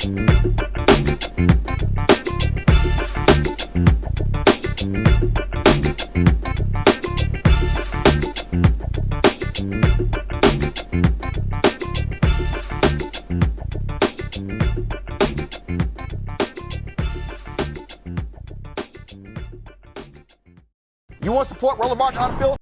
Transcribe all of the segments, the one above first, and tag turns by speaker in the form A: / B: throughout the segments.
A: You want to support Roland Martin Unfiltered?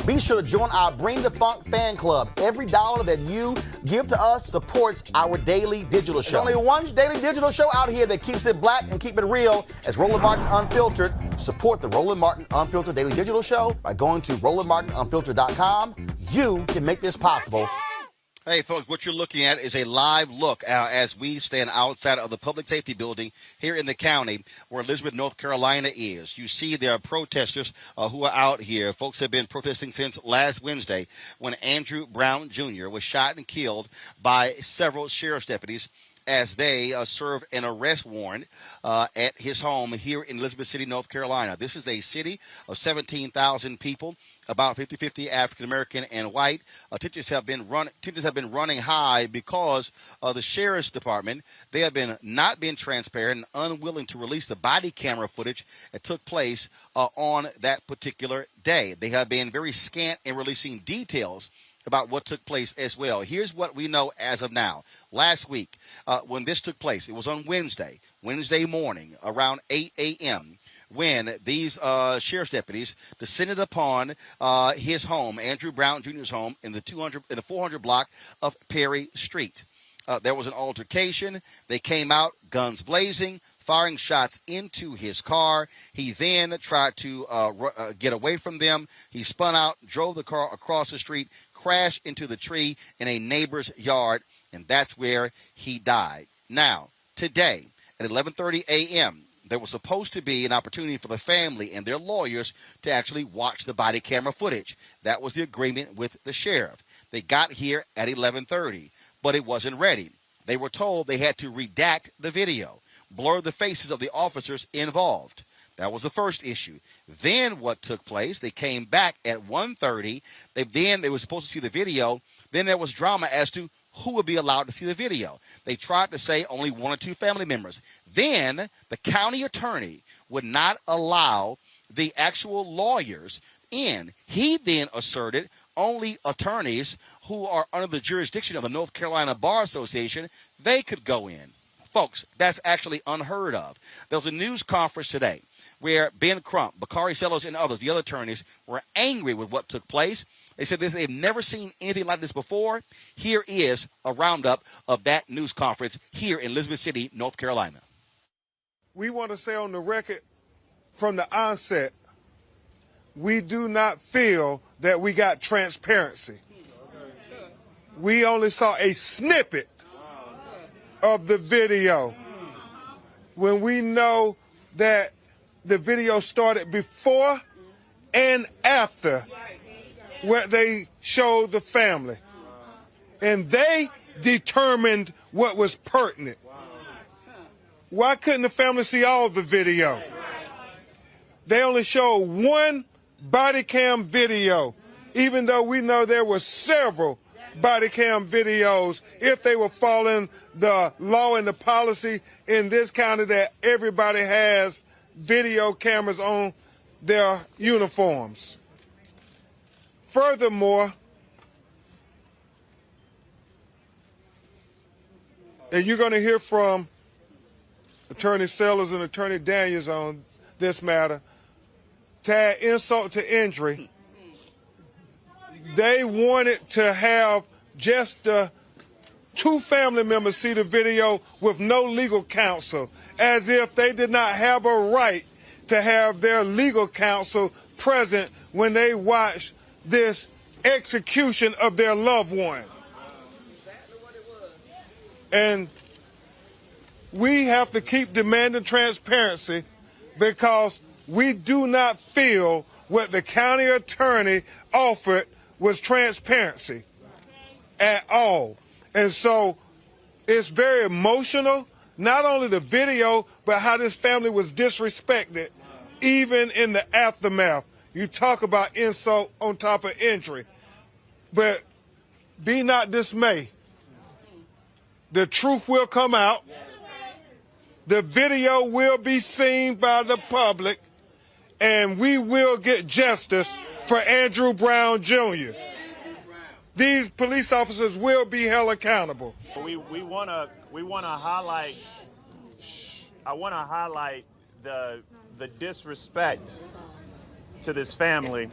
A: Be sure to join our Bring the Funk fan club. Every dollar that you give to us supports our daily digital show. There's only one daily digital show out here that keeps it black and keep it real as Roland Martin Unfiltered. Support the Roland Martin Unfiltered daily digital show by going to RolandMartinUnfiltered.com. You can make this possible.
B: Hey, folks, what you're looking at is a live look as we stand outside of the public safety building here in the county where Elizabeth, North Carolina is. You see there are protesters who are out here. Folks have been protesting since last Wednesday when Andrew Brown Jr. was shot and killed by several sheriff's deputies as they serve an arrest warrant at his home here in Elizabeth City, North Carolina. This is a city of 17,000 people, about 50-50 African-American and white. Tensions have been running high because of the sheriff's department. They have been not being transparent and unwilling to release the body camera footage that took place on that particular day. They have been very scant in releasing details about what took place as well. Here's what we know as of now. Last week, when this took place, it was on Wednesday morning around 8 a.m. when these sheriff's deputies descended upon his home, Andrew Brown Jr.'s home, in the 400 block of Perry Street. There was an altercation. They came out, guns blazing, firing shots into his car. He then tried to get away from them. He spun out, drove the car across the street, crashed into the tree in a neighbor's yard, and that's where he died. Now, today at 11:30 a.m., there was supposed to be an opportunity for the family and their lawyers to actually watch the body camera footage. That was the agreement with the sheriff. They got here at 11:30, but it wasn't ready. They were told they had to redact the video, blur the faces of the officers involved. That was the first issue. Then what took place, they came back at 1:30. They were supposed to see the video. Then there was drama as to who would be allowed to see the video. They tried to say only one or two family members. Then the county attorney would not allow the actual lawyers in. He then asserted only attorneys who are under the jurisdiction of the North Carolina Bar Association, they could go in. Folks, that's actually unheard of. There was a news conference today where Ben Crump, Bakari Sellers, and others, the other attorneys, were angry with what took place. They said they've never seen anything like this before. Here is a roundup of that news conference here in Elizabeth City, North Carolina.
C: We want to say on the record from the onset, we do not feel that we got transparency. We only saw a snippet of the video when we know that the video started before and after where they showed the family. And they determined what was pertinent. Why couldn't the family see all the video? They only showed one body cam video, even though we know there were several body cam videos if they were following the law and the policy in this county that everybody has video cameras on their uniforms. Furthermore, and you're going to hear from Attorney Sellers and Attorney Daniels on this matter, to add insult to injury, they wanted to have just the two family members see the video with no legal counsel, as if they did not have a right to have their legal counsel present when they watched this execution of their loved one. And we have to keep demanding transparency because we do not feel what the county attorney offered was transparency at all. And so it's very emotional, not only the video, but how this family was disrespected, even in the aftermath. You talk about insult on top of injury. But be not dismayed. the truth will come out. The video will be seen by the public, and we will get justice for Andrew Brown Jr. These police officers will be held accountable.
D: We want to highlight. I want to highlight the disrespect to this family.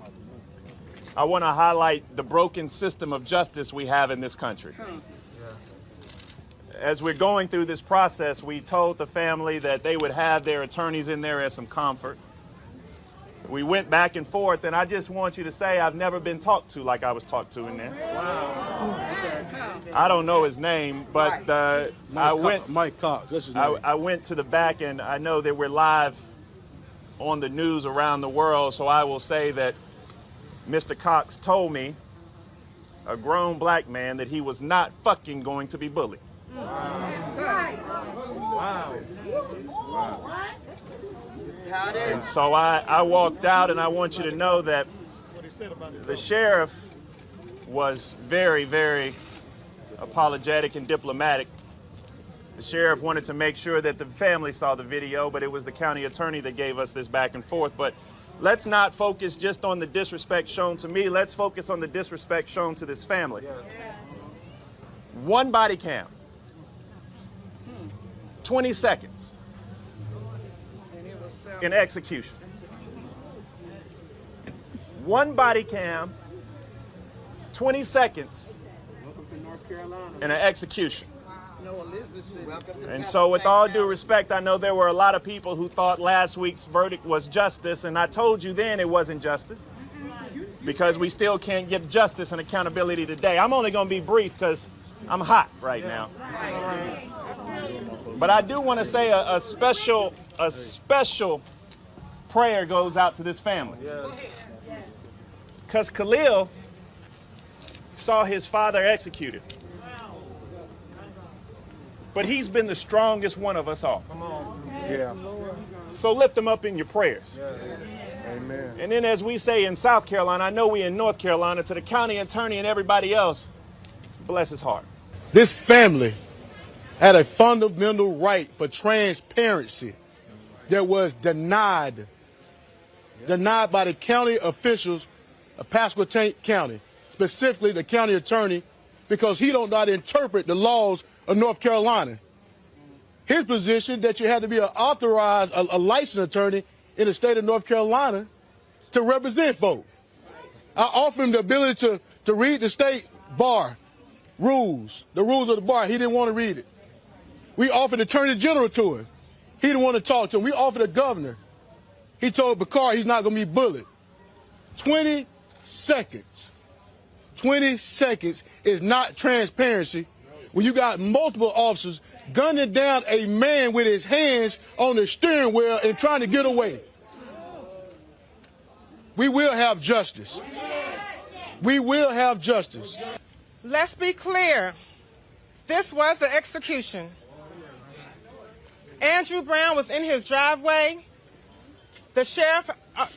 D: I want to highlight the broken system of justice we have in this country. As we're going through this process, we told the family that they would have their attorneys in there as some comfort. We went back and forth, and I just want you to say I've never been talked to like I was talked to in there. Wow. I don't know his name, but
E: Mike Cox. That's his name.
D: I went to the back, and I know that we're live on the news around the world, so I will say that Mr. Cox told me, a grown black man, that he was not fucking going to be bullied.
E: Wow.
D: And so I walked out, and I want you to know that the sheriff was very, very apologetic and diplomatic. The sheriff wanted to make sure that the family saw the video, but it was the county attorney that gave us this back and forth. But let's not focus just on the disrespect shown to me. Let's focus on the disrespect shown to this family. One body cam, 20 seconds in execution. One body cam, 20 seconds in an execution. And so with all due respect, I know there were a lot of people who thought last week's verdict was justice, and I told you then it wasn't justice, because we still can't get justice and accountability today. I'm only going to be brief because I'm hot right now. But I do want to say a special prayer goes out to this family. Because Khalil saw his father executed. But he's been the strongest one of us all.
C: Yeah.
D: So lift him up in your prayers.
C: Amen.
D: And then, as we say in South Carolina, I know we in North Carolina, to the county attorney and everybody else, bless his heart.
E: This family had a fundamental right for transparency that was denied by the county officials of Pasquotank County, specifically the county attorney, because he don't know how to interpret the laws of North Carolina. His position that you had to be an authorized, a licensed attorney in the state of North Carolina to represent folk. I offered him the ability to read the state bar rules, the rules of the bar. He didn't want to read it. We offered the attorney general to him. He didn't want to talk to him. We offered the governor. He told Bakar he's not going to be bullied. 20 seconds. 20 seconds is not transparency when you got multiple officers gunning down a man with his hands on the steering wheel and trying to get away. We will have justice. We will have justice.
F: Let's be clear. This was an execution. Andrew Brown was in his driveway. The sheriff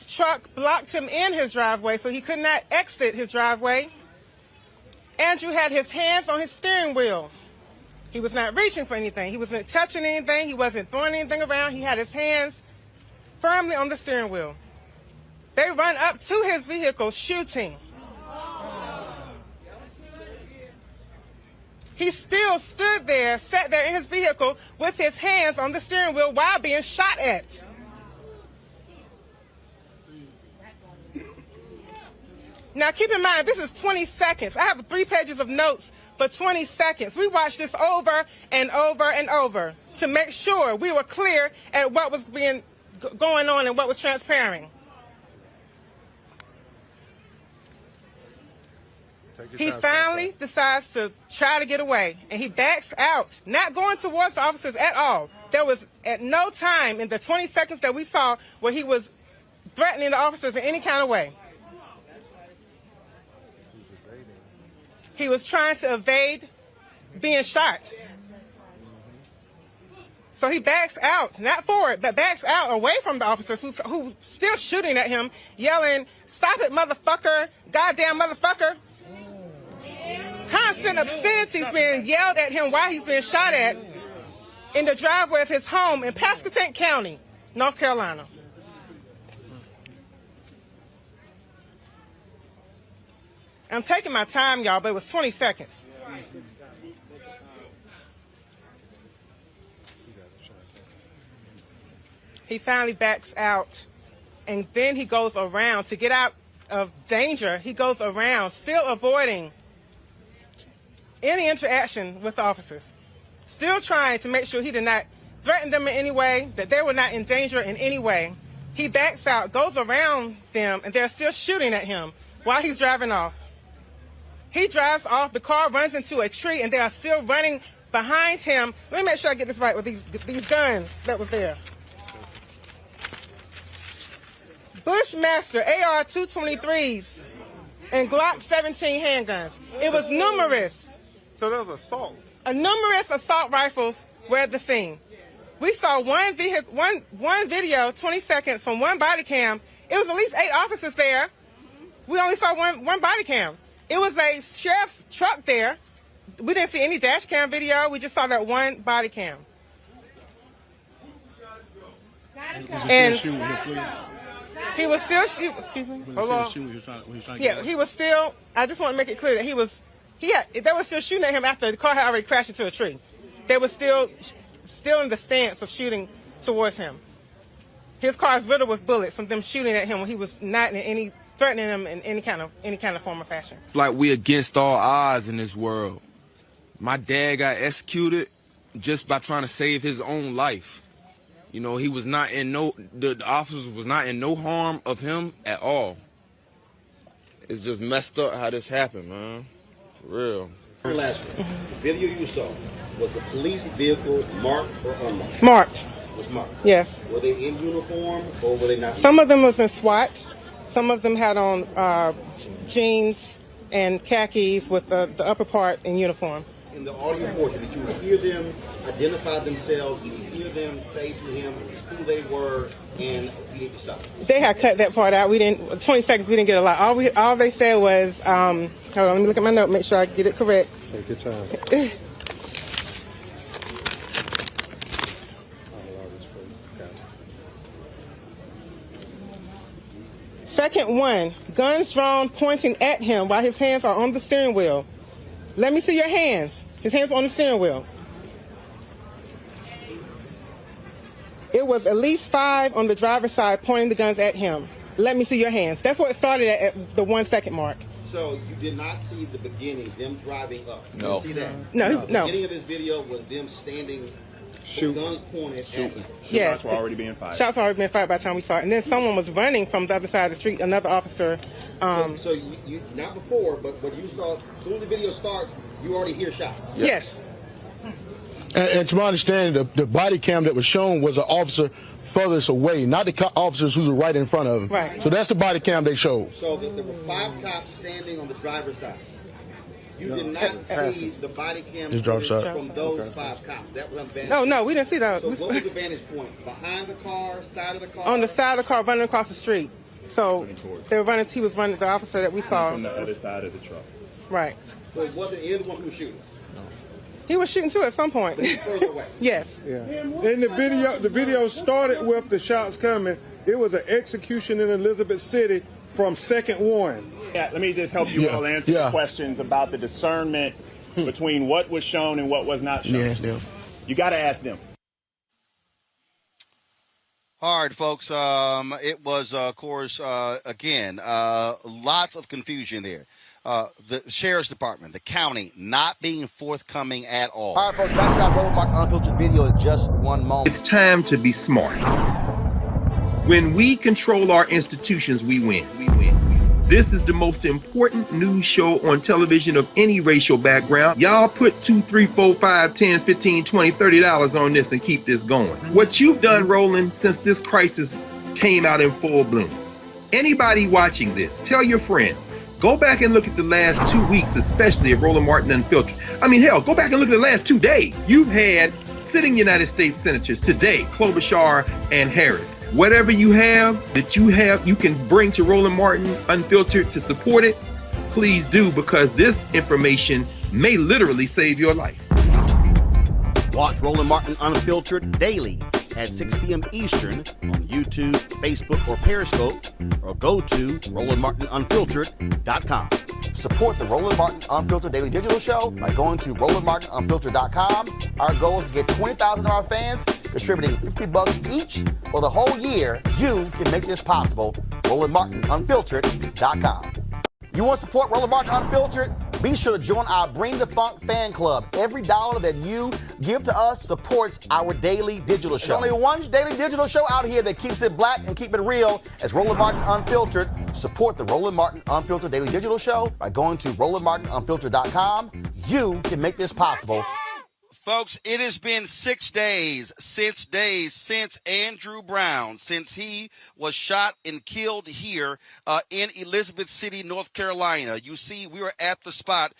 F: truck blocked him in his driveway, so he could not exit his driveway. Andrew had his hands on his steering wheel. He was not reaching for anything. He wasn't touching anything. He wasn't throwing anything around. He had his hands firmly on the steering wheel. They run up to his vehicle shooting. He still stood there, sat there in his vehicle with his hands on the steering wheel while being shot at. Now, keep in mind, this is 20 seconds. I have 3 pages of notes for 20 seconds. We watched this over and over and over to make sure we were clear at what was going on and what was transpiring. He finally decides to try to get away, and he backs out, not going towards the officers at all. There was at no time in the 20 seconds that we saw where he was threatening the officers in any kind of way. He was trying to evade being shot. So he backs out, not forward, but backs out away from the officers who still shooting at him, yelling, "Stop it, motherfucker, goddamn motherfucker." constant obscenities being yelled at him while he's being shot at in the driveway of his home in Pasquotank County, North Carolina. I'm taking my time, y'all, but it was 20 seconds. He finally backs out, and then he goes around to get out of danger. He goes around, still avoiding any interaction with the officers, still trying to make sure he did not threaten them in any way, that they were not in danger in any way. He backs out, goes around them, and they're still shooting at him while he's driving off. He drives off, the car runs into a tree, and they are still running behind him. Let me make sure I get this right with these guns that were there. Bushmaster AR-223s and Glock 17 handguns. It was numerous.
C: So that was assault.
F: Numerous assault rifles were at the scene. We saw one video, 20 seconds from one body cam. It was at least 8 officers there. We only saw one body cam. It was a sheriff's truck there. We didn't see any dash cam video. We just saw that one body cam. And he was still shooting. Excuse me. Hold on. Yeah, he was still. I just want to make it clear that they were still shooting at him after the car had already crashed into a tree. They were still in the stance of shooting towards him. His car is riddled with bullets from them shooting at him when he was not in any threatening them in any kind of form or fashion.
G: Like we against all odds in this world. My dad got executed just by trying to save his own life. You know, he was not in the officers was not in no harm of him at all. It's just messed up how this happened, man. For real.
B: Last one. The video you saw, was the police vehicle marked or unmarked?
F: Marked.
B: Was marked?
F: Yes.
B: Were they in uniform or were they not?
F: Some of them was in SWAT. Some of them had on jeans and khakis with the upper part in uniform.
B: In the audio portion, did you hear them identify themselves? Did you hear them say to him who they were and you need to stop?
F: They had cut that part out. 20 seconds, we didn't get a lot. All they said was, hold on, let me look at my note, make sure I get it correct.
C: Take your time.
F: Second one, guns drawn pointing at him while his hands are on the steering wheel. Let me see your hands. His hands were on the steering wheel. It was at least 5 on the driver's side pointing the guns at him. Let me see your hands. That's what it started at the 1 second mark.
B: So you did not see the beginning, them driving up?
G: No.
B: You see that?
F: No.
B: The beginning of this video was them standing, with guns pointed at him.
F: Yes.
D: Shots were already being fired.
F: Shots already been fired by the time we saw it. And then someone was running from the other side of the street, another officer.
B: So you not before, but what you saw, as soon as the video starts, you already hear shots?
F: Yes.
E: And to my understanding, the body cam that was shown was an officer furthest away, not the officers who were right in front of him.
F: Right.
E: So that's the body cam they showed.
B: So there were 5 cops standing on the driver's side. You did not see the body cam
E: driver's side.
B: from those 5 cops. That was on vantage.
F: No, we didn't see that.
B: So what was the vantage point? Behind the car, side of the car?
F: On the side of the car, running across the street. So they were running. He was running. The officer that we saw.
D: From the other side of the truck.
F: Right.
B: So it wasn't any of the ones who were shooting?
F: He was shooting too at some point.
B: But he's further away.
F: Yes.
C: Yeah. In the video started with the shots coming. It was an execution in Elizabeth City from second one.
D: Yeah, let me just help you all answer the questions about the discernment between what was shown and what was not shown.
E: Yeah.
D: You got to ask them.
B: All right, folks. It was, of course, again, lots of confusion there. The sheriff's department, the county, not being forthcoming at all.
A: All right, folks, back to that Roland Mark Unfiltered video in just one moment.
H: It's time to be smart. When we control our institutions, we win. This is the most important news show on television of any racial background. Y'all put $2, $3, $4, $5, $10, $15, $20, $30 on this and keep this going. What you've done, Roland, since this crisis came out in full bloom. Anybody watching this, tell your friends. Go back and look at the last 2 weeks, especially of Roland Martin Unfiltered. I mean, hell, go back and look at the last 2 days. You've had sitting United States senators today, Klobuchar and Harris. Whatever you have that you can bring to Roland Martin Unfiltered to support it, please do, because this information may literally save your life.
A: Watch Roland Martin Unfiltered daily at 6 p.m. Eastern on YouTube, Facebook, or Periscope, or go to RolandMartinUnfiltered.com. Support the Roland Martin Unfiltered Daily Digital Show by going to RolandMartinUnfiltered.com. Our goal is to get 20,000 of our fans contributing $50 each for the whole year. You can make this possible. RolandMartinUnfiltered.com. You want to support Roland Martin Unfiltered? Be sure to join our Bring the Funk fan club. Every dollar that you give to us supports our daily digital show. There's only one daily digital show out here that keeps it black and keep it real as Roland Martin Unfiltered. Support the Roland Martin Unfiltered Daily Digital Show by going to RolandMartinUnfiltered.com. You can make this possible.
B: Folks, it has been 6 days since Andrew Brown, since he was shot and killed here in Elizabeth City, North Carolina. You see, we were at the spot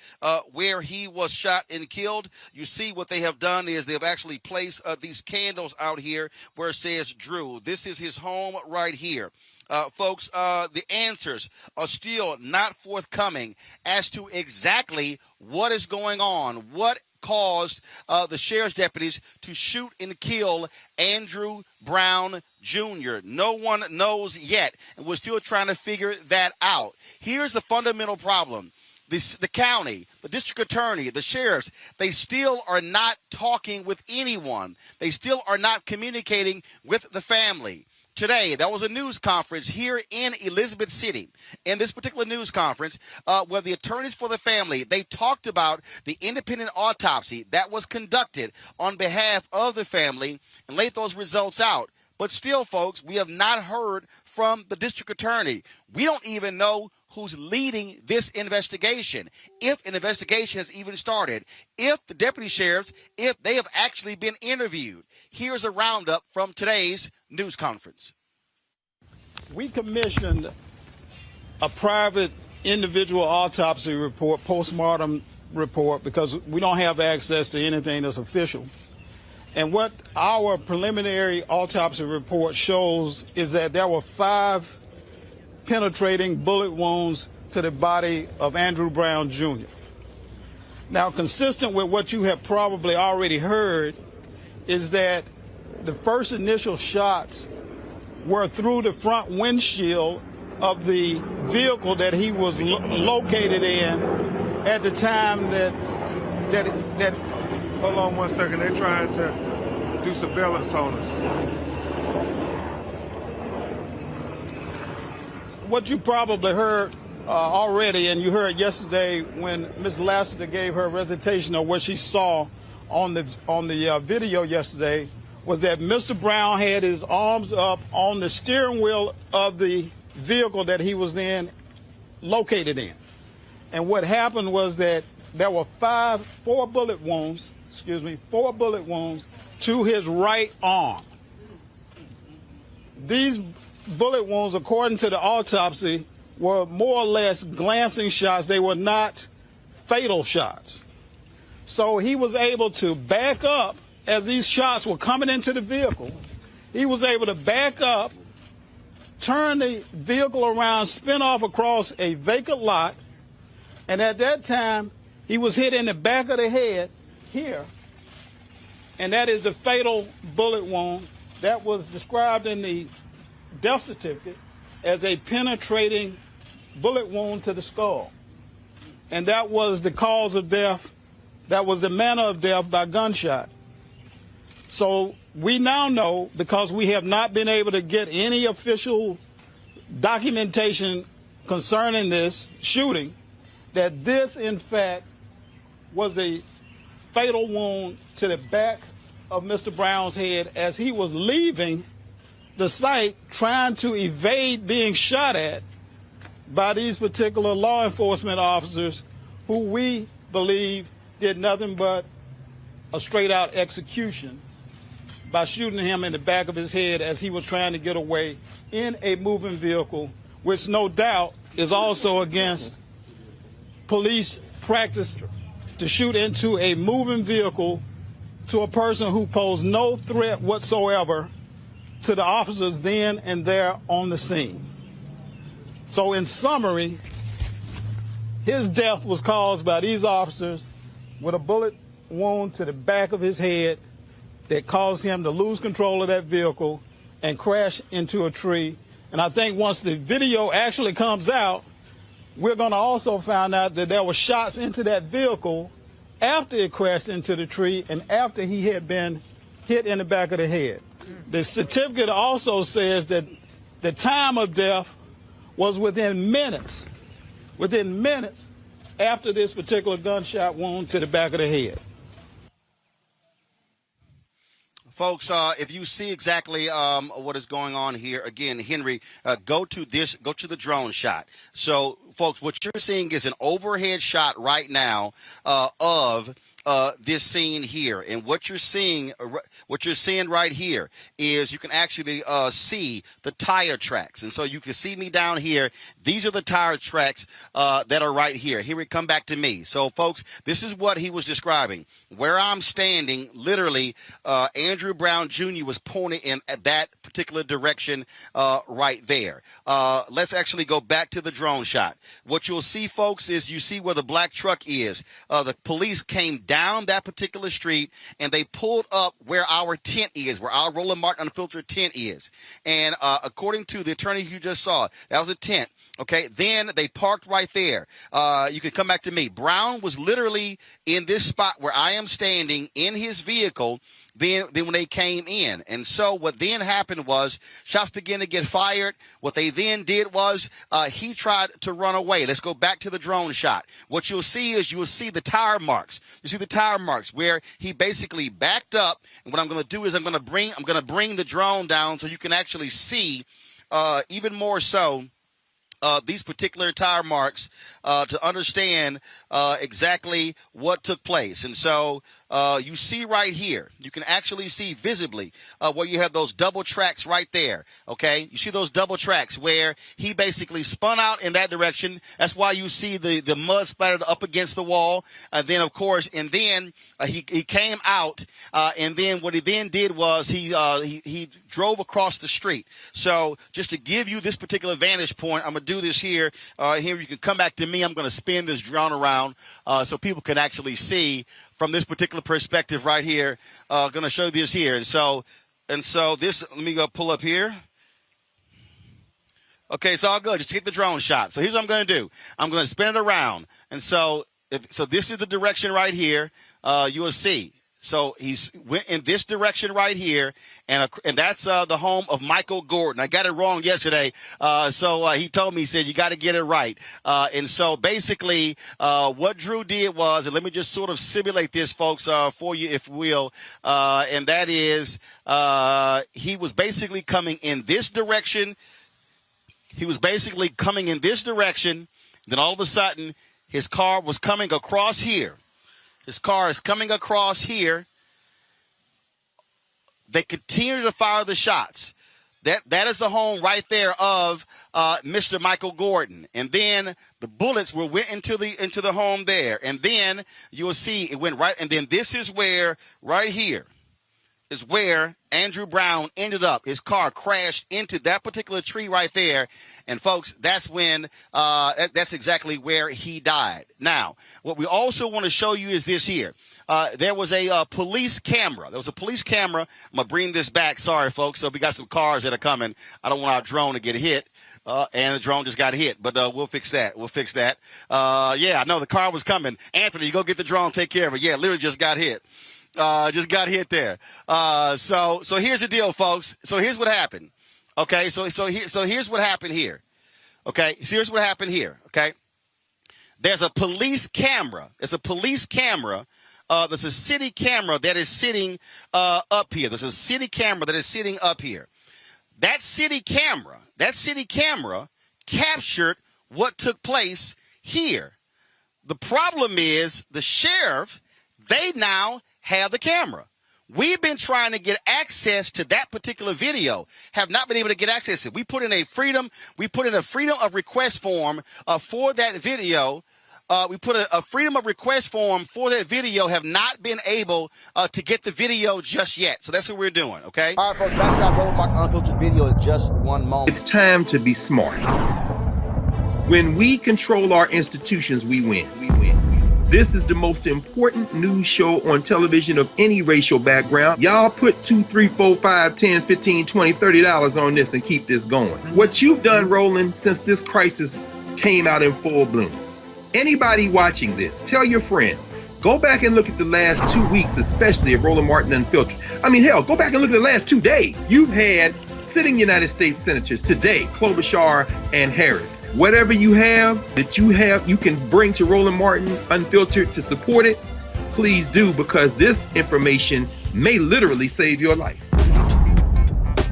B: where he was shot and killed. You see, what they have done is they've actually placed these candles out here where it says Drew. This is his home right here. Folks, the answers are still not forthcoming as to exactly what is going on, what caused the sheriff's deputies to shoot and kill Andrew Brown Jr. No one knows yet, and we're still trying to figure that out. Here's the fundamental problem. The county, the district attorney, the sheriffs, they still are not talking with anyone. They still are not communicating with the family. Today, there was a news conference here in Elizabeth City. In this particular news conference, where the attorneys for the family, they talked about the independent autopsy that was conducted on behalf of the family and laid those results out. But still, folks, we have not heard from the district attorney. We don't even know who's leading this investigation, if an investigation has even started, if the deputy sheriffs, if they have actually been interviewed. Here's a roundup from today's news conference.
I: We commissioned a private individual autopsy report, postmortem report, because we don't have access to anything that's official. And what our preliminary autopsy report shows is that there were 5 penetrating bullet wounds to the body of Andrew Brown Jr. Now, consistent with what you have probably already heard is that the first initial shots were through the front windshield of the vehicle that he was located in at the time that
C: Hold on 1 second. They're trying to do surveillance on us.
I: What you probably heard already, and you heard yesterday when Ms. Lassiter gave her recitation of what she saw on the video yesterday, was that Mr. Brown had his arms up on the steering wheel of the vehicle that he was then located in. And what happened was that there were 4 bullet wounds to his right arm. These bullet wounds, according to the autopsy, were more or less glancing shots. They were not fatal shots. So he was able to back up as these shots were coming into the vehicle. He was able to back up, turn the vehicle around, spin off across a vacant lot, and at that time, he was hit in the back of the head here, and that is the fatal bullet wound that was described in the death certificate as a penetrating bullet wound to the skull. And that was the cause of death, that was the manner of death by gunshot. So we now know, because we have not been able to get any official documentation concerning this shooting, that this, in fact, was a fatal wound to the back of Mr. Brown's head as he was leaving the site, trying to evade being shot at by these particular law enforcement officers who we believe did nothing but a straight-out execution by shooting him in the back of his head as he was trying to get away in a moving vehicle, which no doubt is also against police practice to shoot into a moving vehicle to a person who posed no threat whatsoever to the officers then and there on the scene. So in summary, his death was caused by these officers with a bullet wound to the back of his head that caused him to lose control of that vehicle and crash into a tree. And I think once the video actually comes out, we're going to also find out that there were shots into that vehicle after it crashed into the tree and after he had been hit in the back of the head. The certificate also says that the time of death was within minutes after this particular gunshot wound to the back of the head.
B: Folks, if you see exactly what is going on here, again, Henry, go to the drone shot. So, folks, what you're seeing is an overhead shot right now of this scene here, and what you're seeing right here is you can actually see the tire tracks, and so you can see me down here. These are the tire tracks that are right here. Here we come back to me. So, folks, this is what he was describing. Where I'm standing, literally, Andrew Brown Jr. was pointing in at that particular direction right there. Let's actually go back to the drone shot. What you'll see, folks, is you see where the black truck is. The police came down that particular street and they pulled up where our tent is, where our Roland Martin Unfiltered tent is. And according to the attorney you just saw, that was a tent. Okay, then they parked right there. You can come back to me. Brown was literally in this spot where I am standing in his vehicle then when they came in. And so what then happened was shots began to get fired. What they then did was he tried to run away. Let's go back to the drone shot. What you'll see is you'll see the tire marks. You see the tire marks where he basically backed up. And what I'm going to do is I'm going to bring the drone down so you can actually see even more so these particular tire marks to understand exactly what took place. And so you see right here, you can actually see visibly where you have those double tracks right there. Okay, you see those double tracks where he basically spun out in that direction. That's why you see the mud splattered up against the wall. And then, of course, he came out. And then what he then did was he drove across the street. So just to give you this particular vantage point, I'm going to do this here. Here you can come back to me. I'm going to spin this drone around so people can actually see from this particular perspective right here. Going to show this here. And so this, let me go pull up here. Okay, it's all good. Just take the drone shot. So here's what I'm going to do. I'm going to spin it around. And so this is the direction right here. You will see. So he's went in this direction right here, and that's the home of Michael Gordon. I got it wrong yesterday, so he told me, he said, you got to get it right. And so basically what Drew did was, and let me just sort of simulate this, folks, for you, if you will, and that is he was basically coming in this direction. He was basically coming in this direction. Then all of a sudden, his car was coming across here. His car is coming across here. They continue to fire the shots. That is the home right there of Mr. Michael Gordon. And then the bullets went into the home there. And then you will see it went right. And then this is where, right here, is where Andrew Brown ended up. His car crashed into that particular tree right there. And, folks, that's when that's exactly where he died. Now, what we also want to show you is this here. There was a police camera. There was a police camera. I'm going to bring this back. Sorry, folks. So we got some cars that are coming. I don't want our drone to get hit. And the drone just got hit. But we'll fix that. Yeah, I know the car was coming. Anthony, you go get the drone. Take care of it. Yeah, literally just got hit. Just got hit there. So here's the deal, folks. So here's what happened. Okay. So here's what happened here. Okay. So here's what happened here. Okay. There's a police camera. There's a police camera. There's a city camera that is sitting up here. There's a city camera that is sitting up here. That city camera captured what took place here. The problem is the sheriff, they now have the camera. We've been trying to get access to that particular video, have not been able to get access to it. We put in a freedom of request form for that video. We put a freedom of request form for that video, have not been able to get the video just yet. So that's what we're doing, okay?
A: All right, folks, back to our Roland Martin Unfiltered video in just one moment.
H: It's time to be smart. When we control our institutions, we win. This is the most important news show on television of any racial background. Y'all put $2, $3, $4, $5, $10, $15, $20, $30 on this and keep this going. What you've done, Roland, since this crisis came out in full bloom. Anybody watching this, tell your friends. Go back and look at the last 2 weeks, especially of Roland Martin Unfiltered. I mean, hell, go back and look at the last 2 days. You've had sitting United States senators today, Klobuchar and Harris. Whatever you have that you can bring to Roland Martin Unfiltered to support it, please do, because this information may literally save your life.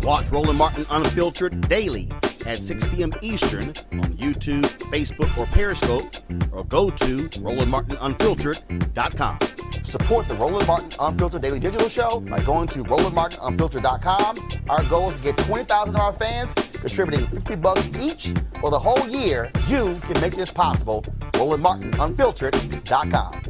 A: Watch Roland Martin Unfiltered daily at 6 p.m. Eastern on YouTube, Facebook, or Periscope, or go to RolandMartinUnfiltered.com. Support the Roland Martin Unfiltered Daily Digital Show by going to RolandMartinUnfiltered.com. Our goal is to get 20,000 of our fans contributing $50 each for the whole year. You can make this possible. RolandMartinUnfiltered.com.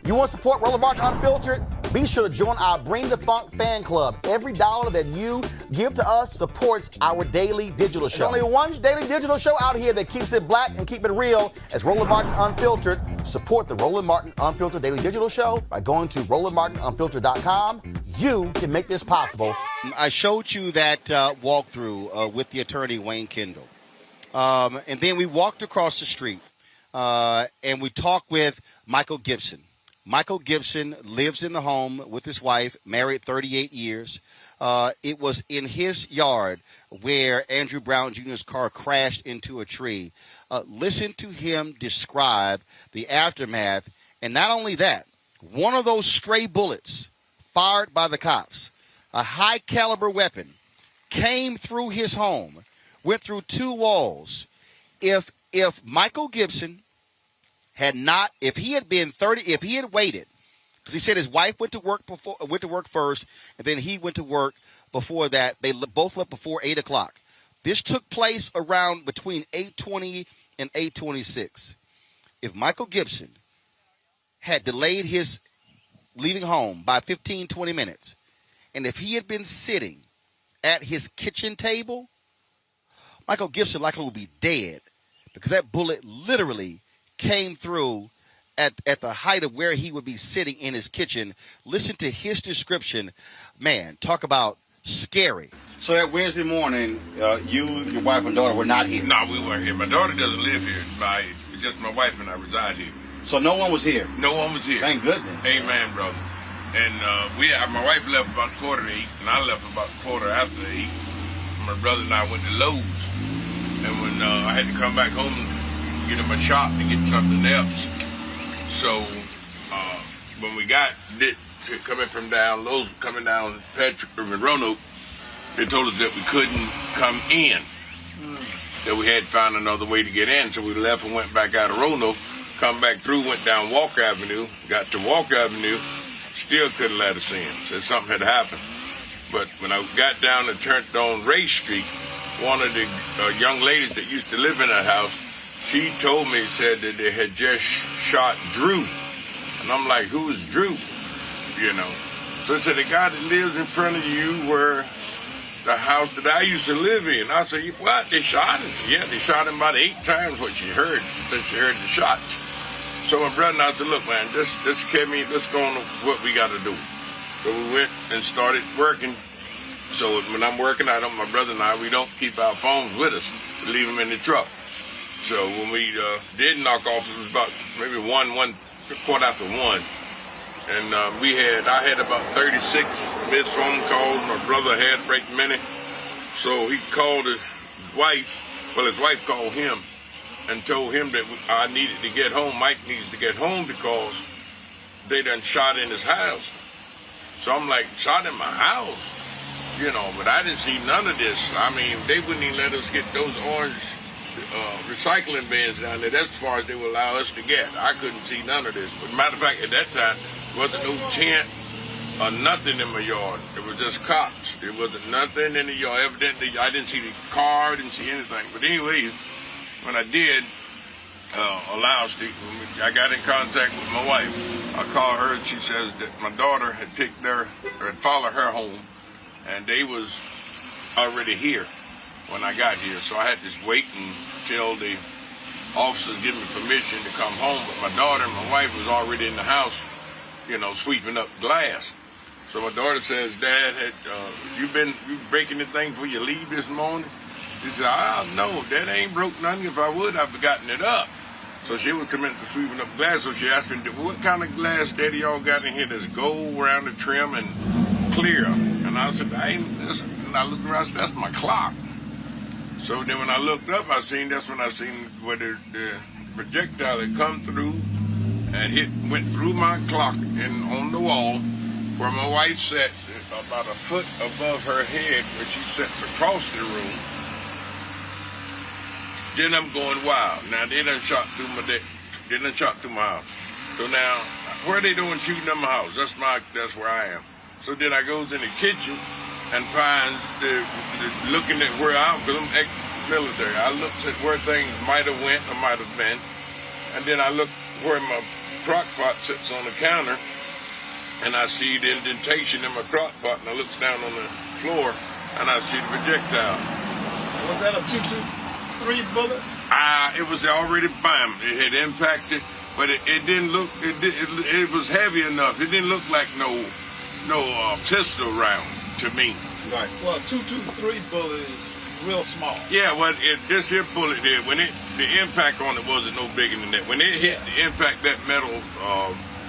A: You want to support Roland Martin Unfiltered? Be sure to join our Bring the Funk fan club. Every dollar that you give to us supports our daily digital show. There's only one daily digital show out here that keeps it black and keep it real as Roland Martin Unfiltered. Support the Roland Martin Unfiltered Daily Digital Show by going to RolandMartinUnfiltered.com. You can make this possible.
B: I showed you that walkthrough with the attorney, Wayne Kendall. And then we walked across the street and we talked with Michael Gibson. Michael Gibson lives in the home with his wife, married 38 years. It was in his yard where Andrew Brown Jr.'s car crashed into a tree. Listen to him describe the aftermath. And not only that, one of those stray bullets fired by the cops, a high-caliber weapon, came through his home, went through 2 walls. If Michael Gibson if he had waited, because he said his wife went to work first, and then he went to work before that. They both left before 8 o'clock. This took place around between 8:20 and 8:26. If Michael Gibson had delayed his leaving home by 15, 20 minutes, and if he had been sitting at his kitchen table, Michael Gibson likely would be dead, because that bullet literally came through at the height of where he would be sitting in his kitchen. Listen to his description. Man, talk about scary. So that Wednesday morning, you, your wife, and daughter were not here?
J: No, we weren't here. My daughter doesn't live here. It's just my wife and I reside here.
B: So no one was here?
J: No one was here.
B: Thank goodness.
J: Amen, brother. And my wife left about 7:45, and I left about 8:15. My brother and I went to Lowe's. And when I had to come back home, get him a shop to get something else. So when we got coming from down Lowe's, coming down Patrick and Roanoke, they told us that we couldn't come in, that we had to find another way to get in. So we left and went back out of Roanoke, come back through, went down Walk Avenue, got to Walk Avenue, still couldn't let us in. Said something had happened. But when I got down and turned on Ray Street, one of the young ladies that used to live in that house, she told me, said that they had just shot Drew. And I'm like, who is Drew? You know. So it said, the guy that lives in front of you where the house that I used to live in. I said, what? They shot him? Said, yeah, they shot him about 8 times what she heard. She said she heard the shots. So my brother and I said, look, man, let's go on to what we got to do. So we went and started working. So when I'm working, my brother and I, we don't keep our phones with us. We leave them in the truck. So when we did knock off, it was about maybe 1:15. And I had about 36 missed phone calls. My brother had break many. So he called his wife. Well, his wife called him and told him that I needed to get home. Mike needs to get home because they done shot in his house. So I'm like, shot in my house? You know, but I didn't see none of this. I mean, they wouldn't even let us get those orange recycling bins down there. That's as far as they would allow us to get. I couldn't see none of this. But matter of fact, at that time, there wasn't no tent or nothing in my yard. It was just cops. There wasn't nothing in the yard. Evidently, I didn't see the car, didn't see anything. But anyways, when I did allow Steve, I got in contact with my wife. I called her and she says that my daughter had followed her home, and they was already here when I got here. So I had to wait until they officers give me permission to come home, but my daughter and my wife was already in the house, you know, sweeping up glass. So my daughter says, Dad, you breaking the thing before you leave this morning? She said, no, that ain't broke nothing. If I would, I'd have gotten it up. So she was committed to sweeping up glass. So she asked me, what kind of glass, Daddy, y'all got in here that's gold around the trim and clear? And I said, and I looked around and said, that's my clock. So then when I looked up, that's when I seen where the projectile had come through and went through my clock and on the wall where my wife sits about a foot above her head where she sits across the room. Then I'm going wild. Now they done shot through my house. So now, where are they doing shooting in my house? That's where I am. So then I goes in the kitchen and finds looking at where I'm, because I'm ex-military. I looked at where things might have went or might have been, and then I look where my crock pot sits on the counter, and I see the indentation in my crock pot, and I look down on the floor, and I see the projectile.
I: Was that a 223 bullet?
J: It was already bam. It had impacted, but it didn't look. It was heavy enough. It didn't look like no pistol round to me.
I: Right. Well, 223 bullet is real small.
J: Yeah. Well, this here bullet did when the impact on it wasn't no bigger than that. When it hit the impact that metal,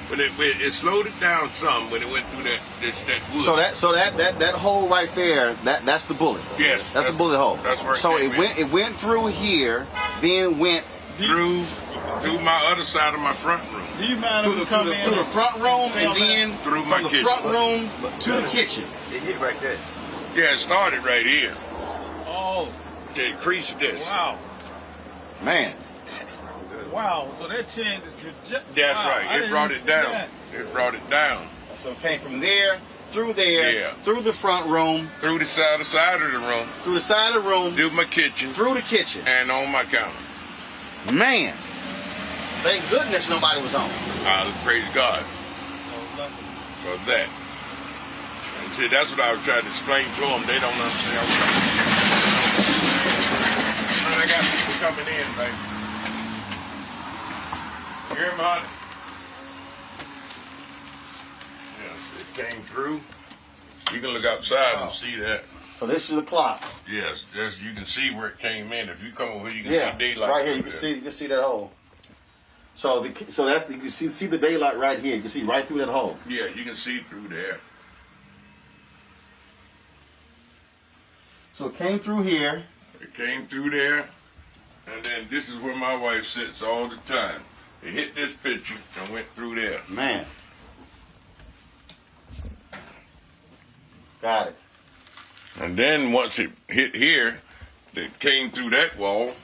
J: when it slowed it down some when it went through that wood.
A: So that hole right there, that's the bullet.
J: Yes.
A: That's the bullet hole.
J: That's where
A: it went through here, then went
J: through my other side of my front room.
I: Do you mind if we come in?
A: Through the front room and then
J: through my
A: from the
J: kitchen.
A: front room to the kitchen.
J: It hit right there. Yeah, it started right here.
I: Oh.
J: It creased this.
I: Wow.
A: Man.
I: Wow. So that changed the trajectory.
J: That's right. It brought it down. It brought it down.
A: So it came from there, through there, through the front room,
J: through the side of the room,
A: through the side of the room,
J: through my kitchen,
A: through the kitchen,
J: and on my counter.
A: Man. Thank goodness nobody was home.
J: Praise God for that. And see, that's what I was trying to explain to them. They don't understand. And I got people coming in, baby. You hear me, honey? Yes, it came through. You can look outside and see that.
A: So this is the clock.
J: Yes, you can see where it came in. If you come over here, you can see daylight.
A: Right here, you can see that hole. So that's you can see the daylight right here. You can see right through that hole.
J: Yeah, you can see through there.
A: So it came through here.
J: It came through there, and then this is where my wife sits all the time. It hit this picture and went through there.
A: Man. Got it.
J: And then once it hit here, it came through that wall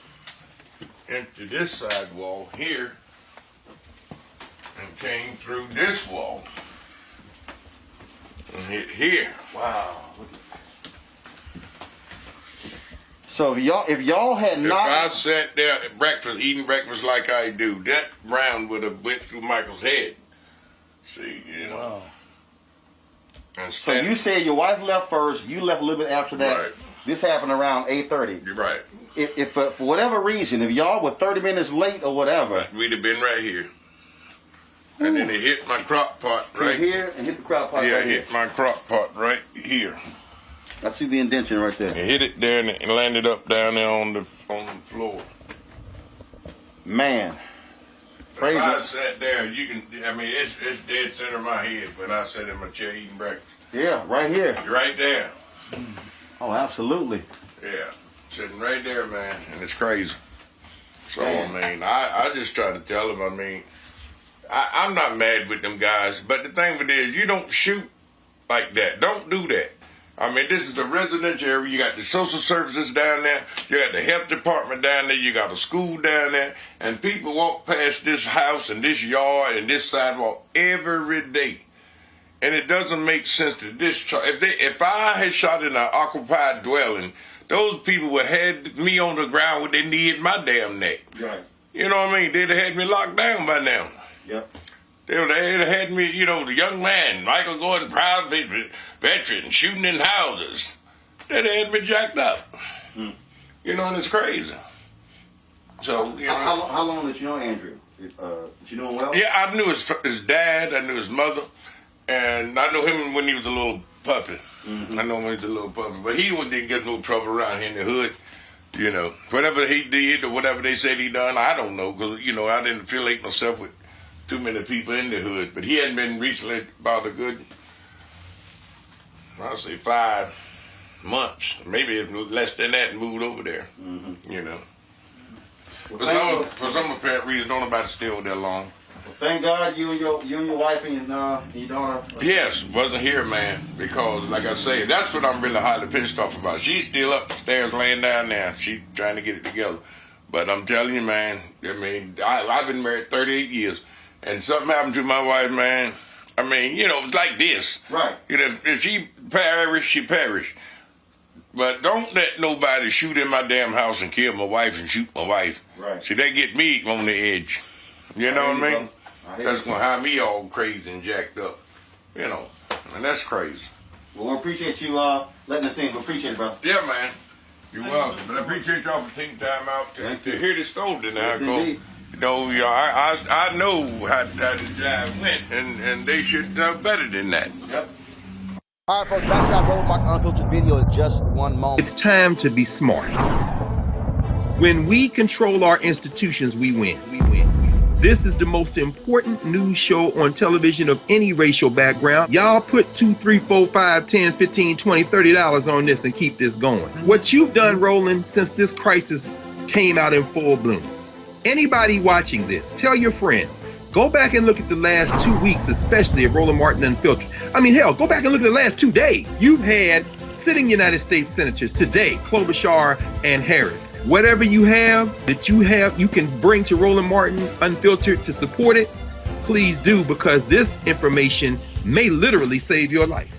J: into this side wall here and came through this wall and hit here.
A: Wow. So if y'all had not...
J: If I sat there at eating breakfast like I do, that round would have went through Michael's head. See, you know.
A: Wow. So you said your wife left first, you left a little bit after that.
J: Right.
A: This happened around 8:30.
J: You're right.
A: If for whatever reason, if y'all were 30 minutes late or whatever,
J: we'd have been right here. And then it hit my crock pot right
A: here and hit the crock pot.
J: Yeah,
A: right
J: hit my crock pot right here.
A: I see the indentation right there.
J: It hit it there and it landed up down there on the floor.
A: Man.
J: If I sat there, it's dead center of my head when I sat in my chair eating breakfast.
A: Yeah, right here.
J: Right there.
A: Oh, absolutely.
J: Yeah, sitting right there, man, and it's crazy. So, I just try to tell them, I'm not mad with them guys, but the thing with it is, you don't shoot like that. Don't do that. This is the residential area. You got the social services down there. You got the health department down there. You got a school down there. And people walk past this house and this yard and this sidewalk every day. And it doesn't make sense to discharge. If I had shot in an occupied dwelling, those people would have had me on the ground with their knee in my damn neck.
A: Right.
J: You know what I mean? They'd have had me locked down by now.
A: Yep.
J: They'd have had me, the young man, Michael Gordon, proud veteran, shooting in houses. They'd have had me jacked up. And it's crazy. So, you know.
A: How long did you know Andrew? Did you know him well?
J: Yeah, I knew his dad, I knew his mother, and I knew him when he was a little puppy. I know him when he was a little puppy. But he didn't get no trouble around here in the hood. You know, whatever he did or whatever they said he done, I don't know. Because, you know, I didn't affiliate myself with too many people in the hood. But he hadn't been recently about a good, I'll say 5 months. Maybe less than that, and moved over there. You know. For some apparent reason, don't nobody stay over there long.
A: Well, thank God you and your wife and your daughter.
J: Yes, wasn't here, man. Because, like I say, that's what I'm really highly pissed off about. She's still upstairs laying down there. She's trying to get it together. But I'm telling you, man, I mean, I've been married 38 years. And something happened to my wife, man. I mean, you know, it's like this.
A: Right.
J: You know, if she perish, she perish. But don't let nobody shoot in my damn house and kill my wife and shoot my wife.
A: Right.
J: See, they get me on the edge. You know what I mean? That's going to have me all crazy and jacked up. You know, and that's crazy.
A: Well, we appreciate you letting us in. We appreciate it, brother.
J: Yeah, man. You're welcome. But I appreciate y'all for taking time out to hear this story tonight.
A: Yes,
J: you know, I know how the job went, and they should know better than that.
A: Yep. All right, folks, back to our Roland Martin Unfiltered video in just one moment.
H: It's time to be smart. When we control our institutions, we win. This is the most important news show on television of any racial background. Y'all put $2, $3, $4, $5, $10, $15, $20, $30 on this and keep this going. What you've done, Roland, since this crisis came out in full bloom. Anybody watching this, tell your friends. Go back and look at the last 2 weeks, especially of Roland Martin Unfiltered. I mean, hell, go back and look at the last 2 days. You've had sitting United States senators today, Klobuchar and Harris. Whatever you have that you can bring to Roland Martin Unfiltered to support it, please do, because this information may literally save your life.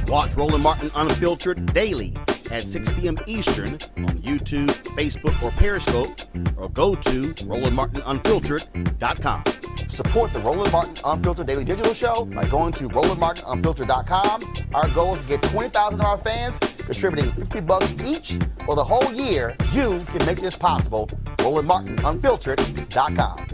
A: Watch Roland Martin Unfiltered daily at 6 p.m. Eastern on YouTube, Facebook, or Periscope, or go to RolandMartinUnfiltered.com. Support the Roland Martin Unfiltered Daily Digital Show by going to RolandMartinUnfiltered.com. Our goal is to get 20,000 of our fans contributing $50 each for the whole year. You can make this possible. RolandMartinUnfiltered.com.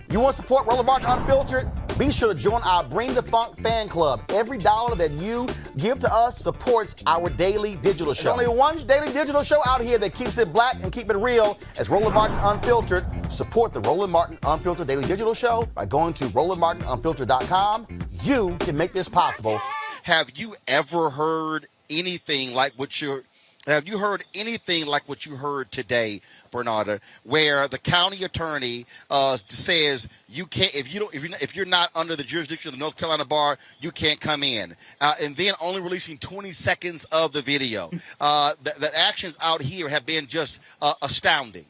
A: You want to support Roland Martin Unfiltered? Be sure to join our Bring the Funk fan club. Every dollar that you give to us supports our daily digital show. There's only one daily digital show out here that keeps it black and keep it real. As Roland Martin Unfiltered. Support the Roland Martin Unfiltered Daily Digital Show by going to RolandMartinUnfiltered.com. You can make this possible.
B: Have you ever heard anything like what you heard today, Bernarda, where the county attorney says you can't if you're not under the jurisdiction of the North Carolina bar, you can't come in, and then only releasing 20 seconds of the video. The actions out here have been just astounding.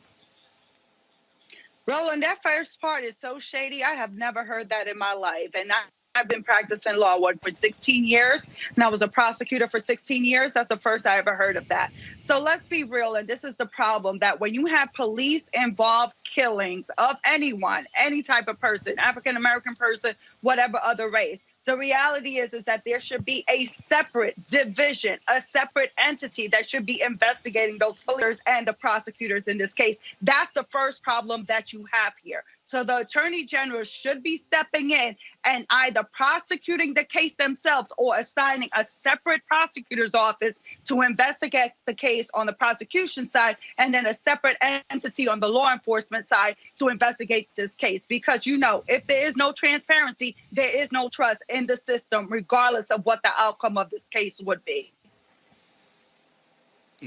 K: Roland, that first part is so shady. I have never heard that in my life, and I've been practicing law, for 16 years, and I was a prosecutor for 16 years. That's the first I ever heard of that. So let's be real, and this is the problem, that when you have police-involved killings of anyone, any type of person, African-American person, whatever other race, the reality is that there should be a separate division, a separate entity that should be investigating those police and the prosecutors in this case. That's the first problem that you have here. So the attorney general should be stepping in and either prosecuting the case themselves or assigning a separate prosecutor's office to investigate the case on the prosecution side, and then a separate entity on the law enforcement side to investigate this case. Because, if there is no transparency, there is no trust in the system, regardless of what the outcome of this case would be.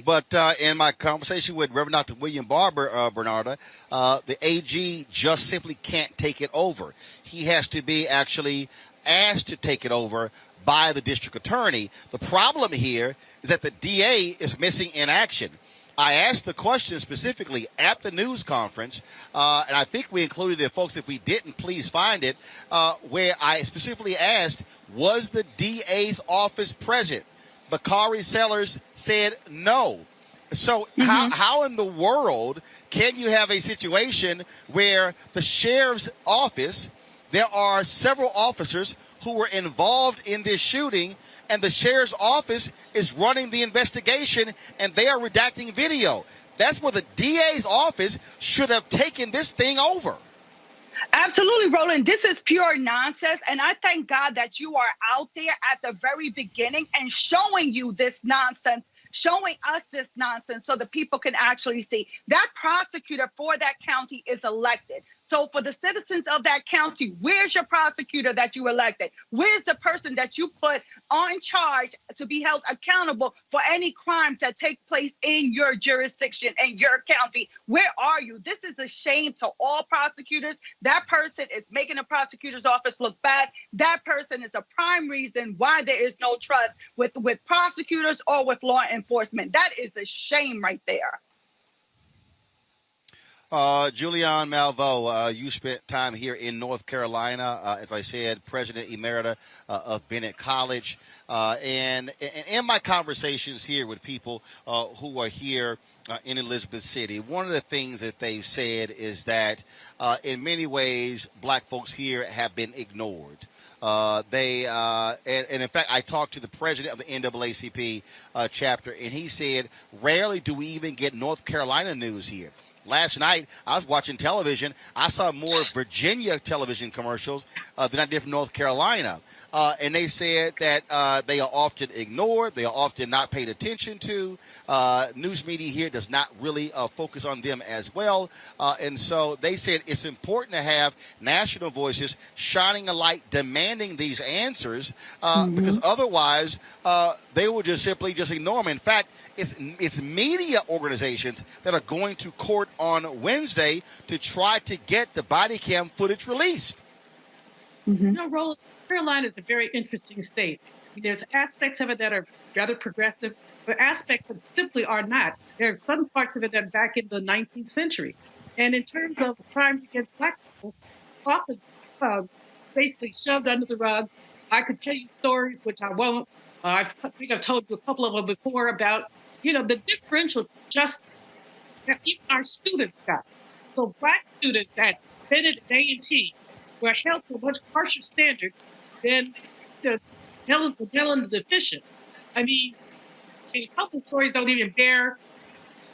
B: But in my conversation with Reverend Dr. William Barber, Bernarda, the AG just simply can't take it over. He has to be actually asked to take it over by the district attorney. The problem here is that the DA is missing in action. I asked the question specifically at the news conference, and I think we included it, folks. If we didn't, please find it, where I specifically asked, was the DA's office present? Bakari Sellers said no. So how in the world can you have a situation where the sheriff's office, there are several officers who were involved in this shooting, and the sheriff's office is running the investigation, and they are redacting video? that's where the DA's office should have taken this thing over.
K: Absolutely, Roland. This is pure nonsense. And I thank God that you are out there at the very beginning and showing you this nonsense, showing us this nonsense so the people can actually see. That prosecutor for that county is elected. So for the citizens of that county, where's your prosecutor that you elected? Where's the person that you put on charge to be held accountable for any crimes that take place in your jurisdiction and your county? Where are you? This is a shame to all prosecutors. That person is making the prosecutor's office look bad. That person is the prime reason why there is no trust with prosecutors or with law enforcement. That is a shame right there.
B: Julian Malveaux, you spent time here in North Carolina, as I said, President Emerita of Bennett College. And in my conversations here with people who are here in Elizabeth City, one of the things that they've said is that in many ways, black folks here have been ignored. And in fact, I talked to the president of the NAACP chapter, and he said, rarely do we even get North Carolina news here. Last night, I was watching television. I saw more Virginia television commercials than I did from North Carolina. And they said that they are often ignored. They are often not paid attention to. News media here does not really focus on them as well. And so they said it's important to have national voices shining a light, demanding these answers, because otherwise they will just simply ignore them. In fact, it's media organizations that are going to court on Wednesday to try to get the body cam footage released.
L: You know, Roland, Carolina is a very interesting state. There's aspects of it that are rather progressive, but aspects that simply are not. There are some parts of it that are back in the 19th century. And in terms of crimes against black people, often basically shoved under the rug. I could tell you stories, which I won't. I think I've told you a couple of them before about, the differential justice that even our students got. So black students at Bennett and A&T were held to a much harsher standard than the Helen deficient. I mean, a couple of stories don't even bear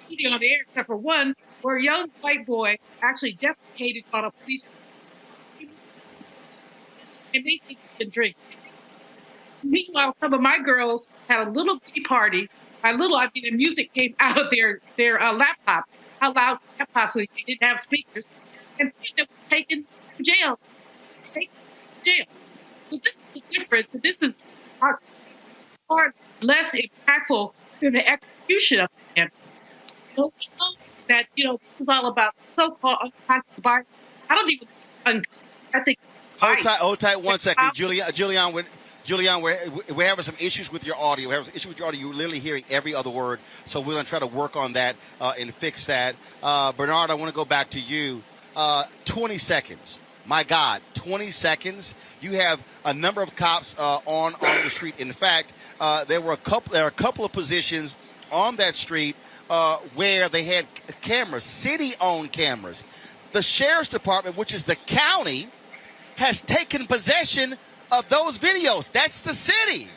L: on the air, except for one, where a young white boy actually defecated on a police and they think he can drink. Meanwhile, some of my girls had a little bitty party. By little, I mean the music came out of their laptop. How loud possibly they didn't have speakers, and they were taken to jail. So this is the difference. This is far less impactful than the execution of the man. So we know that this is all about so-called unconscious bias. I don't even. I think.
B: Hold tight 1 second, Julian, we're having some issues with your audio. We're having some issues with your audio. You're literally hearing every other word. So we're going to try to work on that and fix that. Bernard, I want to go back to you. 20 seconds. My God, 20 seconds. You have a number of cops on the street. In fact, there are a couple of positions on that street where they had cameras, city-owned cameras. The sheriff's department, which is the county, has taken possession of those videos. That's the city.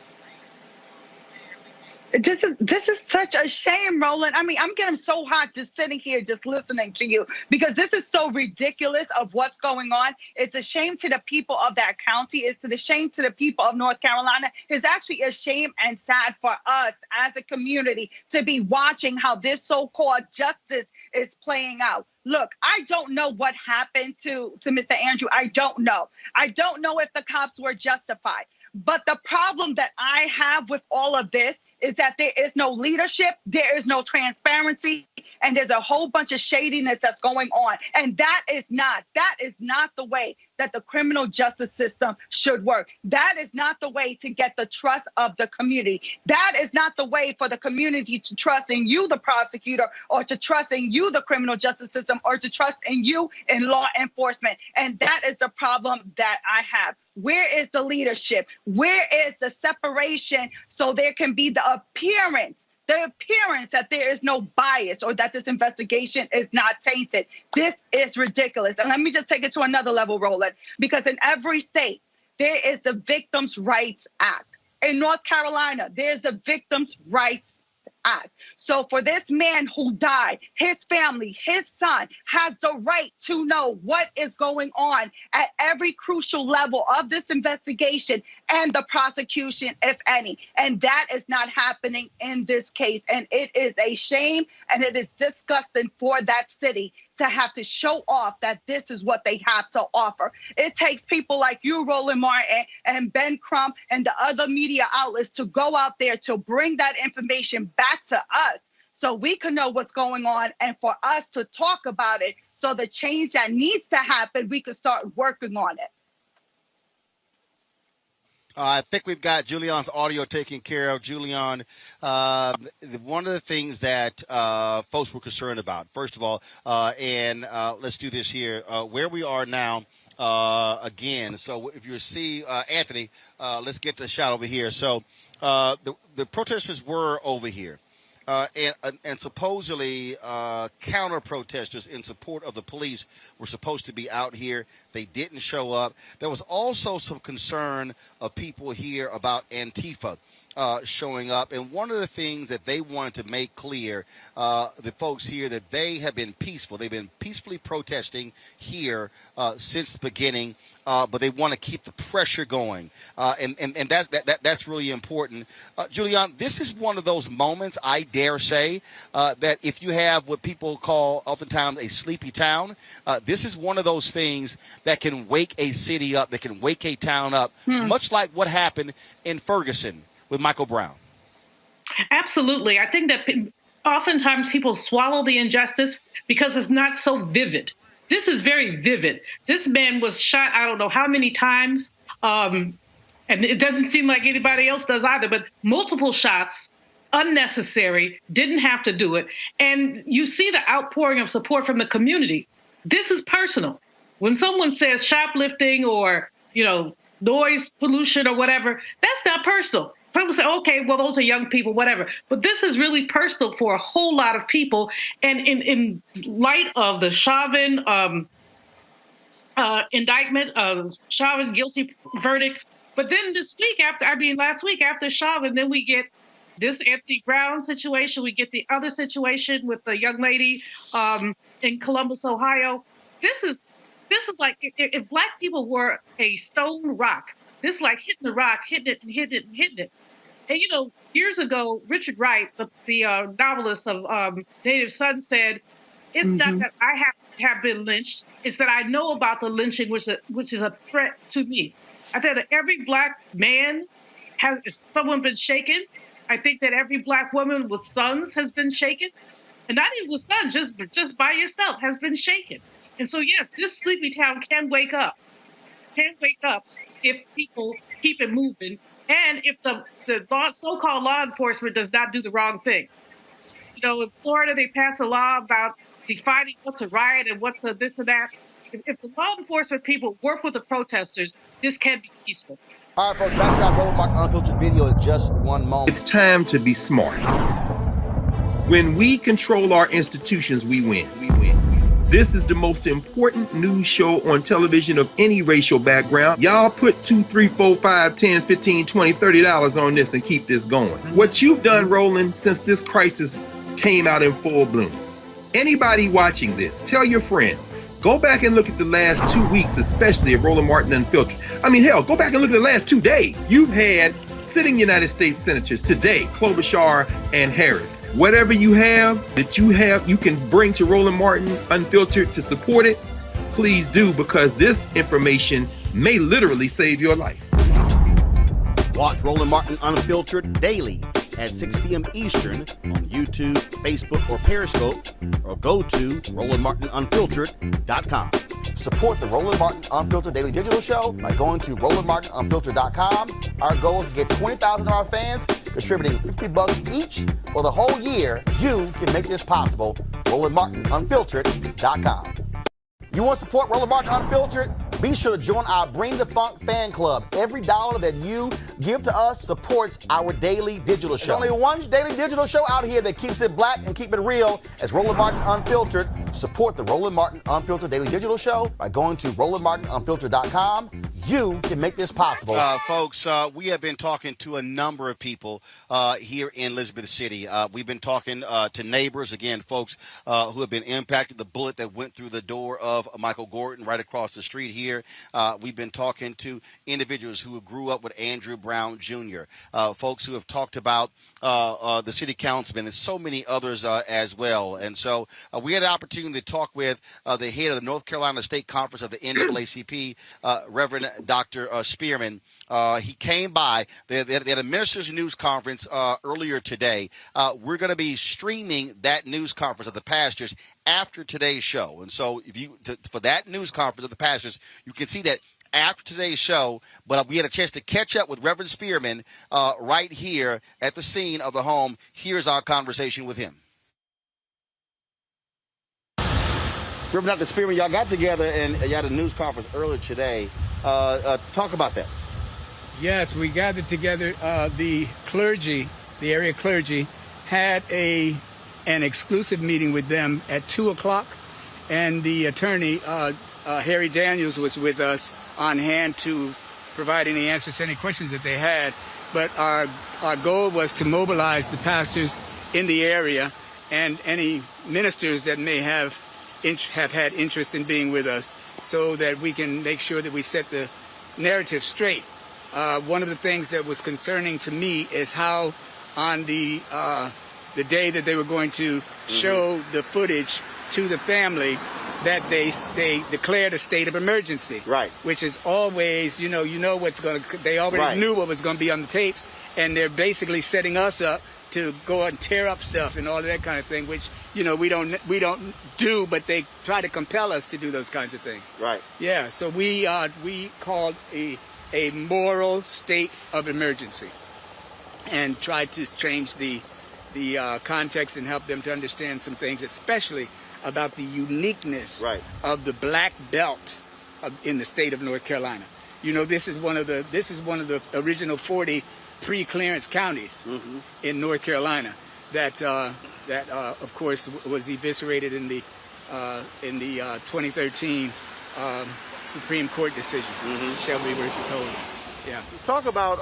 K: This is such a shame, Roland. I mean, I'm getting so hot just sitting here, just listening to you, because this is so ridiculous of what's going on. It's a shame to the people of that county. It's a shame to the people of North Carolina. It's actually a shame and sad for us as a community to be watching how this so-called justice is playing out. Look, I don't know what happened to Mr. Andrew. I don't know. I don't know if the cops were justified. But the problem that I have with all of this is that there is no leadership, there is no transparency, and there's a whole bunch of shadiness that's going on. And that is not the way that the criminal justice system should work. That is not the way to get the trust of the community. That is not the way for the community to trust in you, the prosecutor, or to trust in you, the criminal justice system, or to trust in you in law enforcement. And that is the problem that I have. Where is the leadership? Where is the separation so there can be the appearance that there is no bias or that this investigation is not tainted? This is ridiculous. And let me just take it to another level, Roland, because in every state, there is the Victims' Rights Act. In North Carolina, there's the Victims' Rights act. So for this man who died, his family, his son has the right to know what is going on at every crucial level of this investigation and the prosecution, if any. And that is not happening in this case. And it is a shame and it is disgusting for that city to have to show off that this is what they have to offer. It takes people like you, Roland Martin, and Ben Crump, and the other media outlets to go out there to bring that information back to us so we can know what's going on and for us to talk about it so the change that needs to happen, we can start working on it.
B: I think we've got Julian's audio taken care of. Julian, one of the things that folks were concerned about, first of all, and let's do this here, where we are now, again. So if you see Anthony, let's get the shot over here. So the protesters were over here. And supposedly counter protesters in support of the police were supposed to be out here. They didn't show up. There was also some concern of people here about Antifa showing up. And one of the things that they wanted to make clear, the folks here, that they have been peaceful. They've been peacefully protesting here since the beginning, but they want to keep the pressure going. And that's really important. Julian, this is one of those moments, I dare say, that if you have what people call oftentimes a sleepy town, this is one of those things that can wake a city up, that can wake a town up, much like what happened in Ferguson with Michael Brown.
L: Absolutely. I think that oftentimes people swallow the injustice because it's not so vivid. This is very vivid. This man was shot, I don't know how many times, and it doesn't seem like anybody else does either, but multiple shots, unnecessary, didn't have to do it. And you see the outpouring of support from the community. This is personal. When someone says shoplifting or, noise pollution or whatever, that's not personal. People say, okay, well, those are young people, whatever. But this is really personal for a whole lot of people. And in light of the Chauvin indictment, Chauvin guilty verdict. But then last week after Chauvin, then we get this Anthony Brown situation. We get the other situation with the young lady in Columbus, Ohio. This is like if Black people were a stone rock. This is like hitting the rock, hitting it and hitting it and hitting it. And, years ago, Richard Wright, the novelist of Native Son, said, it's not that I have been lynched, it's that I know about the lynching, which is a threat to me. I think that every Black man has someone been shaken. I think that every Black woman with sons has been shaken. And not even with sons, just by yourself has been shaken. And so, yes, this sleepy town can wake up. If people keep it moving, and if the so-called law enforcement does not do the wrong thing. In Florida, they pass a law about defining what's a riot and what's a this and that. If the law enforcement people work with the protesters, this can be peaceful.
A: All right, folks, back to our Roland Martin Unfiltered video in just one moment.
H: It's time to be smart. When we control our institutions, we win. This is the most important news show on television of any racial background. Y'all put $2, $3, $4, $5, $10, $15, $20, $30 on this and keep this going. What you've done, Roland, since this crisis came out in full bloom. Anybody watching this, tell your friends. Go back and look at the last 2 weeks, especially of Roland Martin Unfiltered. I mean, hell, go back and look at the last 2 days. You've had sitting United States senators today, Klobuchar and Harris. Whatever you have that you can bring to Roland Martin Unfiltered to support it, please do, because this information may literally save your life.
A: Watch Roland Martin Unfiltered daily at 6 p.m. Eastern on YouTube, Facebook, or Periscope, or go to RolandMartinUnfiltered.com. Support the Roland Martin Unfiltered Daily Digital Show by going to RolandMartinUnfiltered.com. Our goal is to get 20,000 of our fans contributing $50 each for the whole year. You can make this possible. RolandMartinUnfiltered.com. You want to support Roland Martin Unfiltered? Be sure to join our Bring the Funk fan club. Every dollar that you give to us supports our daily digital show. There's only one daily digital show out here that keeps it black and keep it real. It's Roland Martin Unfiltered. Support the Roland Martin Unfiltered Daily Digital Show by going to RolandMartinUnfiltered.com. you can make this possible.
B: Folks, we have been talking to a number of people here in Elizabeth City. We've been talking to neighbors, again, folks who have been impacted. The bullet that went through the door of Michael Gordon right across the street here. We've been talking to individuals who grew up with Andrew Brown Jr., folks who have talked about the city councilman and so many others as well. And so we had an opportunity to talk with the head of the North Carolina State Conference of the NAACP, Reverend Dr. Spearman. He came by. They had a minister's news conference earlier today. We're going to be streaming that news conference of the pastors after today's show. And so for that news conference of the pastors, you can see that after today's show, but we had a chance to catch up with Reverend Spearman right here at the scene of the home. Here's our conversation with him. Reverend Dr. Spearman, y'all got together and you had a news conference earlier today. Talk about that.
M: Yes, we gathered together. The clergy, the area clergy, had an exclusive meeting with them at 2 o'clock, and the attorney, Harry Daniels, was with us on hand to provide any answers to any questions that they had. But our goal was to mobilize the pastors in the area and any ministers that may have had interest in being with us, so that we can make sure that we set the narrative straight. One of the things that was concerning to me is how on the day that they were going to show the footage to the family, that they declared a state of emergency.
B: Right.
M: Which is always, what's going to, they already knew what was going to be on the tapes, and they're basically setting us up to go and tear up stuff and all of that kind of thing, which, we don't do, but they try to compel us to do those kinds of things.
B: Right.
M: Yeah, so we called a moral state of emergency and tried to change the context and help them to understand some things, especially about the uniqueness of the black belt in the state of North Carolina. This is one of the original 40 pre-clearance counties in North Carolina that of course was eviscerated in the 2013 Supreme Court decision, Shelby versus Holden. Yeah.
B: Talk about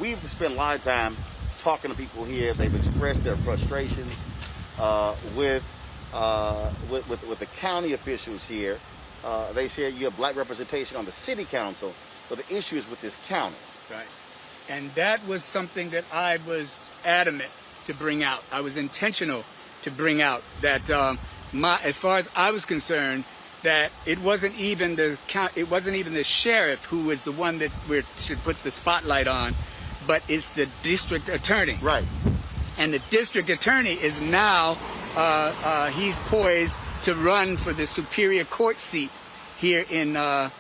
B: we've spent a lot of time talking to people here. They've expressed their frustrations with the county officials here. They say you have black representation on the city council, but the issue is with this county.
M: Right. And that was something that I was adamant to bring out. I was intentional to bring out that as far as I was concerned, that it wasn't even the sheriff who was the one that we should put the spotlight on, but it's the district attorney.
B: Right.
M: And the district attorney is now he's poised to run for the Superior Court seat here in the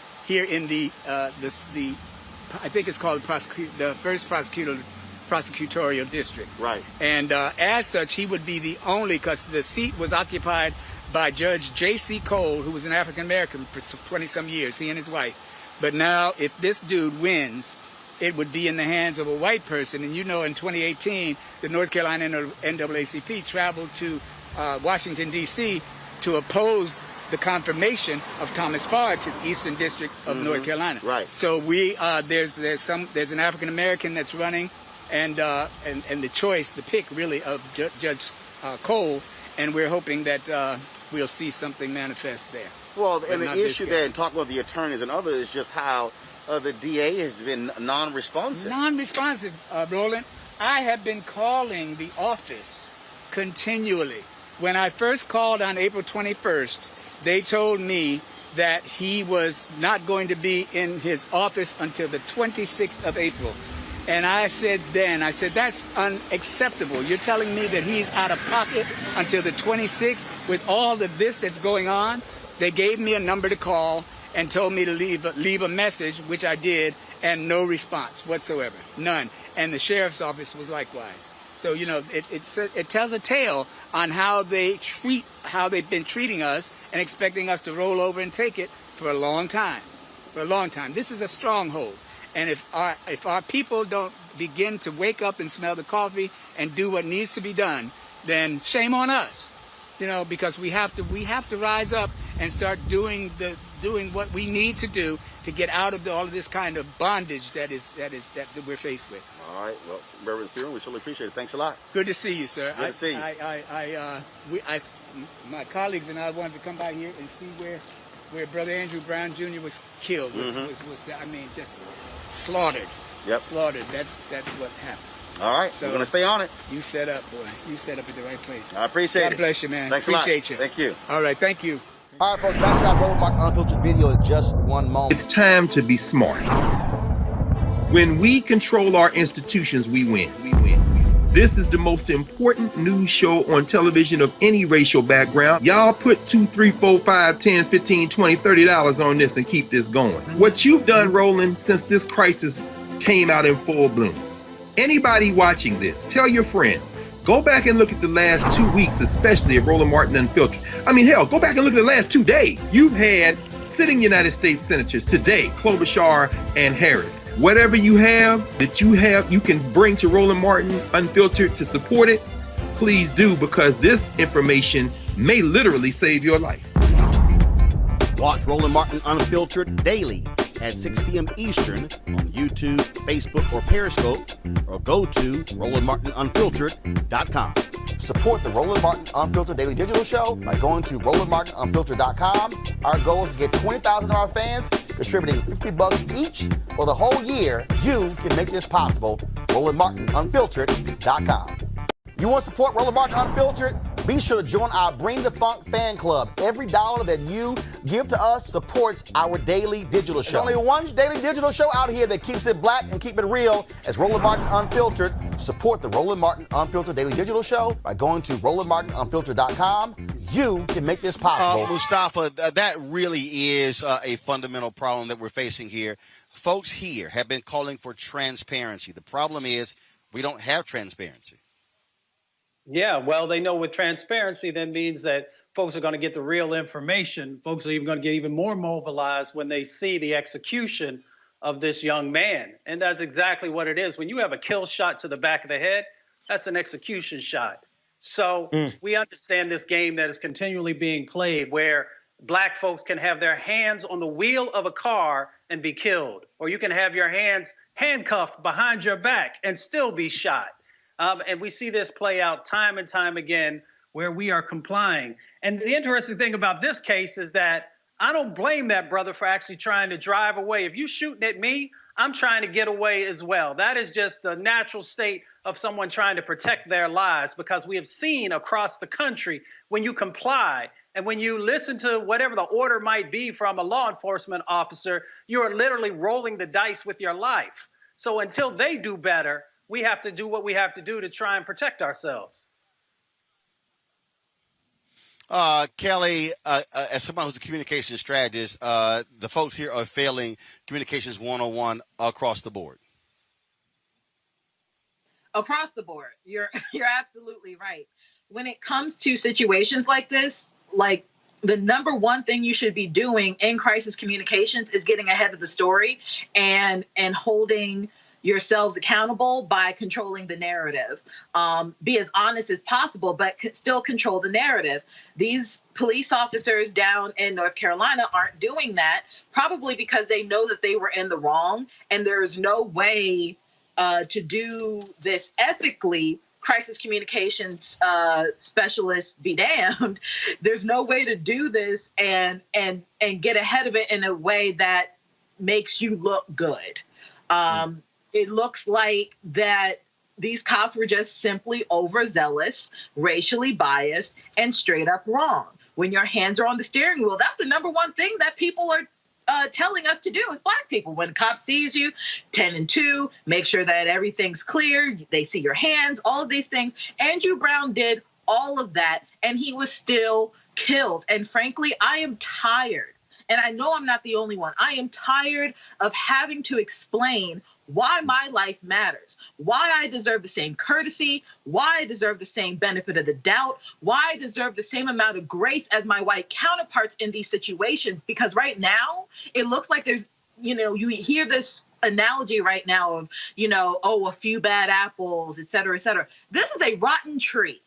M: I think it's called the first prosecutorial district.
B: Right.
M: And as such, he would be the only, because the seat was occupied by Judge J.C. Cole, who was an African American for 20-some years, he and his wife. But now, if this dude wins, it would be in the hands of a white person. And in 2018, the North Carolina NAACP traveled to Washington, D.C. to oppose the confirmation of Thomas Farr to the Eastern District of North Carolina.
B: Right.
M: So there's an African American that's running, and the pick really of Judge Cole, and we're hoping that we'll see something manifest there.
B: Well, and the issue there, and talking about the attorneys and others, is just how the DA has been non-responsive.
M: Non-responsive, Roland. I have been calling the office continually. When I first called on April 21st, they told me that he was not going to be in his office until the 26th of April. And I said, that's unacceptable. You're telling me that he's out of pocket until the 26th with all of this that's going on? They gave me a number to call and told me to leave a message, which I did, and no response whatsoever. None. And the sheriff's office was likewise. So, it tells a tale on how they've been treating us and expecting us to roll over and take it for a long time. This is a stronghold. And if our people don't begin to wake up and smell the coffee and do what needs to be done, then shame on us. Because we have to rise up and start doing doing what we need to do to get out of all of this kind of bondage that we're faced with.
B: All right. Well, Reverend Theron, we certainly appreciate it. Thanks a lot.
M: Good to see you, sir.
B: Good to see you.
M: My colleagues and I wanted to come by here and see where Brother Andrew Brown Jr. was killed. Was just slaughtered.
B: Yep.
M: Slaughtered. That's what happened.
B: All right. So we're going to stay on it.
M: You set up, boy. You set up at the right place.
B: I appreciate it.
M: God bless you, man.
B: Thanks
M: appreciate
B: a lot.
M: you.
B: Thank you.
M: All right. Thank you.
A: All right, folks, back to that Roland Martin Unfiltered video in just one moment.
H: It's time to be smart. When we control our institutions, we win. This is the most important news show on television of any racial background. Y'all put $2, $3, $4, $5, $10, $15, $20, $30 on this and keep this going. What you've done, Roland, since this crisis came out in full bloom. Anybody watching this, tell your friends. Go back and look at the last 2 weeks, especially of Roland Martin Unfiltered. I mean, hell, go back and look at the last 2 days. You've had sitting United States senators today, Klobuchar and Harris. Whatever you have, you can bring to Roland Martin Unfiltered to support it, please do, because this information may literally save your life.
A: Watch Roland Martin Unfiltered daily at 6 p.m. Eastern on YouTube, Facebook, or Periscope, or go to RolandMartinUnfiltered.com. Support the Roland Martin Unfiltered Daily Digital Show by going to RolandMartinUnfiltered.com. Our goal is to get 20,000 of our fans contributing $50 each for the whole year. You can make this possible. RolandMartinUnfiltered.com. You want to support Roland Martin Unfiltered? Be sure to join our Bring the Funk fan club. Every dollar that you give to us supports our daily digital show. There's only one daily digital show out here that keeps it black and keep it real. As Roland Martin Unfiltered. Support the Roland Martin Unfiltered Daily Digital Show by going to RolandMartinUnfiltered.com. You can make this possible.
B: Mustafa, that really is a fundamental problem that we're facing here. Folks here have been calling for transparency. The problem is we don't have transparency.
N: Yeah, well, they know with transparency, that means that folks are going to get the real information. Folks are even going to get even more mobilized when they see the execution of this young man. And that's exactly what it is. When you have a kill shot to the back of the head, that's an execution shot. So we understand this game that is continually being played where black folks can have their hands on the wheel of a car and be killed, or you can have your hands handcuffed behind your back and still be shot. And we see this play out time and time again where we are complying. And the interesting thing about this case is that I don't blame that brother for actually trying to drive away. If you're shooting at me, I'm trying to get away as well. That is just the natural state of someone trying to protect their lives, because we have seen across the country when you comply and when you listen to whatever the order might be from a law enforcement officer, you are literally rolling the dice with your life. So until they do better, we have to do what we have to do to try and protect ourselves.
B: Kelly, as someone who's a communications strategist, the folks here are failing communications 101 across the board.
O: Across the board. You're absolutely right. When it comes to situations like this, like the number one thing you should be doing in crisis communications is getting ahead of the story and holding yourselves accountable by controlling the narrative. Be as honest as possible, but still control the narrative. These police officers down in North Carolina aren't doing that, probably because they know that they were in the wrong, and there's no way to do this ethically. Crisis communications specialists be damned. There's no way to do this and get ahead of it in a way that makes you look good. It looks like that these cops were just simply overzealous, racially biased, and straight up wrong. When your hands are on the steering wheel, that's the number one thing that people are telling us to do as Black people. When a cop sees you, 10 and 2, make sure that everything's clear. They see your hands, all of these things. Andrew Brown did all of that, and he was still killed. And frankly, I am tired. And I know I'm not the only one. I am tired of having to explain why my life matters, why I deserve the same courtesy, why I deserve the same benefit of the doubt, why I deserve the same amount of grace as my white counterparts in these situations. Because right now, it looks like there's, you hear this analogy right now of, a few bad apples, et cetera, et cetera. This is a rotten tree.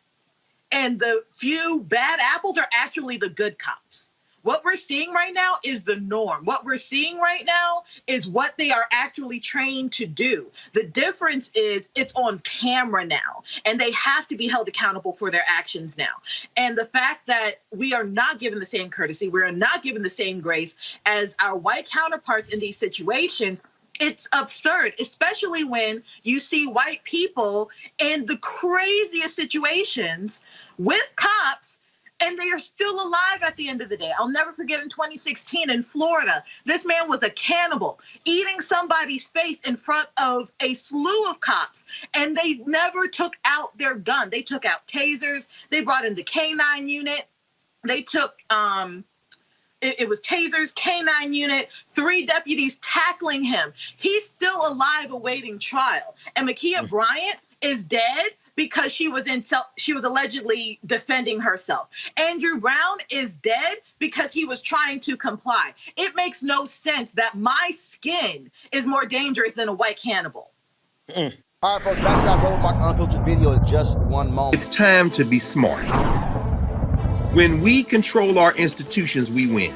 O: And the few bad apples are actually the good cops. What we're seeing right now is the norm. What we're seeing right now is what they are actually trained to do. The difference is it's on camera now, and they have to be held accountable for their actions now. And the fact that we are not given the same courtesy, we are not given the same grace as our white counterparts in these situations, it's absurd, especially when you see white people in the craziest situations with cops, and they are still alive at the end of the day. I'll never forget in 2016 in Florida, this man was a cannibal, eating somebody's face in front of a slew of cops, and they never took out their gun. They took out tasers. They brought in the K-9 unit. They took, it was tasers, K-9 unit, 3 deputies tackling him. He's still alive awaiting trial. And Ma'Khia Bryant is dead because she was allegedly defending herself. Andrew Brown is dead because he was trying to comply. It makes no sense that my skin is more dangerous than a white cannibal.
A: All right, folks, back to our Roland Martin Unfiltered video in just one moment.
H: It's time to be smart. When we control our institutions, we win.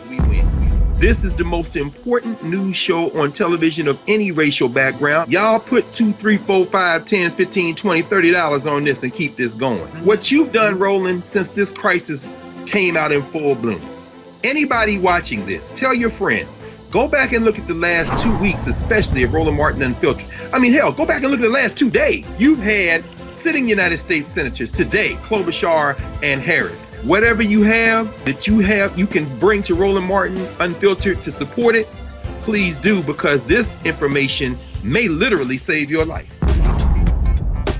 H: This is the most important news show on television of any racial background. Y'all put $2, $3, $4, $5, $10, $15, $20, $30 on this and keep this going. What you've done, Roland, since this crisis came out in full bloom. Anybody watching this, tell your friends. Go back and look at the last 2 weeks, especially of Roland Martin Unfiltered. I mean, hell, go back and look at the last 2 days. You've had sitting United States senators today, Klobuchar and Harris. Whatever you have that you can bring to Roland Martin Unfiltered to support it, please do, because this information may literally save your life.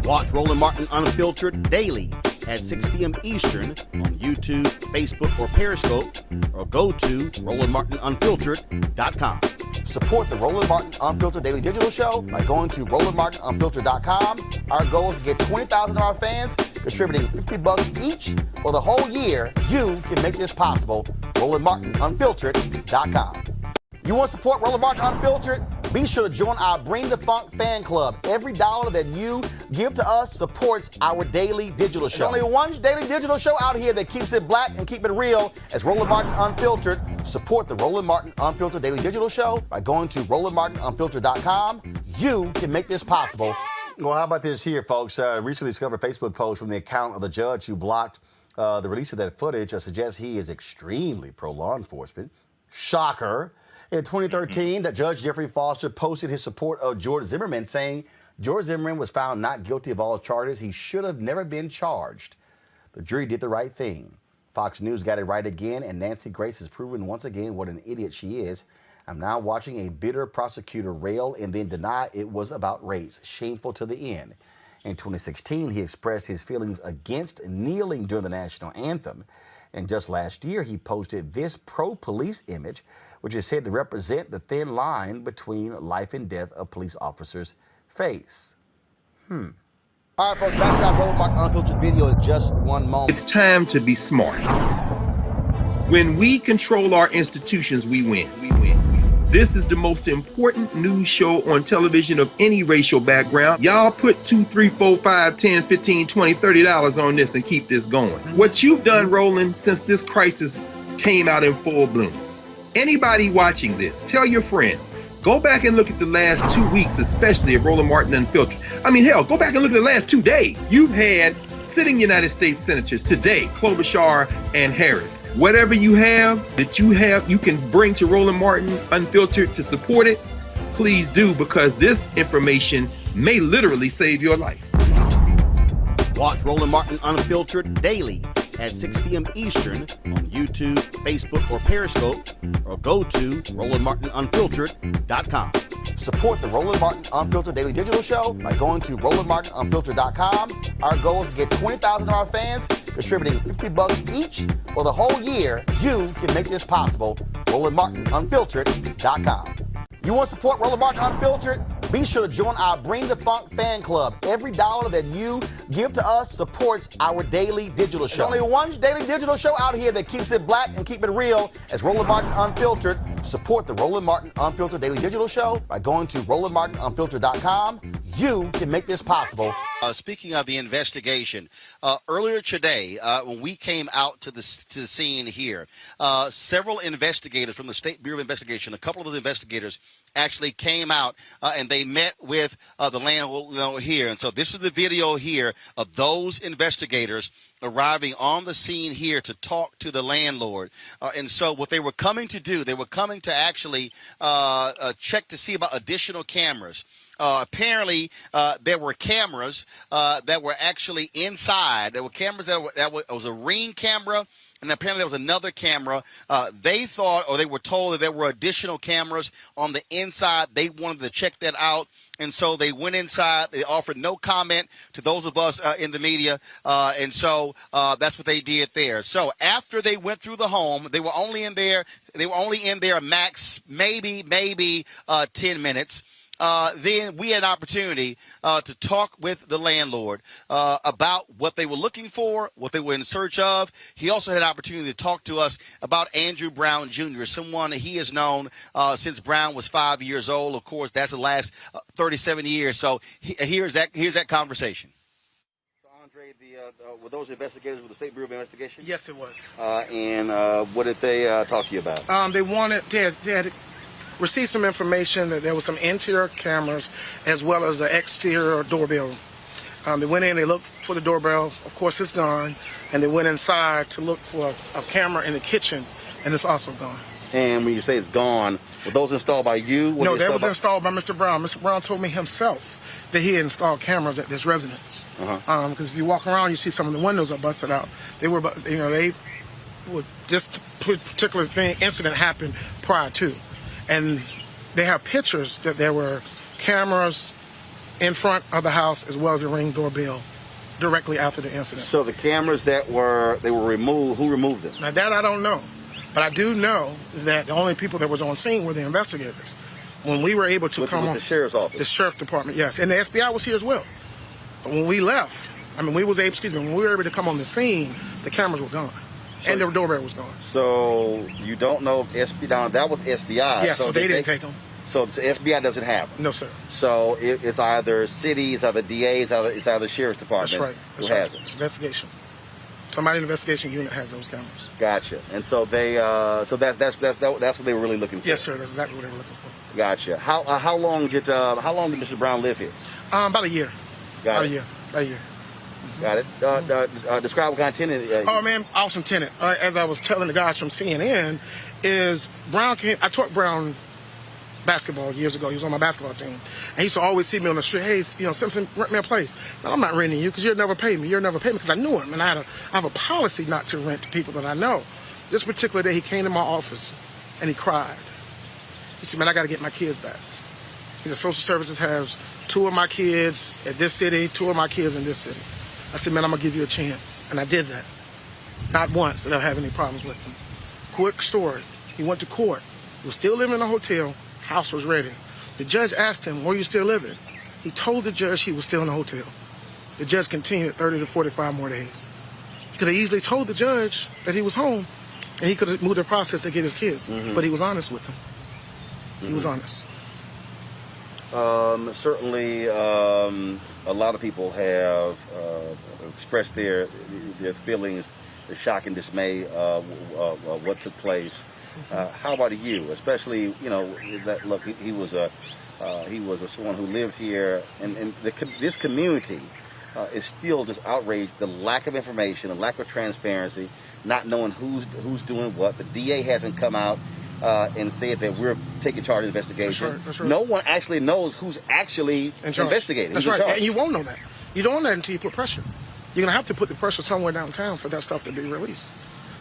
A: Watch Roland Martin Unfiltered daily at 6 p.m. Eastern on YouTube, Facebook, or Periscope, or go to RolandMartinUnfiltered.com. Support the Roland Martin Unfiltered Daily Digital Show by going to RolandMartinUnfiltered.com. Our goal is to get 20,000 of our fans contributing $50 each for the whole year. You can make this possible. RolandMartinUnfiltered.com. You want to support Roland Martin Unfiltered? Be sure to join our Bring the Funk fan club. Every dollar that you give to us supports our daily digital show. There's only one daily digital show out here that keeps it black and keep it real as Roland Martin Unfiltered. Support the Roland Martin Unfiltered Daily Digital Show by going to RolandMartinUnfiltered.com. You can make this possible. Well, how about this here, folks? Recently discovered Facebook post from the account of the judge who blocked the release of that footage suggests he is extremely pro-law enforcement. Shocker. In 2013, Judge Jeffrey Foster posted his support of George Zimmerman, saying George Zimmerman was found not guilty of all charges. He should have never been charged. The jury did the right thing. Fox News got it right again, and Nancy Grace has proven once again what an idiot she is. I'm now watching a bitter prosecutor rail and then deny it was about race. Shameful to the end. In 2016, he expressed his feelings against kneeling during the national anthem. And just last year, he posted this pro-police image, which is said to represent the thin line between life and death of police officers' face. All right, folks, back to our Roland Martin Unfiltered video in just one moment.
H: It's time to be smart. When we control our institutions, we win. This is the most important news show on television of any racial background. Y'all put $2, $3, $4, $5, $10, $15, $20, $30 on this and keep this going. What you've done, Roland, since this crisis came out in full bloom. Anybody watching this, tell your friends. Go back and look at the last 2 weeks, especially of Roland Martin Unfiltered. I mean, hell, go back and look at the last 2 days. You've had sitting United States senators today, Klobuchar and Harris. Whatever you have that you can bring to Roland Martin Unfiltered to support it, please do, because this information may literally save your life.
A: Watch Roland Martin Unfiltered daily at 6 p.m. Eastern on YouTube, Facebook, or Periscope, or go to RolandMartinUnfiltered.com. Support the Roland Martin Unfiltered Daily Digital Show by going to RolandMartinUnfiltered.com. Our goal is to get 20,000 of our fans contributing $50 each for the whole year. You can make this possible. RolandMartinUnfiltered.com. You want to support Roland Martin Unfiltered? Be sure to join our Bring the Funk fan club. Every dollar that you give to us supports our daily digital show. There's only one daily digital show out here that keeps it black and keep it real as Roland Martin Unfiltered. Support the Roland Martin Unfiltered Daily Digital Show by going to RolandMartinUnfiltered.com. You can make this possible.
B: Speaking of the investigation, earlier today, when we came out to the scene here, several investigators from the State Bureau of Investigation, a couple of those investigators actually came out and they met with the landlord here. And so this is the video here of those investigators arriving on the scene here to talk to the landlord. And so what they were coming to do, they were coming to actually check to see about additional cameras. Apparently, there were cameras that were actually inside. There were cameras that was a Ring camera, and apparently there was another camera. They thought, or they were told, that there were additional cameras on the inside. They wanted to check that out, and so they went inside. They offered no comment to those of us in the media, and so that's what they did there. So after they went through the home, they were only in there. They were only in there max maybe 10 minutes. Then we had an opportunity to talk with the landlord about what they were looking for, what they were in search of. He also had an opportunity to talk to us about Andrew Brown Jr., someone that he has known since Brown was 5 years old. Of course, that's the last 37 years. So here's that conversation. So, Andre, were those investigators with the State Bureau of Investigation?
P: Yes, it was.
B: And what did they talk to you about?
P: They had received some information that there was some interior cameras as well as an exterior doorbell. They went in, they looked for the doorbell. Of course, it's gone. And they went inside to look for a camera in the kitchen, and it's also gone.
B: And when you say it's gone, were those installed by you?
P: No, that was installed by Mr. Brown. Mr. Brown told me himself that he had installed cameras at this residence. Because if you walk around, you see some of the windows are busted out. They were, this particular incident happened prior to. And they have pictures that there were cameras in front of the house as well as a Ring doorbell directly after the incident.
B: So the cameras they were removed, who removed them?
P: Now that I don't know. But I do know that the only people that was on scene were the investigators. When we were able to come on...
B: the sheriff's office?
P: The sheriff department, yes. And the FBI was here as well. But when we left, when we were able to come on the scene, the cameras were gone. So, and the doorbell was gone.
B: So you don't know if FBI, that was SBI.
P: Yes, so they didn't take them.
B: So the FBI doesn't have them?
P: No, sir.
B: So it's either city, it's either DA, it's either sheriff's department.
P: That's right.
B: Who has them?
P: It's investigation. Somebody in the investigation unit has those cameras.
B: Gotcha. And so they, so that's what they were really looking for.
P: Yes, sir. That's exactly what they were looking for.
B: Gotcha. How long did Mr. Brown live here?
P: About a year. About a year.
B: Got it. Describe what kind of tenant.
P: Oh man, awesome tenant. As I was telling the guys from CNN, is Brown came. I taught Brown basketball years ago. He was on my basketball team, and he used to always see me on the street. Hey, Simpson, rent me a place. No, I'm not renting you because you'll never pay me. You'll never pay me because I knew him, and I have a policy not to rent to people that I know. This particular day, he came to my office, and he cried. He said, "Man, I got to get my kids back." The social services has 2 of my kids at this city, 2 of my kids in this city. I said, "Man, I'm gonna give you a chance," and I did that. Not once did I have any problems with him. Quick story: he went to court. He was still living in a hotel. House was ready. The judge asked him, "Where you still living?" He told the judge he was still in the hotel. The judge continued 30 to 45 more days. He could have easily told the judge that he was home, and he could have moved the process to get his kids. But he was honest with them. He was honest.
B: Certainly, a lot of people have expressed their feelings, the shock and dismay of what took place. How about you? Especially, that look, he was someone who lived here, and this community is still just outraged. The lack of information, the lack of transparency, not knowing who's doing what. The DA hasn't come out and said that we're taking charge of the investigation.
P: That's right.
B: No one actually knows who's actually investigating.
P: That's right, and you won't know that. You don't know that until you put pressure. You're gonna have to put the pressure somewhere downtown for that stuff to be released.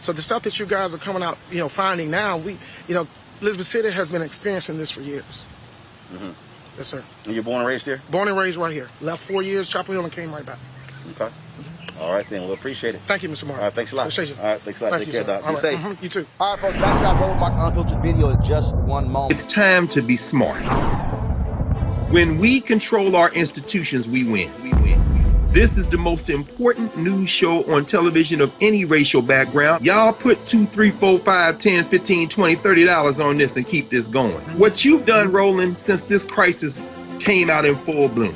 P: So the stuff that you guys are coming out, finding now, Elizabeth City has been experiencing this for years. Yes, sir.
B: And you're born and raised here?
P: Born and raised right here. Left 4 years, Chapel Hill, and came right back.
B: Okay. All right, then. We'll appreciate it.
P: Thank you, Mr. Mark.
B: All right, thanks a lot.
P: Appreciate you.
B: All right, thanks a lot. Take care, Doc. Be safe.
P: You too.
A: All right, folks, back to our Roland Unfiltered video in just one moment.
H: It's time to be smart. When we control our institutions, we win. This is the most important news show on television of any racial background. Y'all put $2, $3, $4, $5, $10, $15, $20, $30 on this and keep this going. What you've done, Roland, since this crisis came out in full bloom.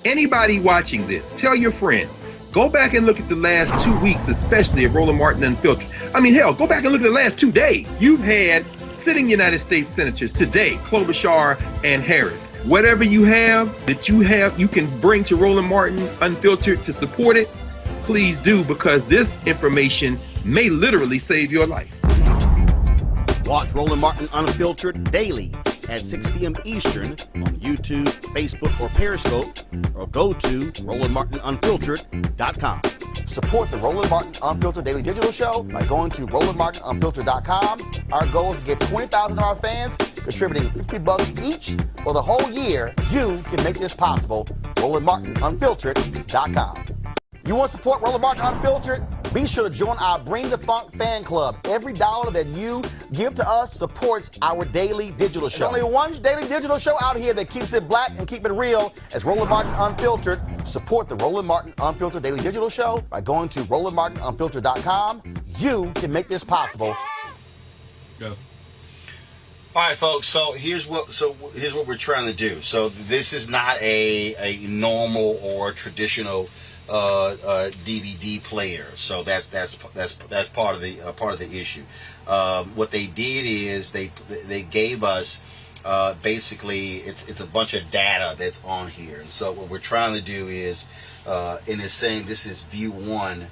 H: Anybody watching this, tell your friends. Go back and look at the last 2 weeks, especially of Roland Martin Unfiltered. I mean, hell, go back and look at the last 2 days. You've had sitting United States senators today, Klobuchar and Harris. Whatever you have that you can bring to Roland Martin Unfiltered to support it, please do, because this information may literally save your life.
A: Watch Roland Martin Unfiltered daily at 6 p.m. Eastern on YouTube, Facebook, or Periscope, or go to RolandMartinUnfiltered.com. Support the Roland Martin Unfiltered Daily Digital Show by going to RolandMartinUnfiltered.com. Our goal is to get 20,000 of our fans contributing $50 each for the whole year. You can make this possible. RolandMartinUnfiltered.com. You want to support Roland Martin Unfiltered? Be sure to join our Bring the Funk fan club. Every dollar that you give to us supports our daily digital show. There's only one daily digital show out here that keeps it black and keep it real. As Roland Martin Unfiltered. Support the Roland Martin Unfiltered Daily Digital Show by going to RolandMartinUnfiltered.com. You can make this possible.
B: Go. All right, folks. So here's what we're trying to do. So this is not a normal or traditional DVD player. So that's part of the issue. What they did is they gave us basically it's a bunch of data that's on here. And so what we're trying to do is and it's saying this is view 1.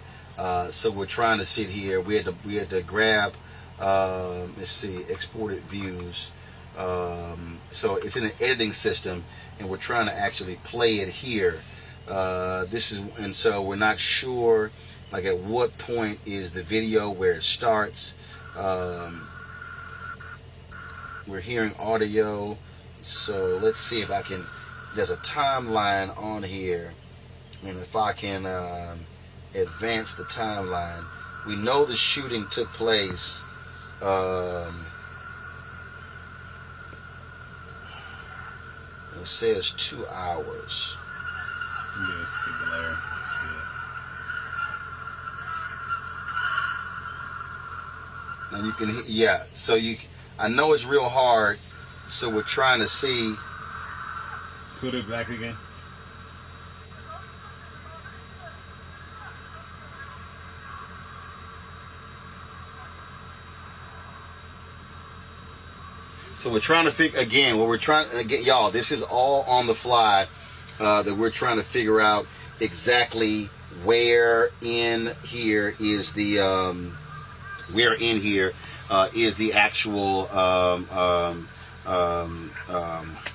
B: So we're trying to sit here. We had to grab let's see, exported views. So it's in an editing system, and we're trying to actually play it here. And so we're not sure like at what point is the video where it starts. We're hearing audio, so let's see if I can. There's a timeline on here, and if I can advance the timeline, we know the shooting took place. It says 2 hours.
Q: Yeah, it's the glare. Let's see it.
B: Now you can, yeah. So I know it's real hard. So we're trying to see.
Q: So they're black again.
B: So we're trying to figure again. What we're trying again, y'all. This is all on the fly. That we're trying to figure out exactly where in here is the actual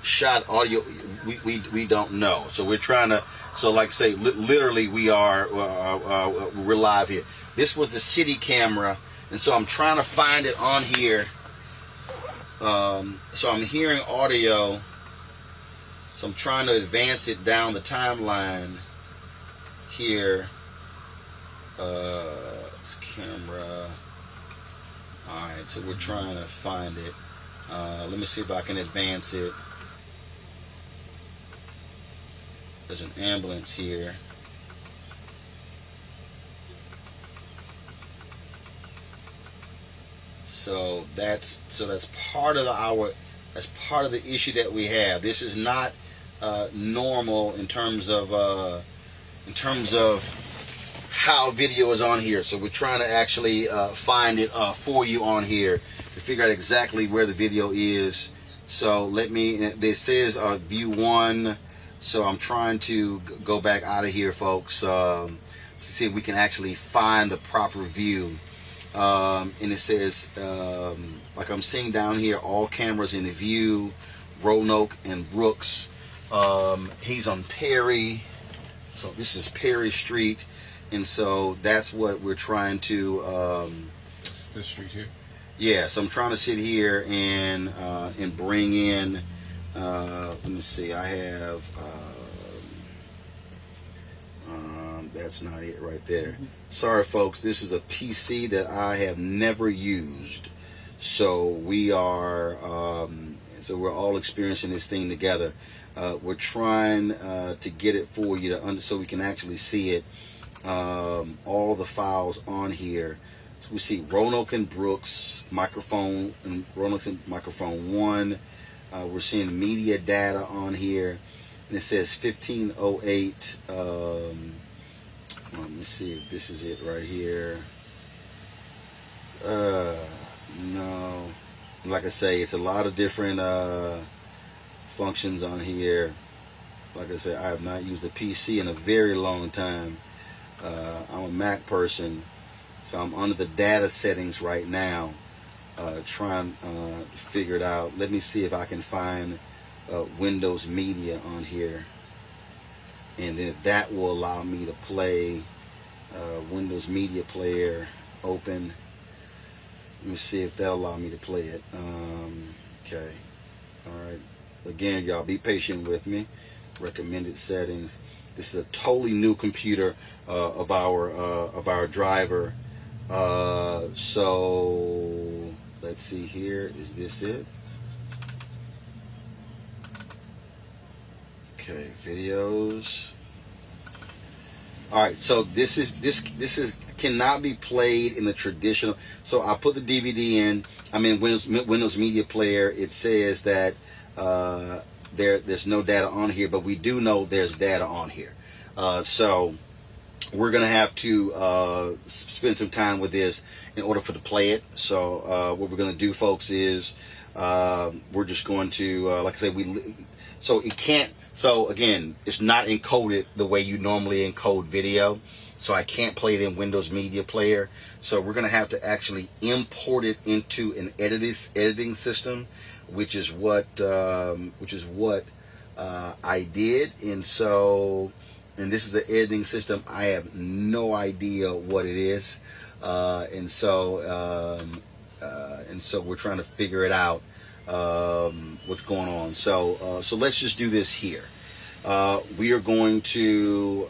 B: shot audio. We don't know. So we're trying to. So like I say, literally we're live here. This was the city camera, and so I'm trying to find it on here. So I'm hearing audio. So I'm trying to advance it down the timeline here. It's camera. Alright, so we're trying to find it. Let me see if I can advance it. There's an ambulance here. So that's part of that's part of the issue that we have. This is not normal in terms of how video is on here. So we're trying to actually find it for you on here to figure out exactly where the video is. So this says view 1. So I'm trying to go back out of here, folks, to see if we can actually find the proper view. And it says, like I'm seeing down here, all cameras in the view, Roanoke and Brooks. He's on Perry, so this is Perry Street, and so that's what we're trying to.
Q: It's this street here.
B: Yeah, so I'm trying to sit here and bring in. Let me see. I have. That's not it right there. Sorry, folks. This is a PC that I have never used. So we are. So we're all experiencing this thing together. We're trying to get it for you so we can actually see it. All the files on here. So we see Roanoke and Brooks microphone and Roanoke and microphone 1. We're seeing media data on here. and it says 1508. Let me see if this is it right here. No, like I say, it's a lot of different functions on here. Like I said, I have not used a PC in a very long time. I'm a Mac person, so I'm under the data settings right now, trying to figure it out. Let me see if I can find Windows Media on here, and then that will allow me to play Windows Media Player open. Let me see if that'll allow me to play it. Okay, all right. Again, y'all be patient with me. Recommended settings. This is a totally new computer of our driver. So let's see here. Is this it? Okay, videos. All right, so this is cannot be played in the traditional. So I put the DVD in. I'm in Windows Media Player. It says that there's no data on here, but we do know there's data on here. So we're gonna have to spend some time with this in order for to play it. So what we're gonna do, folks, is we're just going to, like I said, so it can't. So again, it's not encoded the way you normally encode video. So I can't play it in Windows Media Player. So we're gonna have to actually import it into an editing system, which is what I did. And so, and this is the editing system. I have no idea what it is, and so we're trying to figure it out, what's going on. So let's just do this here. We are going to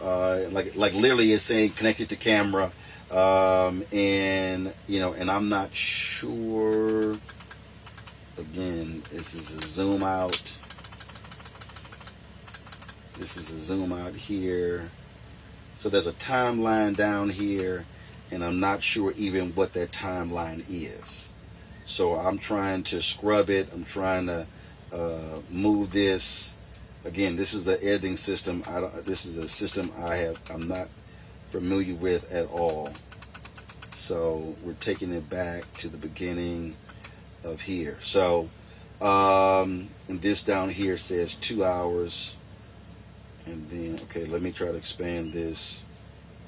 B: like literally it's saying connected to camera, and and I'm not sure. Again, this is a zoom out. This is a zoom out here. So there's a timeline down here, and I'm not sure even what that timeline is. So I'm trying to scrub it. I'm trying to move this. Again, this is the editing system. This is a system I'm not familiar with at all. So we're taking it back to the beginning of here. So and this down here says 2 hours, and then okay, let me try to expand this.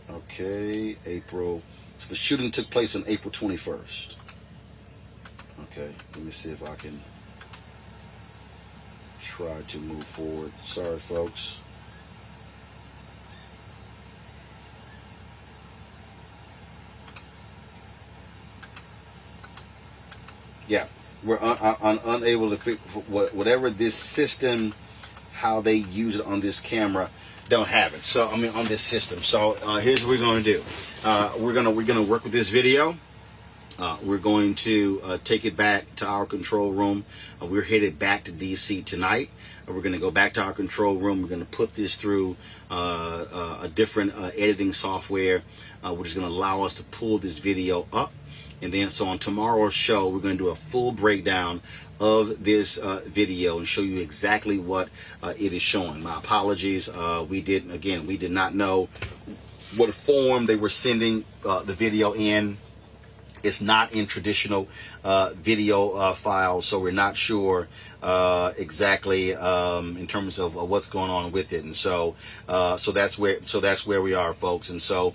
B: Okay, April. So the shooting took place on April 21st. Okay, let me see if I can try to move forward. Sorry, folks. Yeah, we're unable to fix whatever this system, how they use it on this camera, don't have it. So I mean on this system. So here's what we're going to do. We're gonna work with this video. We're going to take it back to our control room. We're headed back to DC tonight. We're going to go back to our control room. We're going to put this through a different editing software, which is going to allow us to pull this video up. And then so on tomorrow's show, we're going to do a full breakdown of this video and show you exactly what it is showing. My apologies. We did not know what form they were sending the video in. It's not in traditional video files, so we're not sure exactly in terms of what's going on with it. And so that's where we are, folks. And so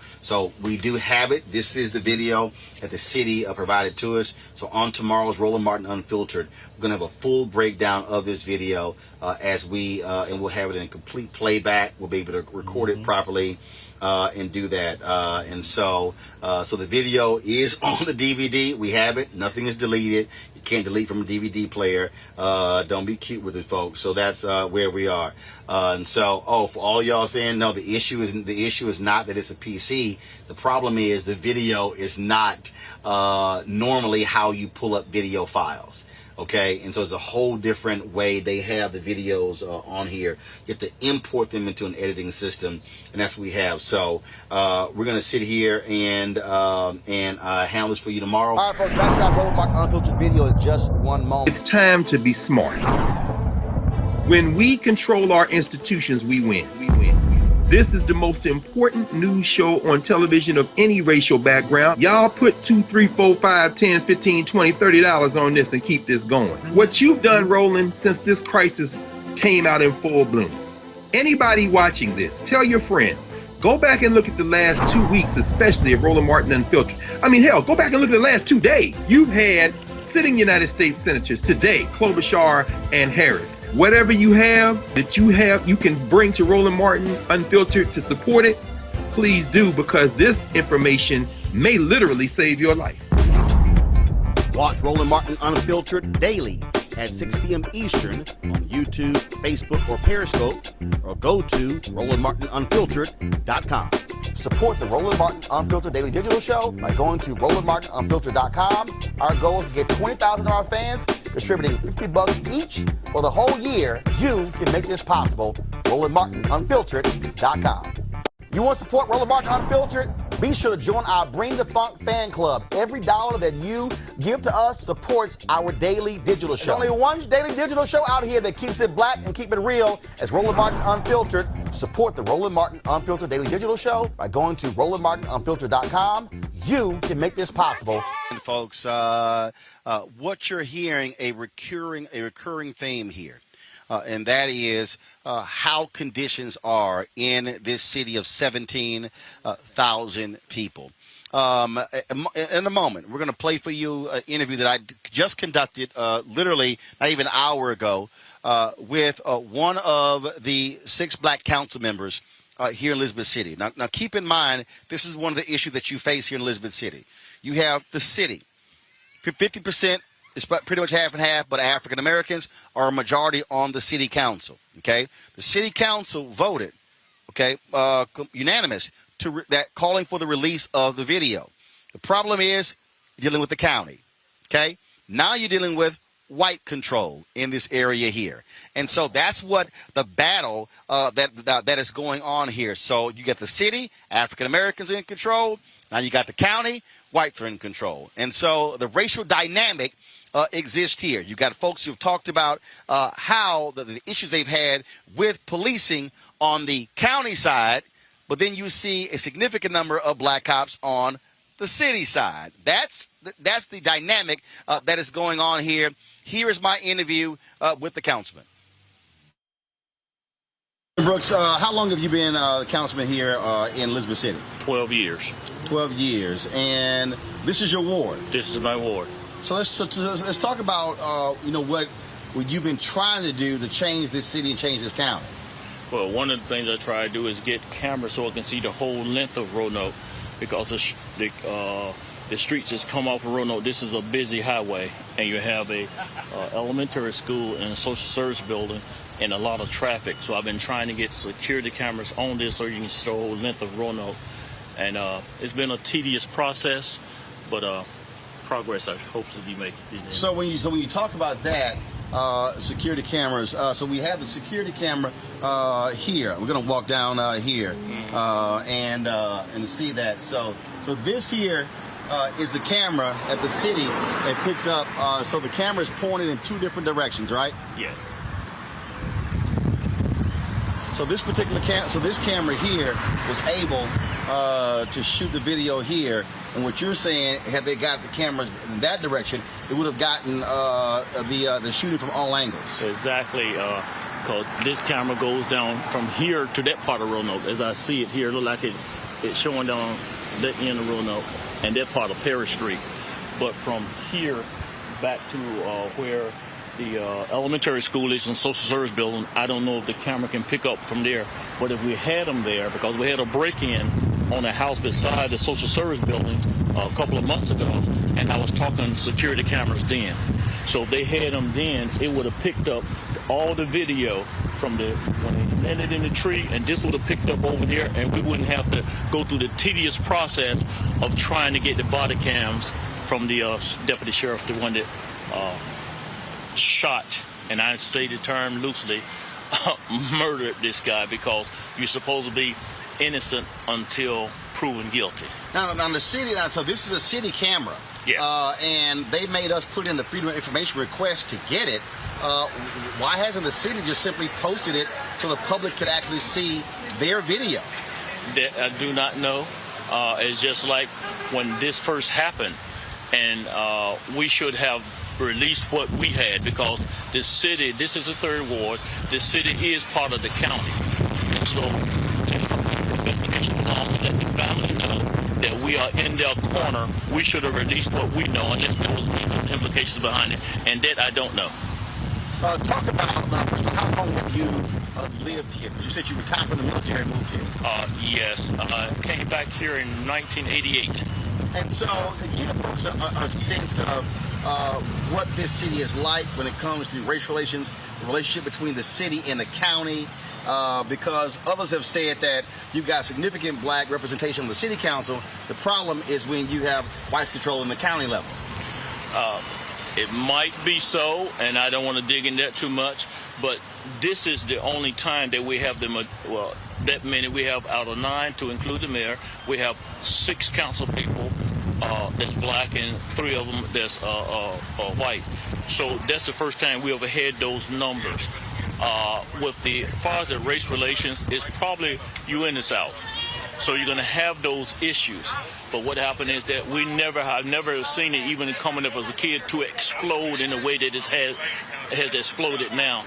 B: we do have it. This is the video that the city provided to us. So on tomorrow's Roland Martin Unfiltered, we're gonna have a full breakdown of this video as we and we'll have it in complete playback. We'll be able to record it properly. And do that, and so the video is on the DVD. We have it. Nothing is deleted. You can't delete from a DVD player. Don't be cute with it, folks. So that's where we are. And so, for all y'all saying no, the issue is not that it's a PC. The problem is the video is not normally how you pull up video files. Okay, and so it's a whole different way they have the videos on here. You have to import them into an editing system, and that's what we have. So we're gonna sit here and handle this for you tomorrow.
A: All right, folks, back to our Roland Martin Unfiltered video in just one moment.
H: It's time to be smart. When we control our institutions, we win. This is the most important news show on television of any racial background. Y'all put $2, $3, $4, $5, $10, $15, $20, $30 on this and keep this going. What you've done, Roland, since this crisis came out in full bloom. Anybody watching this, tell your friends. Go back and look at the last 2 weeks, especially of Roland Martin Unfiltered. I mean, hell, go back and look at the last 2 days. You've had sitting United States senators today, Klobuchar and Harris. Whatever you have that you can bring to Roland Martin Unfiltered to support it, please do, because this information may literally save your life.
A: Watch Roland Martin Unfiltered daily at 6 p.m. Eastern on YouTube, Facebook, or Periscope, or go to RolandMartinUnfiltered.com. Support the Roland Martin Unfiltered Daily Digital Show by going to RolandMartinUnfiltered.com. Our goal is to get 20,000 of our fans contributing $50 each for the whole year. You can make this possible. RolandMartinUnfiltered.com. You want to support Roland Martin Unfiltered? Be sure to join our Bring the Funk fan club. Every dollar that you give to us supports our daily digital show. There's only one daily digital show out here that keeps it black and keep it real as Roland Martin Unfiltered. Support the Roland Martin Unfiltered Daily Digital Show by going to RolandMartinUnfiltered.com. You can make this possible.
B: And folks, what you're hearing, a recurring theme here. And that is how conditions are in this city of 17,000 people. In a moment, we're going to play for you an interview that I just conducted literally not even an hour ago with one of the 6 black council members here in Elizabeth City. Now, keep in mind, this is one of the issues that you face here in Elizabeth City. You have the city, 50%. It's pretty much half and half, but African Americans are a majority on the city council. Okay, the city council voted, unanimous that calling for the release of the video. The problem is dealing with the county. Okay, now you're dealing with white control in this area here, and so that's what the battle that is going on here. So you get the city, African Americans in control. Now you got the county, whites are in control, and so the racial dynamic exist here. You've got folks who've talked about how the issues they've had with policing on the county side, but then you see a significant number of black cops on the city side. That's the dynamic that is going on here. Here is my interview with the councilman. Brooks, how long have you been the councilman here in Elizabeth City?
R: 12 years.
B: 12 years. And this is your ward?
R: This is my ward.
B: So let's talk about what you've been trying to do to change this city and change this county.
R: Well, one of the things I try to do is get cameras so I can see the whole length of Roanoke, because the streets just come off of Roanoke. This is a busy highway, and you have a elementary school and a social service building and a lot of traffic. So I've been trying to get security cameras on this so you can see the whole length of Roanoke. And it's been a tedious process, but progress I hope to be making.
B: So when you talk about that, security cameras, so we have the security camera here. We're going to walk down here and see that. So this here is the camera that the city that picks up. So the camera is pointed in 2 different directions, right?
R: Yes.
B: So this particular this camera here was able to shoot the video here. And what you're saying, had they got the cameras in that direction, it would have gotten the shooting from all angles.
R: Exactly, because this camera goes down from here to that part of Roanoke. As I see it here, it look like it's showing down that end of Roanoke and that part of Perry Street. But from here back to where the elementary school is and social service building, I don't know if the camera can pick up from there. But if we had them there, because we had a break-in on a house beside the social service building a couple of months ago, and I was talking security cameras then. So if they had them then, it would have picked up all the video from when they landed in the tree, and this would have picked up over there, and we wouldn't have to go through the tedious process of trying to get the body cams from the deputy sheriff, the one that shot, and I say the term loosely, murdered this guy, because you're supposed to be innocent until proven guilty.
B: Now the city. So this is a city camera.
R: Yes.
B: And they made us put in the Freedom of Information request to get it. Why hasn't the city just simply posted it so the public could actually see their video?
R: That I do not know. It's just like when this first happened, and we should have released what we had, because the city, this is the 3rd ward, the city is part of the county. So to have the investigation along and let the family know that we are in their corner, we should have released what we know, and there was implications behind it, and that I don't know.
B: Talk about how long have you lived here? Because you said you retired from the military and moved here.
R: Yes, came back here in 1988.
B: And so, give folks a sense of what this city is like when it comes to race relations, the relationship between the city and the county, because others have said that you've got significant black representation on the city council. The problem is when you have white control in the county level.
R: It might be so, and I don't want to dig in that too much, but this is the only time that we have that many. We have out of 9, to include the mayor, we have 6 council people that's black and 3 of them that's white. So that's the first time we ever had those numbers. With the as far as the race relations, it's probably you in the South, so you're going to have those issues. But what happened is that I've never seen it, even coming up as a kid, to explode in the way that it has exploded now.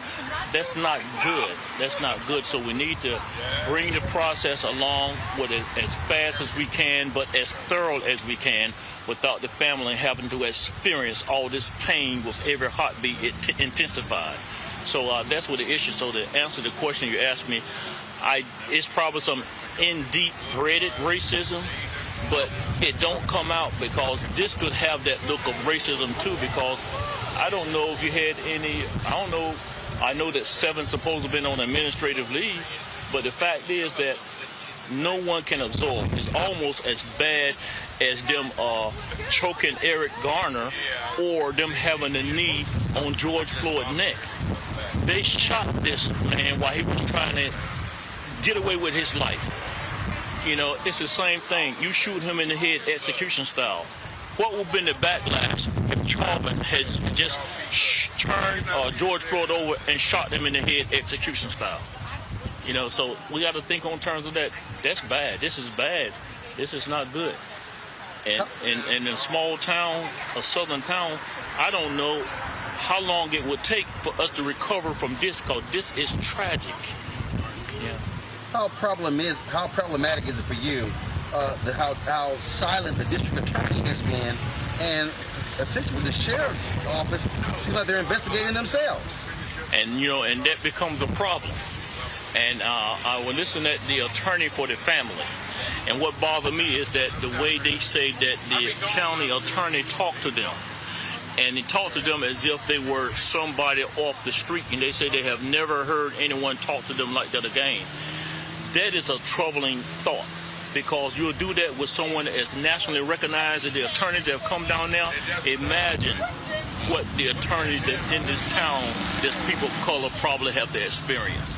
R: That's not good. That's not good. So we need to bring the process along with it as fast as we can, but as thorough as we can, without the family having to experience all this pain with every heartbeat intensified. So that's what the issue. So to answer the question you asked me, it's probably some deep-rooted racism, but it don't come out, because this could have that look of racism too, because I don't know if you had any, I know that 7 supposed to have been on administrative leave, but the fact is that no one can absorb. It's almost as bad as them choking Eric Garner or them having a knee on George Floyd's neck. They shot this man while he was trying to get away with his life. You know, it's the same thing. You shoot him in the head, execution style. What would have been the backlash if Chauvin had just turned George Floyd over and shot him in the head, execution style? You know, so we got to think on terms of that. That's bad. This is bad. This is not good. And in a small town, a southern town, I don't know how long it would take for us to recover from this, because this is tragic. Yeah.
B: How problematic is it for you how silent the district attorney has been, and essentially the sheriff's office seems like they're investigating themselves?
R: And and that becomes a problem. And I will listen at the attorney for the family. And what bothered me is that the way they say that the county attorney talked to them. And he talked to them as if they were somebody off the street, and they say they have never heard anyone talk to them like that again. That is a troubling thought, because you'll do that with someone that's nationally recognized, and the attorneys that have come down now. Imagine what the attorneys that's in this town, that's people of color, probably have to experience.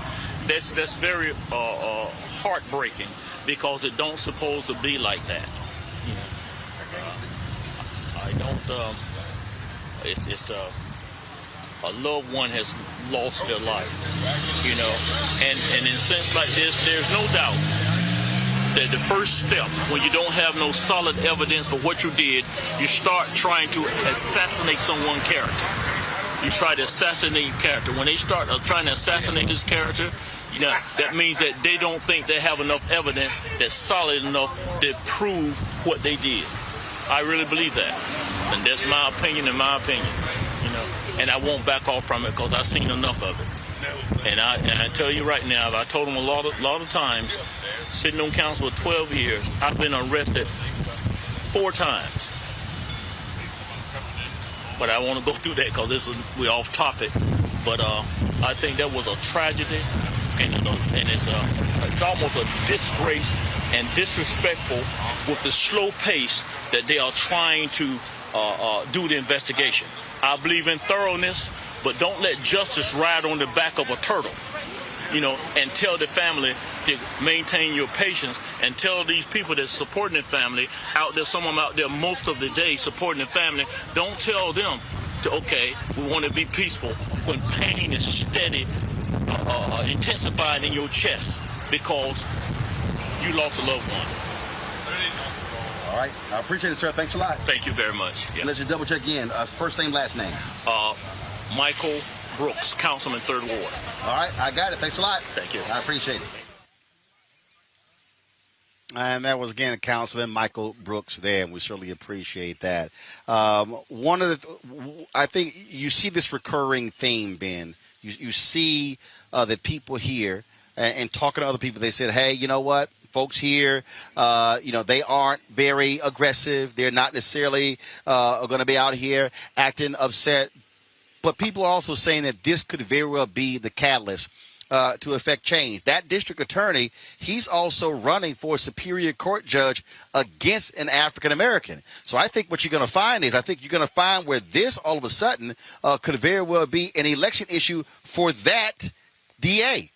R: That's very heartbreaking, because it don't supposed to be like that. I don't. It's a loved one has lost their life, and in a sense like this, there's no doubt that the first step, when you don't have no solid evidence for what you did, you start trying to assassinate someone's character. You try to assassinate character. When they start trying to assassinate this character, that means that they don't think they have enough evidence that's solid enough to prove what they did. I really believe that, and that's my opinion. And I won't back off from it, because I've seen enough of it. And I tell you right now, I told them a lot of times, sitting on council for 12 years, I've been arrested 4 times. But I want to go through that, because we're off topic. But I think that was a tragedy, and it's almost a disgrace and disrespectful with the slow pace that they are trying to do the investigation. I believe in thoroughness, but don't let justice ride on the back of a turtle. and tell the family to maintain your patience, and tell these people that's supporting the family out there, some of them out there most of the day supporting the family, don't tell them to, okay, we want to be peaceful when pain is steady, intensified in your chest because you lost a loved one.
A: All right. I appreciate it, sir. Thanks a lot.
R: Thank you very much. Yeah.
A: Let's just double check again. First name, last name.
R: Michael Brooks, Councilman, 3rd Ward.
A: All right. I got it. Thanks a lot.
R: Thank you.
A: I appreciate it.
B: And that was, again, Councilman Michael Brooks there, and we certainly appreciate that. I think you see this recurring theme, Ben. You see that people here, and talking to other people, they said, hey, you know what? Folks here, they aren't very aggressive. They're not necessarily going to be out here acting upset. But people are also saying that this could very well be the catalyst to affect change. That district attorney, he's also running for a Superior Court judge against an African American. So I think what you're going to find is, where this all of a sudden could very well be an election issue for that DA.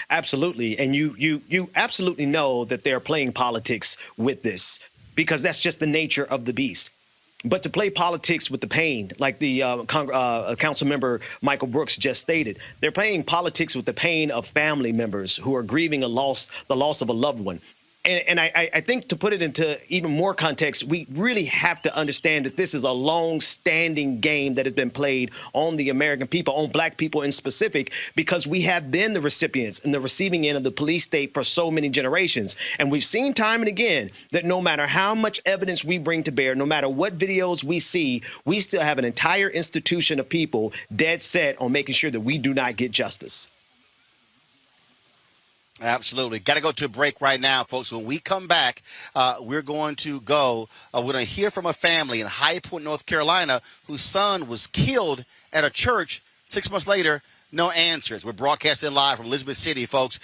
S: Absolutely. And you absolutely know that they're playing politics with this, because that's just the nature of the beast. But to play politics with the pain, like the council member Michael Brooks just stated, they're playing politics with the pain of family members who are grieving the loss of a loved one. And I think, to put it into even more context, we really have to understand that this is a long-standing game that has been played on the American people, on black people in specific, because we have been the recipients and the receiving end of the police state for so many generations. And we've seen time and again that no matter how much evidence we bring to bear, no matter what videos we see, we still have an entire institution of people dead set on making sure that we do not get justice.
B: Absolutely. Got to go to a break right now, folks. When we come back, we're going to hear from a family in High Point, North Carolina, whose son was killed at a church 6 months later. No answers. We're broadcasting live from Elizabeth City, folks.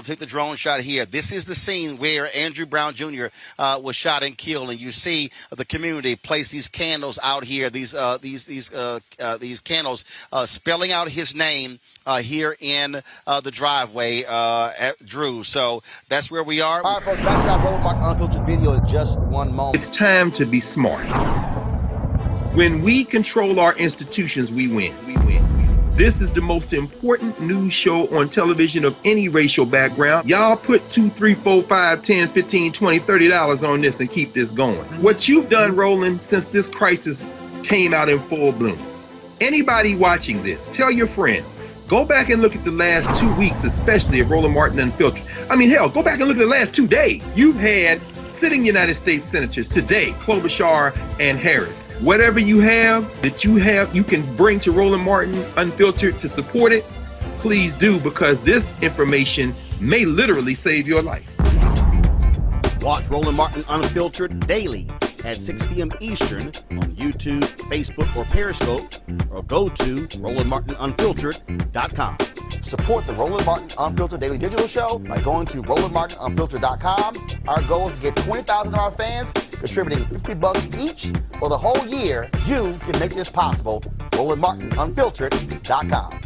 B: Take the drone shot here. This is the scene where Andrew Brown Jr. Was shot and killed, and you see the community place these candles out here. These candles spelling out his name here in the driveway at Drew. So that's where we are.
A: All right, folks. Back to our Roland Martin Unfiltered video in just one moment.
H: It's time to be smart. When we control our institutions, we win. This is the most important news show on television of any racial background. Y'all put $2, $3, $4, $5, $10, $15, $20, $30 on this and keep this going. What you've done, Roland, since this crisis came out in full bloom. Anybody watching this, tell your friends. Go back and look at the last 2 weeks, especially of Roland Martin Unfiltered. I mean, hell, go back and look at the last 2 days. You've had sitting United States senators today, Klobuchar and Harris. Whatever you have that you can bring to Roland Martin Unfiltered to support it, please do, because this information may literally save your life.
A: Watch Roland Martin Unfiltered daily at 6 p.m. Eastern on YouTube, Facebook, or Periscope, or go to RolandMartinUnfiltered.com. Support the Roland Martin Unfiltered Daily Digital Show by going to RolandMartinUnfiltered.com. Our goal is to get 20,000 of our fans contributing $50 each for the whole year. You can make this possible. RolandMartinUnfiltered.com.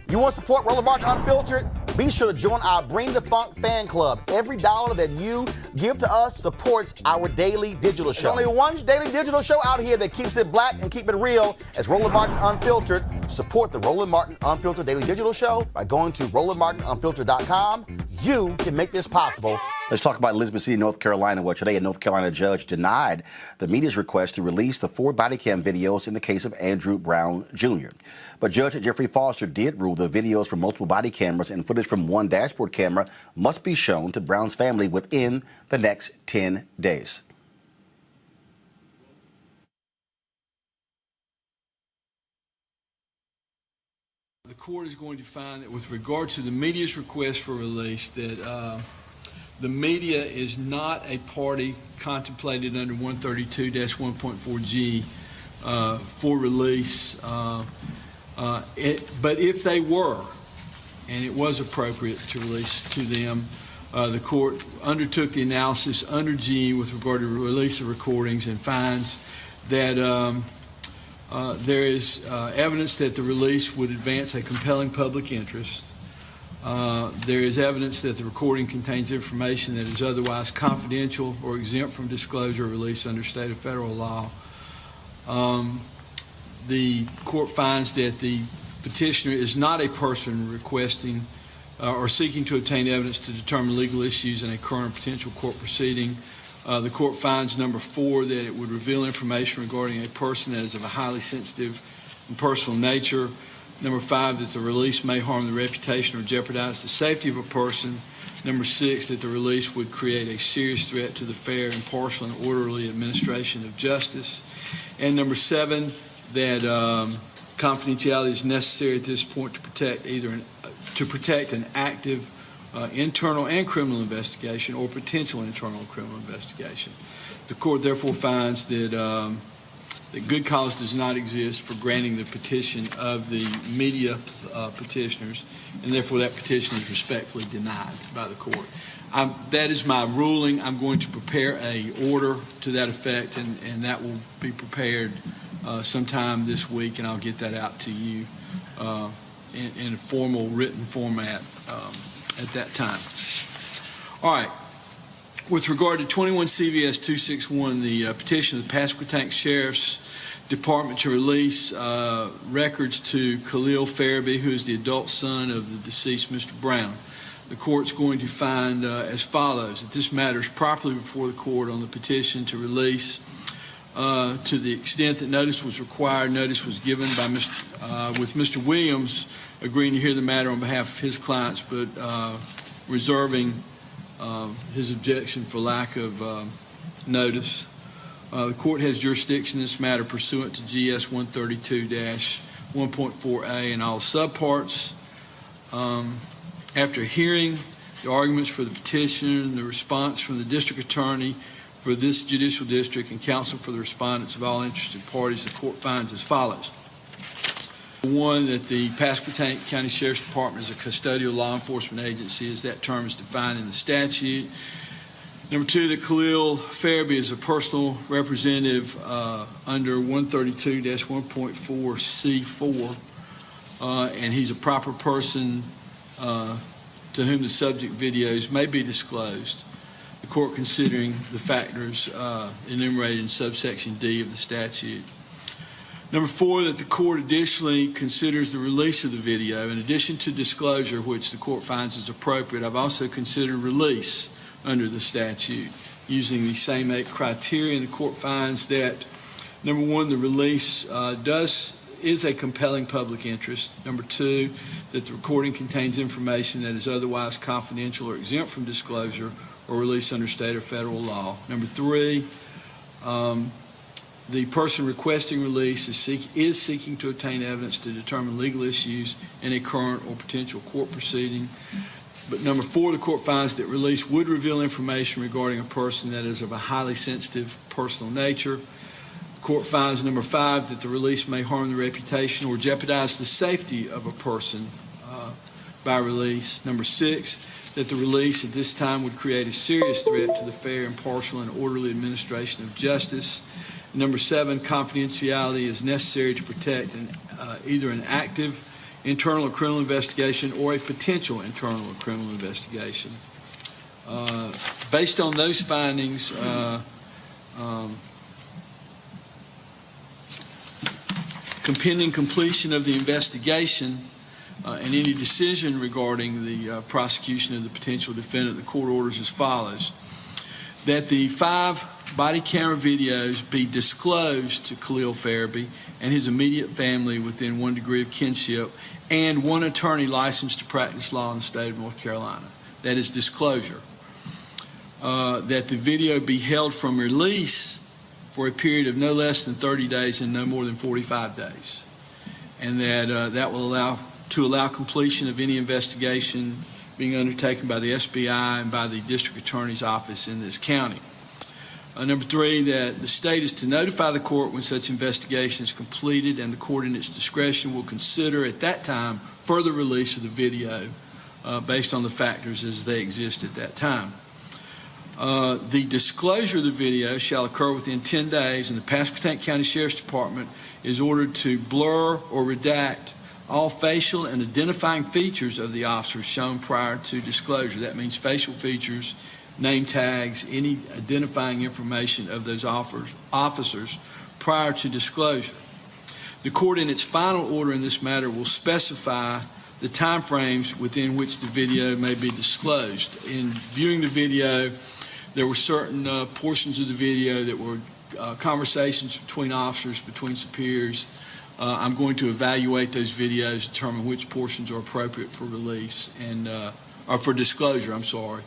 A: You want to support Roland Martin Unfiltered? Be sure to join our Bring the Funk fan club. Every dollar that you give to us supports our daily digital show. There's only one daily digital show out here that keeps it black and keep it real. As Roland Martin Unfiltered. Support the Roland Martin Unfiltered Daily Digital Show by going to RolandMartinUnfiltered.com. You can make this possible.
B: Let's talk about Elizabeth City, North Carolina, where today a North Carolina judge denied the media's request to release the 4 body cam videos in the case of Andrew Brown Jr. But Judge Jeffrey Foster did rule the videos from multiple body cameras and footage from one dashboard camera must be shown to Brown's family within the next 10 days.
T: The court is going to find that with regard to the media's request for release, that The media is not a party contemplated under 132-1.4G for release. But if they were, and it was appropriate to release to them, the court undertook the analysis under G with regard to release of recordings and finds that there is evidence that the release would advance a compelling public interest. There is evidence that the recording contains information that is otherwise confidential or exempt from disclosure or release under state or federal law. The court finds that the petitioner is not a person requesting or seeking to obtain evidence to determine legal issues in a current or potential court proceeding. The court finds, number 4, that it would reveal information regarding a person that is of a highly sensitive and personal nature. Number 5, that the release may harm the reputation or jeopardize the safety of a person. Number 6, that the release would create a serious threat to the fair, impartial, and orderly administration of justice. And number 7, that confidentiality is necessary at this point to protect an active internal and criminal investigation or potential internal and criminal investigation. The court therefore finds that that good cause does not exist for granting the petition of the media petitioners, and therefore that petition is respectfully denied by the court. That is my ruling. I'm going to prepare a order to that effect, and that will be prepared sometime this week, and I'll get that out to you in a formal written format at that time. All right. With regard to 21 CVS 261, the petition of the Pasquotank Sheriff's Department to release records to Khalil Farabee, who is the adult son of the deceased Mr. Brown. The court's going to find as follows, that this matter is properly before the court on the petition to release. To the extent that notice was required, notice was given by with Mr. Williams agreeing to hear the matter on behalf of his clients, but reserving his objection for lack of notice. The court has jurisdiction in this matter pursuant to GS 132-1.4A and all subparts. After hearing the arguments for the petitioner and the response from the district attorney for this judicial district and counsel for the respondents of all interested parties, the court finds as follows. 1, that the Pasquotank County Sheriff's Department is a custodial law enforcement agency as that term is defined in the statute. Number 2, that Khalil Farabee is a personal representative under 132-1.4C4, and he's a proper person to whom the subject videos may be disclosed. The court considering the factors enumerated in subsection D of the statute. Number 4, that the court additionally considers the release of the video. In addition to disclosure, which the court finds is appropriate, I've also considered release under the statute using the same 8 criteria. And the court finds that, number 1, the release is a compelling public interest. Number 2, that the recording contains information that is otherwise confidential or exempt from disclosure or release under state or federal law. Number 3, the person requesting release is seeking to obtain evidence to determine legal issues in a current or potential court proceeding. But number 4, the court finds that release would reveal information regarding a person that is of a highly sensitive personal nature. The court finds, number 5, that the release may harm the reputation or jeopardize the safety of a person by release. Number 6, that the release at this time would create a serious threat to the fair, impartial, and orderly administration of justice. Number 7, confidentiality is necessary to protect either an active internal or criminal investigation or a potential internal or criminal investigation. Based on those findings, pending completion of the investigation and any decision regarding the prosecution of the potential defendant, the court orders as follows. That the 5 body camera videos be disclosed to Khalil Farabee and his immediate family within 1 degree of kinship, and 1 attorney licensed to practice law in the state of North Carolina. That is disclosure. That the video be held from release for a period of no less than 30 days and no more than 45 days. And that will allow completion of any investigation being undertaken by the SBI and by the District Attorney's Office in this county. Number 3, that the state is to notify the court when such investigation is completed, and the court in its discretion will consider at that time further release of the video based on the factors as they exist at that time. The disclosure of the video shall occur within 10 days, and the Pasquotank County Sheriff's Department is ordered to blur or redact all facial and identifying features of the officers shown prior to disclosure. That means facial features, name tags, any identifying information of those officers prior to disclosure. The court in its final order in this matter will specify the timeframes within which the video may be disclosed. In viewing the video, there were certain portions of the video that were conversations between officers, between superiors. I'm going to evaluate those videos, determine which portions are appropriate for release and or for disclosure, I'm sorry,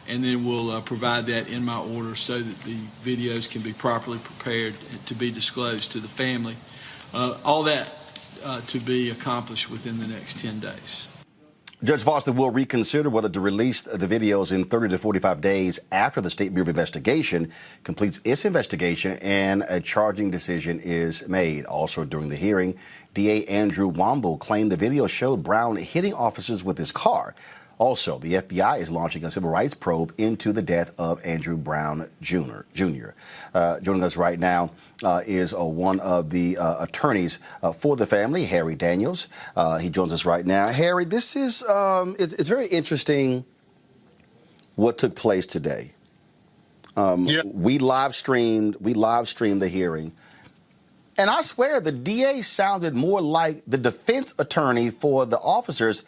T: and then we'll provide that in my order so that the videos can be properly prepared to be disclosed to the family. All that to be accomplished within the next 10 days.
A: Judge Foster will reconsider whether to release the videos in 30 to 45 days after the State Bureau of Investigation completes its investigation and a charging decision is made. Also during the hearing, DA Andrew Womble claimed the video showed Brown hitting officers with his car. Also, the FBI is launching a civil rights probe into the death of Andrew Brown Jr. Joining us right now is one of the attorneys for the family, Harry Daniels. He joins us right now. Harry, this is it's very interesting what took place today. We live streamed the hearing, and I swear the DA sounded more like the defense attorney for the officers,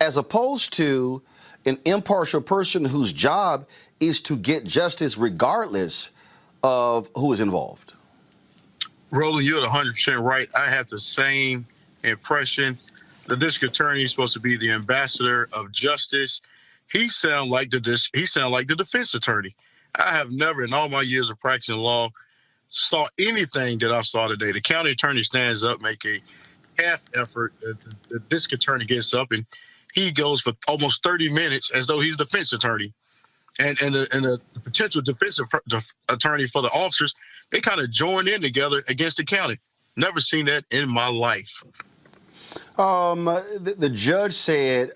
A: as opposed to an impartial person whose job is to get justice regardless of who is involved.
E: Roland, you're 100% right. I have the same impression. The district attorney is supposed to be the ambassador of justice. He sound like the defense attorney. I have never, in all my years of practicing law, saw anything that I saw today. The county attorney stands up, make a half effort. The district attorney gets up and he goes for almost 30 minutes as though he's the defense attorney. And the potential defense attorney for the officers, they kind of join in together against the county. Never seen that in my life.
A: The judge said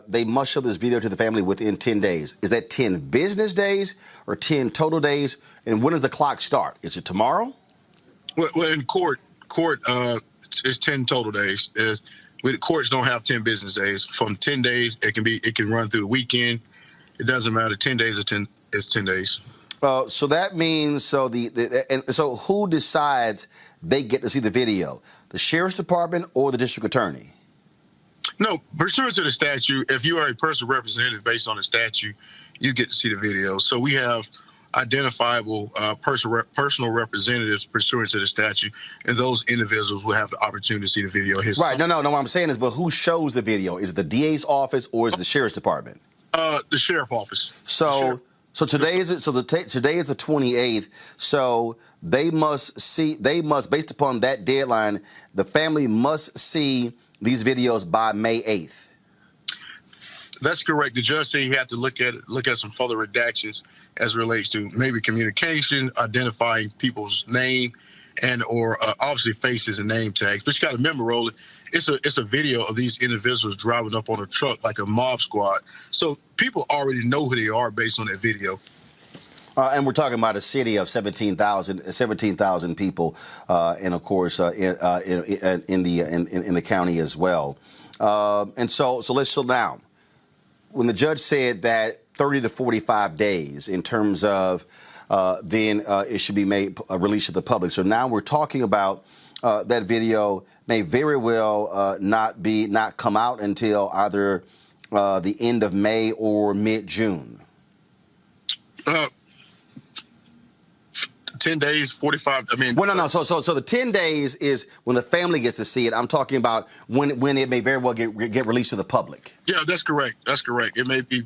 A: they must show this video to the family within 10 days. Is that 10 business days or 10 total days? And when does the clock start? Is it tomorrow?
E: Well, in court, it's 10 total days. Courts don't have 10 business days. From 10 days, it can run through the weekend. It doesn't matter. 10 days is 10 days.
A: So that means so who decides they get to see the video? The sheriff's department or the district attorney?
E: No, pursuant to the statute, if you are a personal representative based on the statute, you get to see the video. So we have identifiable personal representatives pursuant to the statute, and those individuals will have the opportunity to see the video.
A: Right. No. What I'm saying is, but who shows the video? Is it the DA's office or is it the sheriff's department?
E: The sheriff's office.
A: So today is today is the 28th. So they must, based upon that deadline, the family must see these videos by May 8th.
E: That's correct. The judge said he had to look at some further redactions as relates to maybe communication, identifying people's name, and or obviously faces and name tags. But you got to remember, Roland, it's a video of these individuals driving up on a truck like a mob squad. So people already know who they are based on that video.
A: And we're talking about a city of 17,000 people, and of course in the county as well. And so let's slow down. When the judge said that 30 to 45 days in terms of then it should be made released to the public. So now we're talking about that video may very well not come out until either the end of May or mid-June.
E: 10 days, 45. I mean,
A: well, no. So the 10 days is when the family gets to see it. I'm talking about when it may very well get released to the public.
E: Yeah, that's correct. That's correct. It may be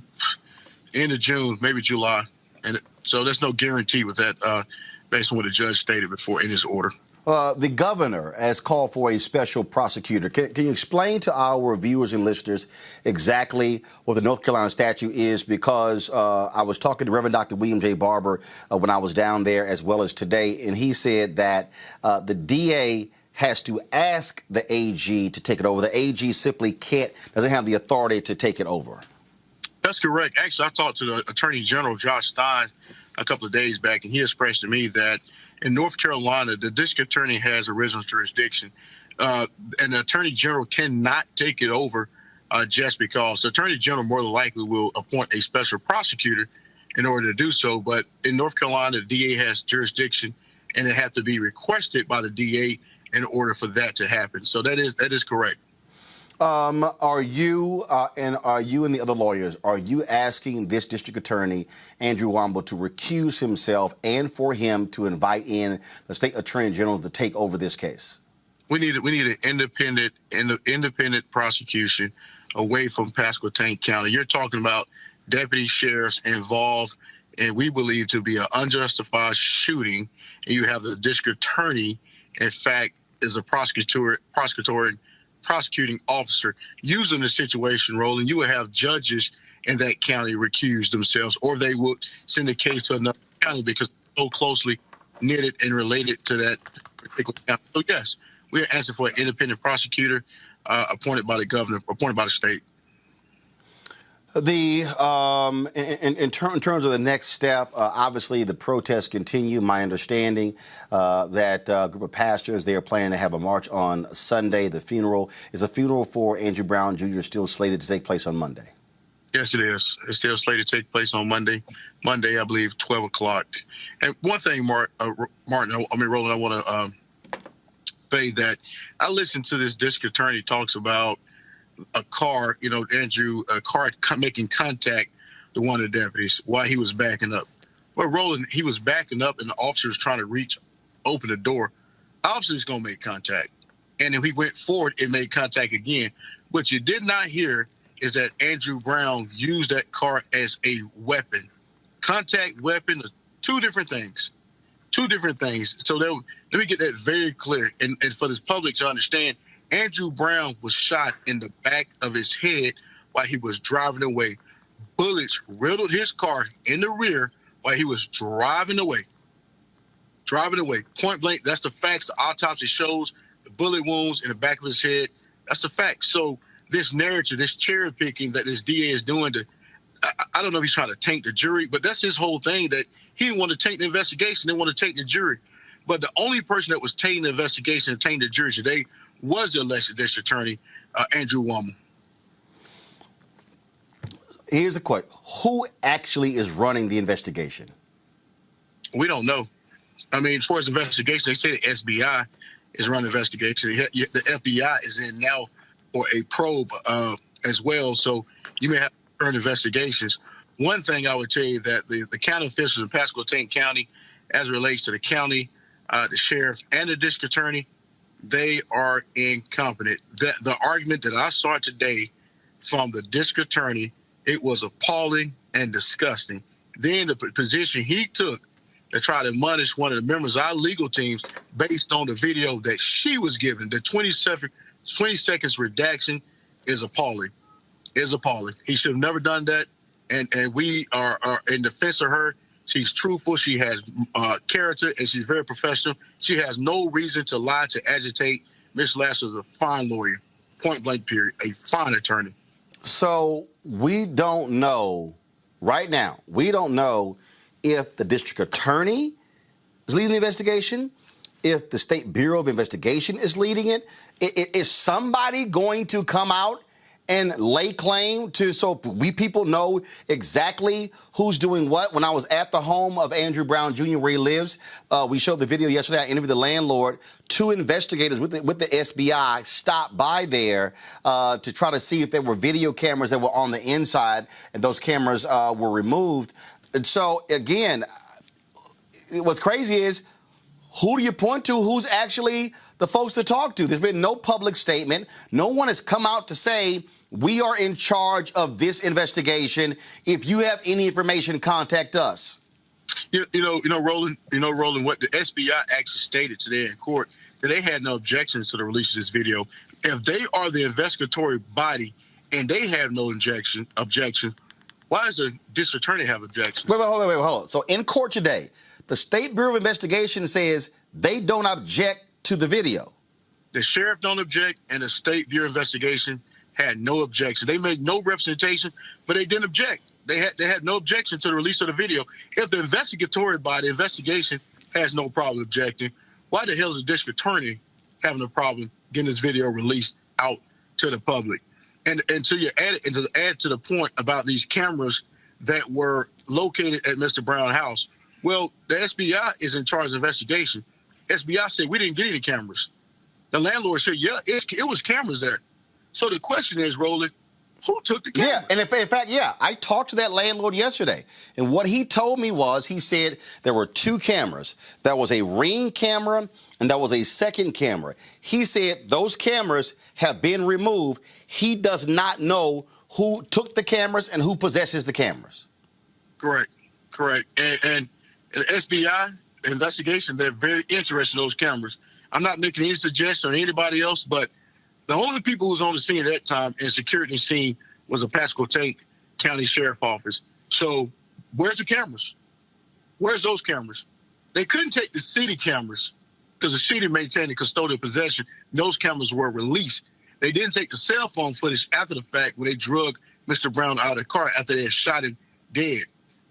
E: end of June, maybe July, and so there's no guarantee with that based on what the judge stated before in his order.
A: The governor has called for a special prosecutor. Can you explain to our viewers and listeners exactly what the North Carolina statute is? Because I was talking to Reverend Dr. William J. Barber when I was down there, as well as today, and he said that the DA has to ask the AG to take it over. The AG simply doesn't have the authority to take it over.
U: That's correct. Actually, I talked to the Attorney General, Josh Stein, a couple of days back, and he expressed to me that in North Carolina, the district attorney has original jurisdiction, and the Attorney General cannot take it over just because. The Attorney General more than likely will appoint a special prosecutor in order to do so. But in North Carolina, the DA has jurisdiction, and it has to be requested by the DA in order for that to happen. So that is correct.
A: Are you and the other lawyers, are you asking this district attorney, Andrew Womble, to recuse himself and for him to invite in the state attorney general to take over this case?
U: We need an independent prosecution away from Pasquotank County. You're talking about deputy sheriffs involved, and we believe to be an unjustified shooting, and you have the district attorney, in fact, is a prosecuting officer using the situation, Roland. You would have judges in that county recuse themselves, or they would send the case to another county because they're so closely knitted and related to that particular county. So yes, we are asking for an independent prosecutor appointed by the governor, appointed by the state.
A: In terms of the next step, obviously the protests continue. My understanding that a group of pastors, they are planning to have a march on Sunday. The funeral is a funeral for Andrew Brown Jr. still slated to take place on Monday.
U: Yes, it is. It's still slated to take place on Monday. Monday, I believe, 12 o'clock. And one thing, Roland, I want to say that I listened to this district attorney talks about a car, a car making contact with one of the deputies while he was backing up. Well, Roland, he was backing up and the officer was trying to open the door. Officer's going to make contact. And if he went forward, it made contact again. What you did not hear is that Andrew Brown used that car as a weapon. Contact, weapon, two different things. Two different things. So let me get that very clear. And for this public to understand, Andrew Brown was shot in the back of his head while he was driving away. Bullets riddled his car in the rear while he was driving away. Point blank, that's the facts. The autopsy shows the bullet wounds in the back of his head. That's the fact. So this narrative, this cherry picking that this DA is doing, I don't know if he's trying to taint the jury, but that's his whole thing, that he didn't want to taint the investigation. They want to taint the jury. But the only person that was tainting the investigation and tainting the jury today was the elected district attorney, Andrew Womble.
A: Here's the question. Who actually is running the investigation?
U: We don't know. I mean, as far as investigation, they say the SBI is running the investigation. The FBI is in now for a probe as well. So you may have current investigations. One thing I would tell you that the county officials in Pasquotank County, as it relates to the county, the sheriff, and the district attorney, they are incompetent. The argument that I saw today from the district attorney, it was appalling and disgusting. Then the position he took to try to admonish one of the members of our legal teams based on the video that she was given, the 20 seconds redaction is appalling. He should have never done that. And we are in defense of her. She's truthful. She has character, and she's very professional. She has no reason to lie, to agitate. Ms. Lasser is a fine lawyer, point blank period, a fine attorney.
A: So we don't know right now. We don't know if the district attorney is leading the investigation, if the State Bureau of Investigation is leading it. Is somebody going to come out and lay claim to, so we people know exactly who's doing what? When I was at the home of Andrew Brown Jr., where he lives, we showed the video yesterday. I interviewed the landlord. 2 investigators with the SBI stopped by there to try to see if there were video cameras that were on the inside, and those cameras were removed. And so, again, what's crazy is, who do you point to? Who's actually the folks to talk to? There's been no public statement. No one has come out to say, we are in charge of this investigation. If you have any information, contact us.
U: Roland, what the SBI actually stated today in court, that they had no objections to the release of this video. If they are the investigatory body and they have no objection, why does the district attorney have objections?
A: Wait, hold on. So in court today, the State Bureau of Investigation says they don't object to the video.
U: The sheriff don't object, and the State Bureau of Investigation had no objection. They made no representation, but they didn't object. They had no objection to the release of the video. If the investigatory body, investigation, has no problem objecting, why the hell is the district attorney having a problem getting this video released out to the public? And to add to the point about these cameras that were located at Mr. Brown's house, well, the SBI is in charge of investigation. SBI said we didn't get any cameras. The landlord said, yeah, it was cameras there. So the question is, Roland, who took the camera?
A: Yeah, and in fact, I talked to that landlord yesterday, and what he told me was, he said there were two cameras. There was a Ring camera, and there was a second camera. He said those cameras have been removed. He does not know who took the cameras and who possesses the cameras.
U: Correct. And the SBI investigation, they're very interested in those cameras. I'm not making any suggestion on anybody else, but the only people who was on the scene at that time and security scene was the Pasquotank County Sheriff Office. So where's the cameras? Where's those cameras? They couldn't take the city cameras because the city maintained the custodial possession. Those cameras were released. They didn't take the cell phone footage after the fact where they drug Mr. Brown out of the car after they had shot him dead.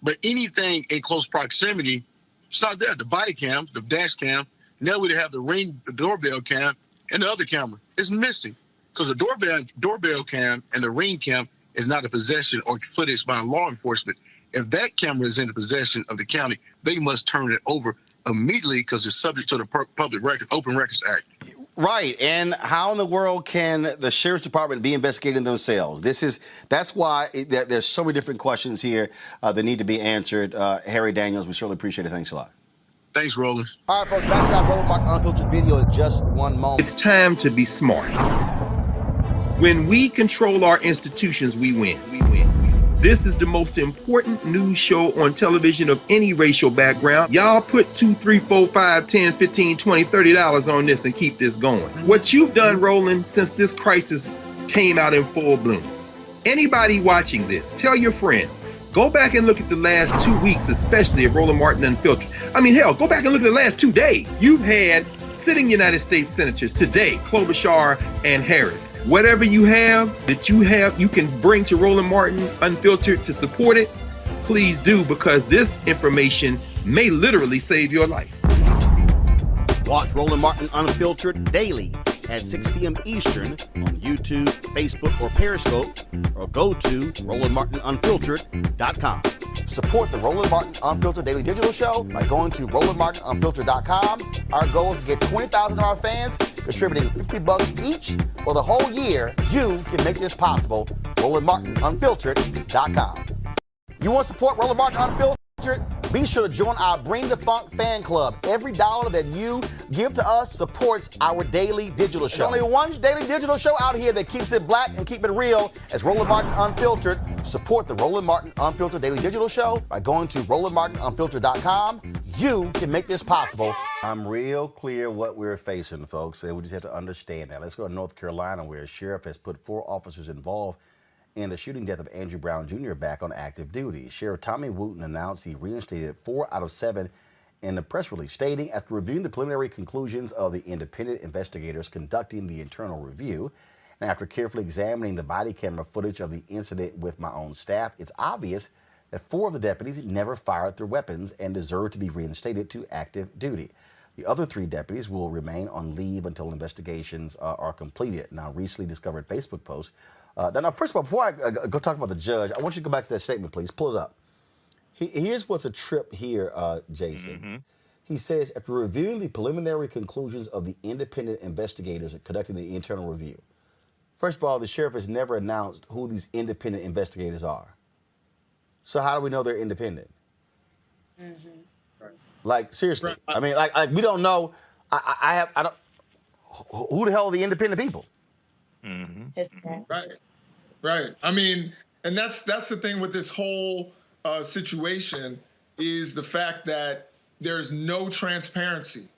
U: But anything in close proximity, it's not there. The body cams, the dash cam, now we have the Ring, the doorbell cam, and the other camera is missing because the doorbell cam and the Ring cam is not a possession or footage by law enforcement. If that camera is in the possession of the county, they must turn it over immediately because it's subject to the Public Record Open Records Act.
A: Right, and how in the world can the Sheriff's Department be investigating themselves? That's why there's so many different questions here that need to be answered. Harry Daniels, we certainly appreciate it. Thanks a lot.
U: Thanks, Roland.
A: All right, folks, back to our Roland Martin Unfiltered video in just one moment.
H: It's time to be smart. When we control our institutions, we win. This is the most important news show on television of any racial background. Y'all put $2, $3, $4, $5, $10, $15, $20, $30 on this and keep this going. What you've done, Roland, since this crisis came out in full bloom. Anybody watching this, tell your friends. Go back and look at the last 2 weeks, especially of Roland Martin Unfiltered. I mean, hell, go back and look at the last 2 days. You've had sitting United States senators today, Klobuchar and Harris. Whatever you have that you can bring to Roland Martin Unfiltered to support it, please do, because this information may literally save your life.
A: Watch Roland Martin Unfiltered daily at 6 p.m. Eastern on YouTube, Facebook, or Periscope, or go to RolandMartinUnfiltered.com. Support the Roland Martin Unfiltered Daily Digital Show by going to RolandMartinUnfiltered.com. Our goal is to get 20,000 of our fans contributing $50 each for the whole year. You can make this possible. RolandMartinUnfiltered.com. You want to support Roland Martin Unfiltered? Be sure to join our Bring the Funk fan club. Every dollar that you give to us supports our daily digital show. There's only one daily digital show out here that keeps it black and keep it real. As Roland Martin Unfiltered. Support the Roland Martin Unfiltered Daily Digital Show by going to RolandMartinUnfiltered.com. You can make this possible. I'm real clear what we're facing, folks, and we just have to understand that. Let's go to North Carolina, where a sheriff has put 4 officers involved in the shooting death of Andrew Brown Jr. back on active duty. Sheriff Tommy Wooten announced he reinstated 4 out of 7 in the press release, stating, after reviewing the preliminary conclusions of the independent investigators conducting the internal review, and after carefully examining the body camera footage of the incident with my own staff, it's obvious that 4 of the deputies never fired their weapons and deserve to be reinstated to active duty. The other 3 deputies will remain on leave until investigations are completed. Now, recently discovered Facebook post. Now, first of all, before I go talk about the judge, I want you to go back to that statement, please. Pull it up. Here's what's a trip here, Jason. Mm-hmm. He says, after reviewing the preliminary conclusions of the independent investigators conducting the internal review. First of all, the sheriff has never announced who these independent investigators are. So how do we know they're independent? Mm-hmm. Right. Like, seriously. Right. I mean, like we don't know. I don't. Who the hell are the independent people?
G: Mm-hmm. Right. I mean, and that's the thing with this whole situation
F: is the fact that there's no transparency.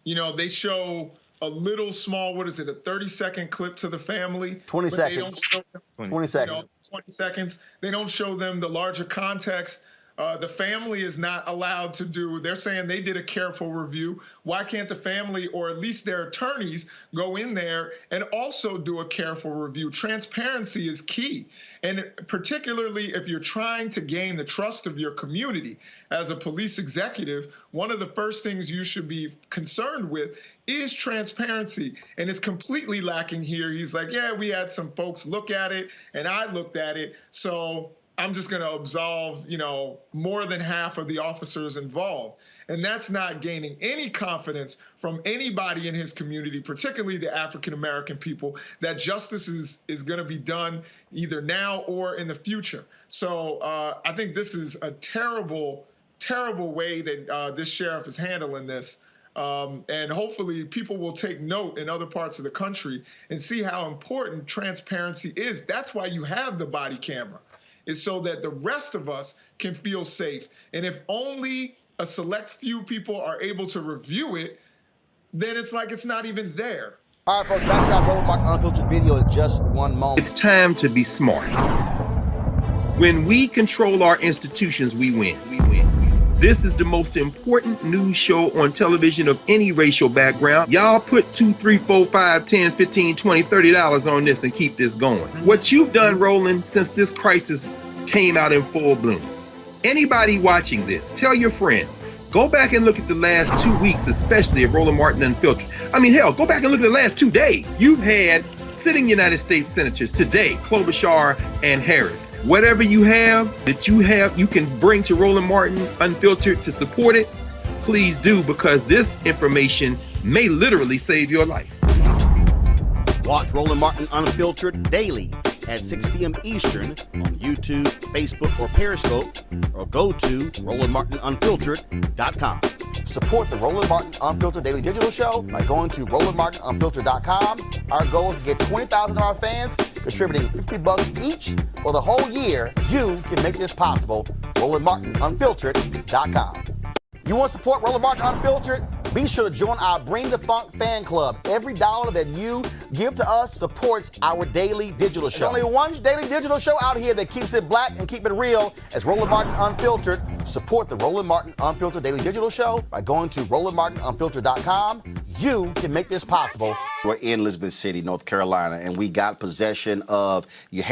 F: You know, they show a little small, what is it, a 30-second clip to the family?
A: 20
F: but
A: seconds.
F: They don't show them,
A: 20 seconds.
F: You know, 20 seconds. They don't show them the larger context. The family is not allowed to do, they're saying they did a careful review. Why can't the family, or at least their attorneys, go in there and also do a careful review? Transparency is key. And particularly if you're trying to gain the trust of your community as a police executive, one of the first things you should be concerned with is transparency. And it's completely lacking here. He's like, yeah, we had some folks look at it and I looked at it. So I'm just going to absolve, you know, more than half of the officers involved. And that's not gaining any confidence from anybody in his community, particularly the African-American people, that justice is going to be done either now or in the future. So I think this is a terrible, terrible way that this sheriff is handling this. And hopefully people will take note in other parts of the country and see how important transparency is. That's why you have the body camera, is so that the rest of us can feel safe. And if only a select few people are able to review it, then it's like it's not even there.
A: All right, folks, back to our Roland Martin Unfiltered video in just one moment.
H: It's time to be smart. When we control our institutions, we win. This is the most important news show on television of any racial background. Y'all put $2, $3, $4, $5, $10, $15, $20, $30 on this and keep this going. What you've done, Roland, since this crisis came out in full bloom. Anybody watching this, tell your friends. Go back and look at the last 2 weeks, especially of Roland Martin Unfiltered. I mean, hell, go back and look at the last 2 days. You've had sitting United States senators today, Klobuchar and Harris. Whatever you have, you can bring to Roland Martin Unfiltered to support it, please do, because this information may literally save your life.
A: Watch Roland Martin Unfiltered daily at 6 p.m. Eastern on YouTube, Facebook, or Periscope, or go to RolandMartinUnfiltered.com. Support the Roland Martin Unfiltered Daily Digital Show by going to RolandMartinUnfiltered.com. Our goal is to get 20,000 of our fans contributing $50 each for the whole year. You can make this possible. RolandMartinUnfiltered.com. You want to support Roland Martin Unfiltered? Be sure to join our Bring the Funk fan club. Every dollar that you give to us supports our daily digital show. There's only one daily digital show out here that keeps it black and keep it real as Roland Martin Unfiltered. Support the Roland Martin Unfiltered Daily Digital Show by going to RolandMartinUnfiltered.com. You can make this possible.
B: We're in Elizabeth City, North Carolina, and we got possession of you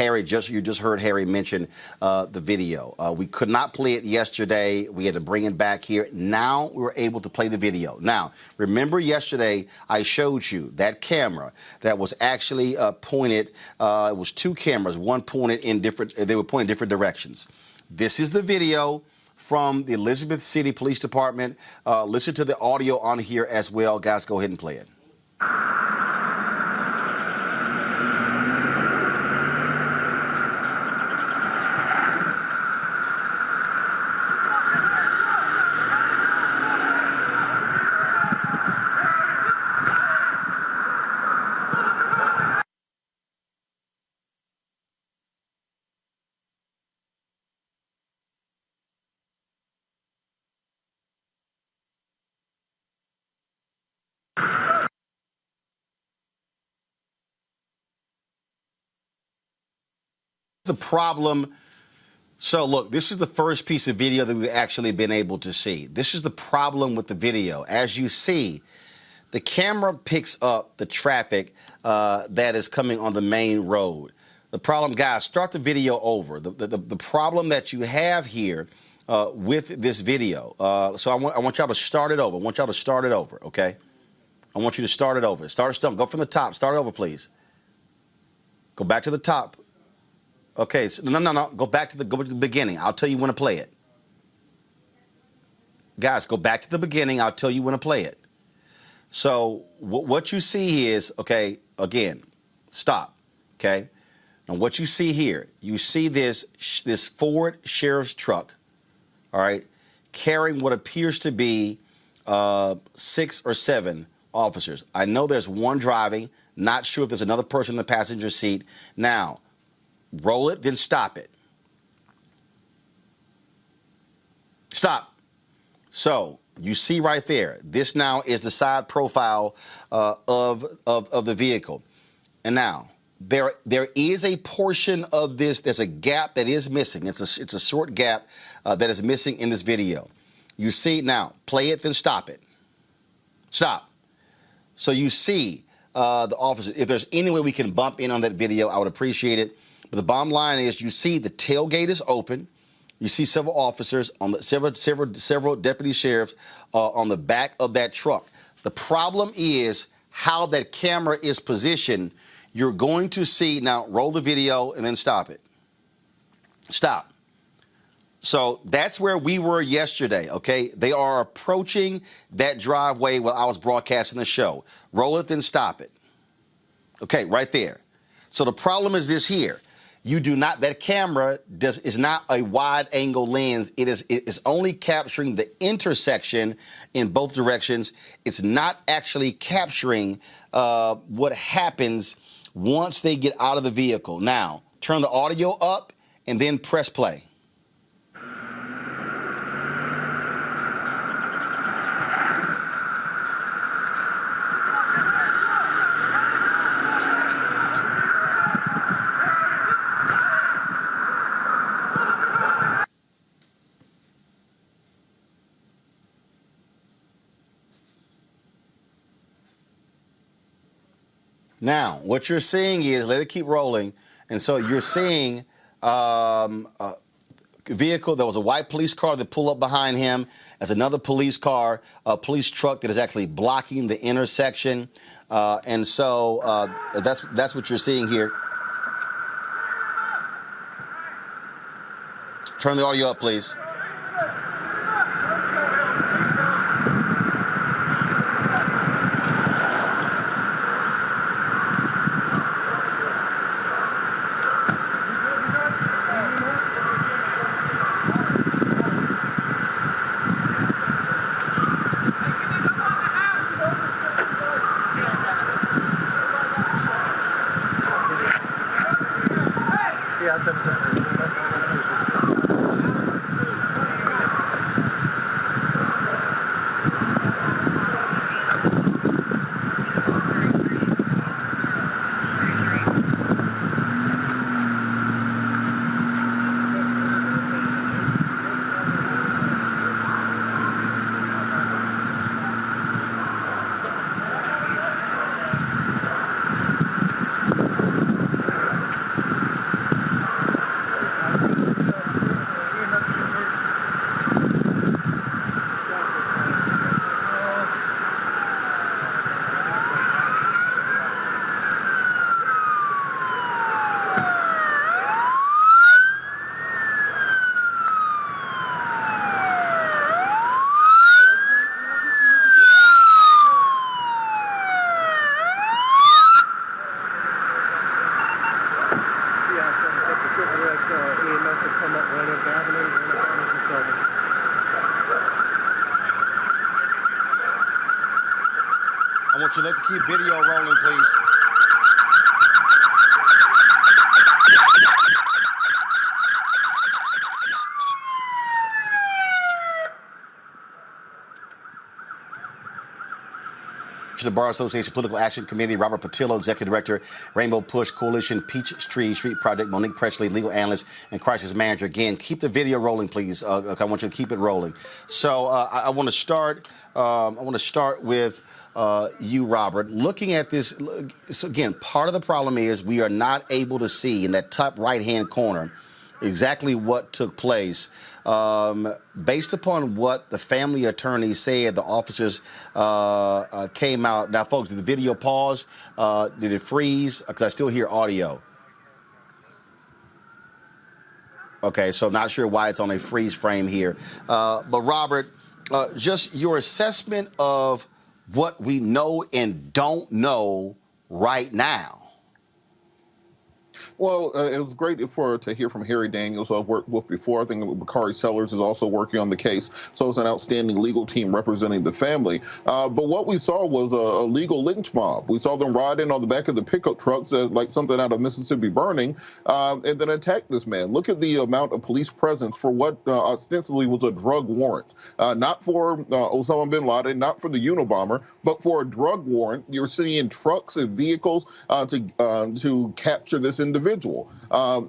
B: just heard Harry mention the video. We could not play it yesterday. We had to bring it back here. Now we were able to play the video. Now, remember yesterday I showed you that camera that was actually pointed. It was two cameras. One pointed in different. They were pointing different directions. This is the video from the Elizabeth City Police Department. Listen to the audio on here as well. Guys, go ahead and play it. The problem. So look, this is the first piece of video that we've actually been able to see. This is the problem with the video. As you see, the camera picks up the traffic that is coming on the main road. The problem, guys, start the video over. The problem that you have here with this video. So I want y'all to start it over. I want y'all to start it over, okay? I want you to start it over. Go from the top. Start over, please. Go back to the top. Okay, so no. Go back to the beginning. I'll tell you when to play it. Guys, go back to the beginning. I'll tell you when to play it. So what you see is, okay, again, stop, okay? And what you see here, you see this Ford sheriff's truck, all right, carrying what appears to be 6 or 7 officers. I know there's one driving, not sure if there's another person in the passenger seat. Now, roll it, then stop it.
A: Stop. So you see right there, this now is the side profile of the vehicle. And now there is a portion of this, there's a gap that is missing. It's a short gap that is missing in this video. You see, now play it, then stop it. Stop. So you see the officer. If there's any way we can bump in on that video, I would appreciate it. But the bottom line is, you see the tailgate is open. You see several officers on the several deputy sheriffs on the back of that truck. The problem is how that camera is positioned. You're going to see, now roll the video and then stop it. Stop. So that's where we were yesterday, okay? They are approaching that driveway while I was broadcasting the show. Roll it, then stop it. Okay, right there. So the problem is this here. You do not, that camera is not a wide angle lens. It is only capturing the intersection in both directions. It's not actually capturing what happens once they get out of the vehicle. Now, turn the audio up and then press play. Now, what you're seeing is, let it keep rolling, and so you're seeing a vehicle. There was a white police car that pulled up behind him. There's another police car, a police truck that is actually blocking the intersection, and so that's what you're seeing here. Turn the audio up, please. I want you to let the keep video rolling, please. The Bar Association Political Action Committee, Robert Patillo, Executive Director, Rainbow Push Coalition, Peachtree Street Project, Monique Presley, Legal Analyst and Crisis Manager. Again, keep the video rolling, please. I want you to keep it rolling. So I want to start. With you, Robert. Looking at this, so again, part of the problem is we are not able to see in that top right-hand corner exactly what took place. Based upon what the family attorney said, the officers came out. Now, folks, did the video pause? Did it freeze? Because I still hear audio. Okay, so not sure why it's on a freeze frame here. But, Robert, just your assessment of what we know and don't know right now.
D: Well, it was great to hear from Harry Daniels, who I've worked with before. I think Bakari Sellers is also working on the case, so it's an outstanding legal team representing the family. But what we saw was a legal lynch mob. We saw them ride in on the back of the pickup trucks like something out of Mississippi Burning, and then attack this man. Look at the amount of police presence for what ostensibly was a drug warrant, not for Osama bin Laden, not for the Unabomber, but for a drug warrant. You're seeing trucks and vehicles to capture this individual.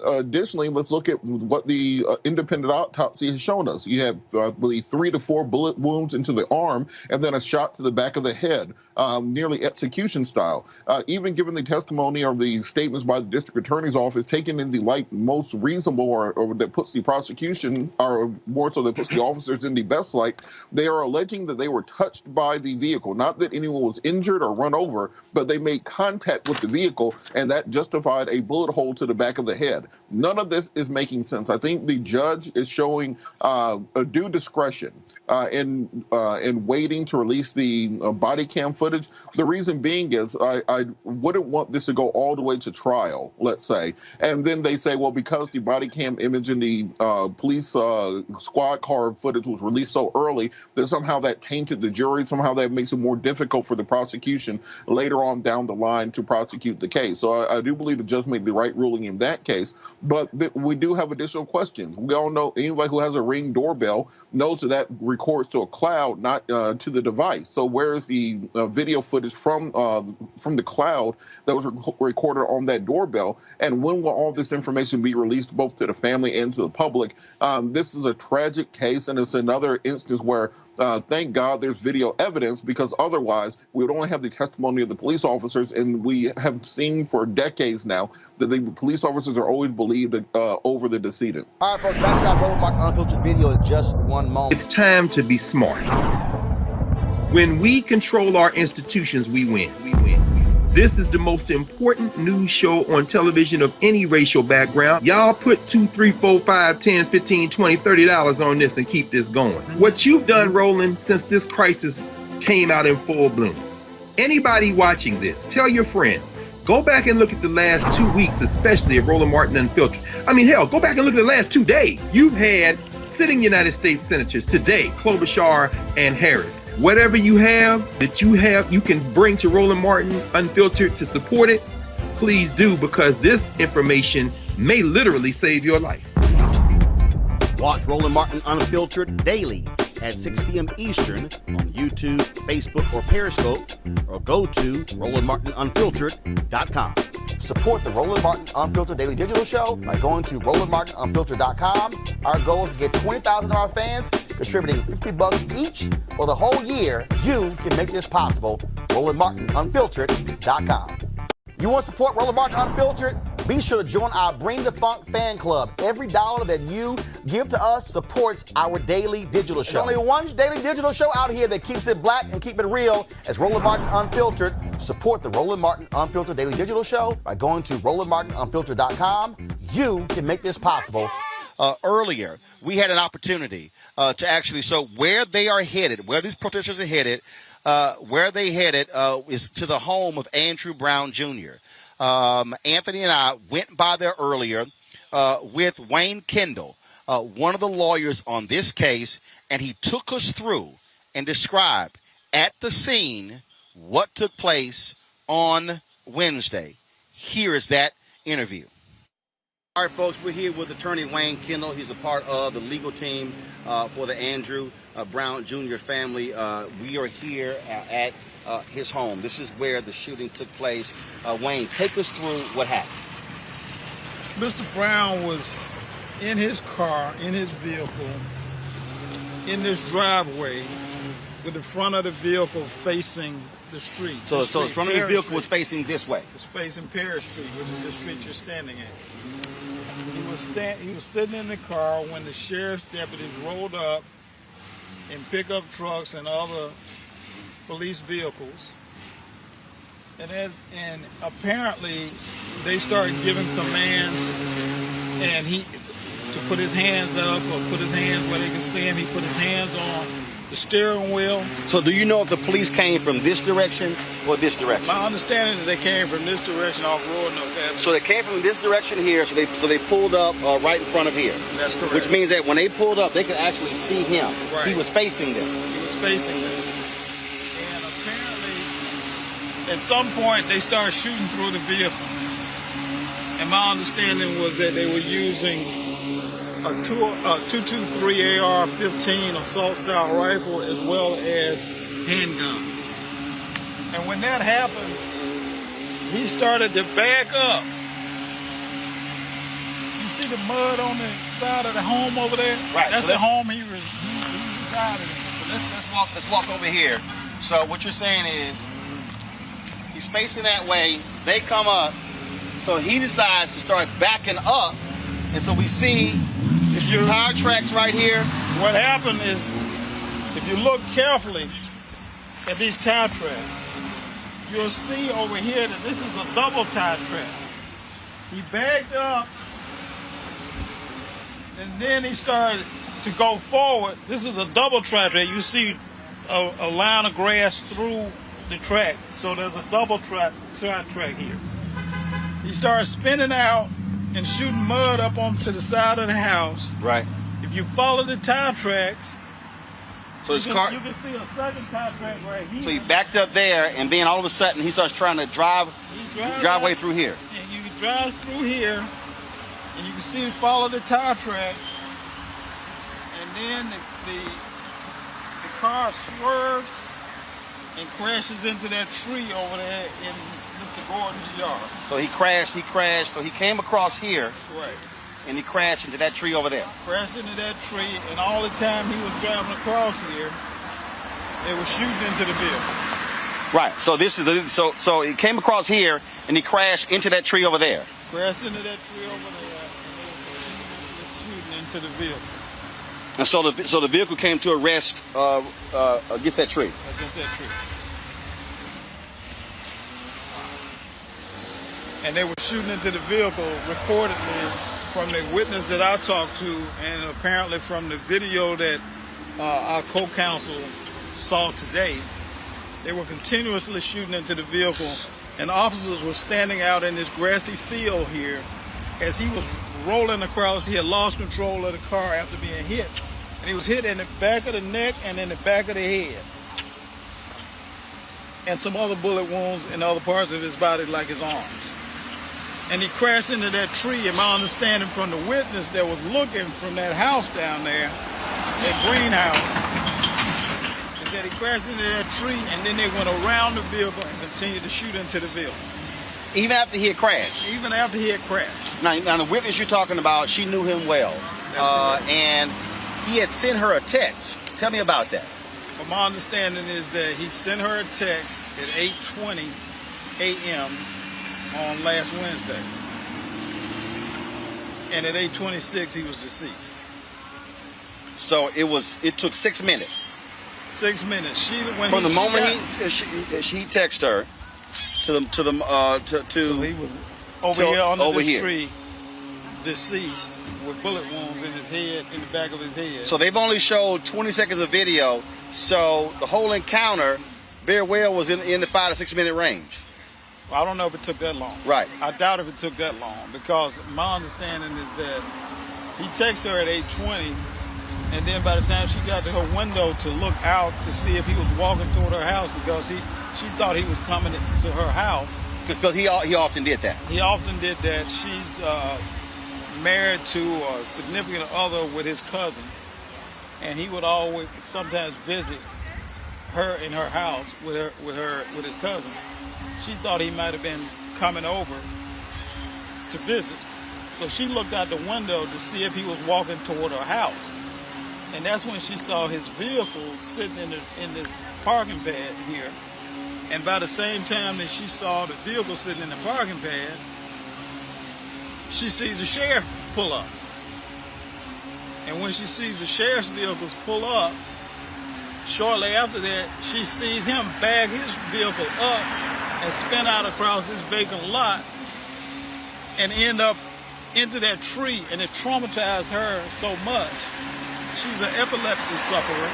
D: Additionally, let's look at what the independent autopsy has shown us. You have, I believe, 3 to 4 bullet wounds into the arm and then a shot to the back of the head, nearly execution style. Even given the testimony or the statements by the district attorney's office taken in the light most reasonable or that puts the prosecution, or more so that puts the officers in the best light, they are alleging that they were touched by the vehicle. Not that anyone was injured or run over, but they made contact with the vehicle, and that justified a bullet hole to the back of the head. None of this is making sense. I think the judge is showing a due discretion in waiting to release the body cam footage. The reason being is I wouldn't want this to go all the way to trial, let's say, and then they say, well, because the body cam image in the police squad car footage was released so early, that somehow that tainted the jury, somehow that makes it more difficult for the prosecution later on down the line to prosecute the case. So I do believe the judge made the right ruling in that case, but we do have additional questions. We all know anybody who has a Ring doorbell knows that records to a cloud, not to the device. So where is the video footage from the cloud that was recorded on that doorbell? And when will all this information be released both to the family and to the public? This is a tragic case, and it's another instance where thank God there's video evidence, because otherwise we would only have the testimony of the police officers, and we have seen for decades now that the police officers are always believed over the decedent.
A: All right, folks, back to our Roland Martin Unfiltered video in just one moment.
H: It's time to be smart. When we control our institutions, we win. This is the most important news show on television of any racial background. Y'all put $2, $3, $4, $5, $10, $15, $20, $30 on this and keep this going. What you've done, Roland, since this crisis came out in full bloom. Anybody watching this, tell your friends. Go back and look at the last 2 weeks, especially of Roland Martin Unfiltered. I mean, hell, go back and look at the last 2 days. You've had sitting United States senators today, Klobuchar and Harris. Whatever you have that you can bring to Roland Martin Unfiltered to support it, please do, because this information may literally save your life.
A: Watch Roland Martin Unfiltered daily at 6 p.m. Eastern on YouTube, Facebook, or Periscope, or go to RolandMartinUnfiltered.com. Support the Roland Martin Unfiltered Daily Digital Show by going to RolandMartinUnfiltered.com. Our goal is to get 20,000 of our fans contributing $50 each for the whole year. You can make this possible. RolandMartinUnfiltered.com. You want to support Roland Martin Unfiltered? Be sure to join our Bring the Funk fan club. Every dollar that you give to us supports our daily digital show. There's only one daily digital show out here that keeps it black and keep it real as Roland Martin Unfiltered. Support the Roland Martin Unfiltered Daily Digital Show by going to RolandMartinUnfiltered.com. You can make this possible.
B: Earlier, we had an opportunity to actually show where they are headed, where these protesters are headed. Where they headed is to the home of Andrew Brown Jr. Anthony and I went by there earlier with Wayne Kendall, one of the lawyers on this case, and he took us through and described at the scene what took place on Wednesday. Here is that interview. All right, folks, we're here with attorney Wayne Kendall. He's a part of the legal team for the Andrew Brown Jr. family. We are here at his home. This is where the shooting took place. Wayne, take us through what happened.
I: Mr. Brown was in his car, in his vehicle, in this driveway, with the front of the vehicle facing the street.
B: So the front of the vehicle was facing this way?
I: It's facing Paris Street, which is the street you're standing at. He was sitting in the car when the sheriff's deputies rolled up in pickup trucks and other police vehicles, and apparently they started giving commands, and he to put his hands up or put his hands where they could see him. He put his hands on the steering wheel.
B: So do you know if the police came from this direction or this direction?
I: My understanding is they came from this direction off Roland.
B: So they came from this direction here, so they pulled up right in front of here.
I: That's correct.
B: Which means that when they pulled up, they could actually see him.
I: Right.
B: He was facing them.
I: He was facing them. And apparently, at some point, they started shooting through the vehicle. And my understanding was that they were using a 223 AR-15 assault-style rifle as well as handguns. And when that happened, he started to back up. You see the mud on the side of the home over there?
B: Right.
I: That's
B: So
I: the home he resided in.
B: So let's walk over here. So what you're saying is he's facing that way. They come up. So he decides to start backing up. And so we see tire tracks right here.
I: What happened is, if you look carefully at these tire tracks, you'll see over here that this is a double tire track. He backed up, and then he started to go forward. This is a double tire track. You see a line of grass through the track, so there's a double tire track here. He started spinning out and shooting mud up onto the side of the house.
B: Right.
I: If you follow the tire tracks,
B: so
I: you can see a second tire track right here.
B: So he backed up there, and then all of a sudden he starts trying to drive way through here.
I: And you drive through here, and you can see follow the tire track, and then the car swerves and crashes into that tree over there in Mr. Gordon's yard.
B: So he crashed. So he came across here.
I: Right.
B: And he crashed into that tree over there.
I: Crashed into that tree, and all the time he was driving across here, they were shooting into the vehicle.
B: Right. So this is so he came across here and he crashed into that tree over there.
I: Crashed into that tree over there, and they were shooting into the vehicle.
B: And so the vehicle came to a rest against that tree.
I: Against that tree. And they were shooting into the vehicle, reportedly, from the witness that I talked to, and apparently from the video that our co-counsel saw today. They were continuously shooting into the vehicle, and officers were standing out in this grassy field here as he was rolling across. He had lost control of the car after being hit, and he was hit in the back of the neck and in the back of the head, and some other bullet wounds in other parts of his body, like his arms. And he crashed into that tree. And my understanding from the witness that was looking from that house down there, that greenhouse, is that he crashed into that tree, and then they went around the vehicle and continued to shoot into the vehicle.
B: Even after he had crashed?
I: Even after he had crashed.
B: Now the witness you're talking about, she knew him well. And he had sent her a text. Tell me about that.
I: Well, my understanding is that he sent her a text at 8:20 a.m. on last Wednesday. And at 8:26 he was deceased.
B: So it took 6 minutes.
I: 6 minutes.
B: From the moment he texted her so he
I: was over here under this tree, deceased with bullet wounds in his head, in the back of his head.
B: So they've only showed 20 seconds of video. So the whole encounter very well was in the 5 to 6 minute range.
I: Well, I don't know if it took that long.
B: Right.
I: I doubt if it took that long, because my understanding is that he texted her at 8:20, and then by the time she got to her window to look out to see if he was walking toward her house, because she thought he was coming to her house.
B: Because he often did that.
I: He often did that. She's married to a significant other with his cousin, and he would always sometimes visit her in her house with his cousin. She thought he might have been coming over to visit, so she looked out the window to see if he was walking toward her house, and that's when she saw his vehicle sitting in this parking pad here. And by the same time that she saw the vehicle sitting in the parking pad, she sees the sheriff pull up. And when she sees the sheriff's vehicles pull up, shortly after that, she sees him bag his vehicle up and spin out across this vacant lot and end up into that tree, and it traumatized her so much. She's an epilepsy sufferer,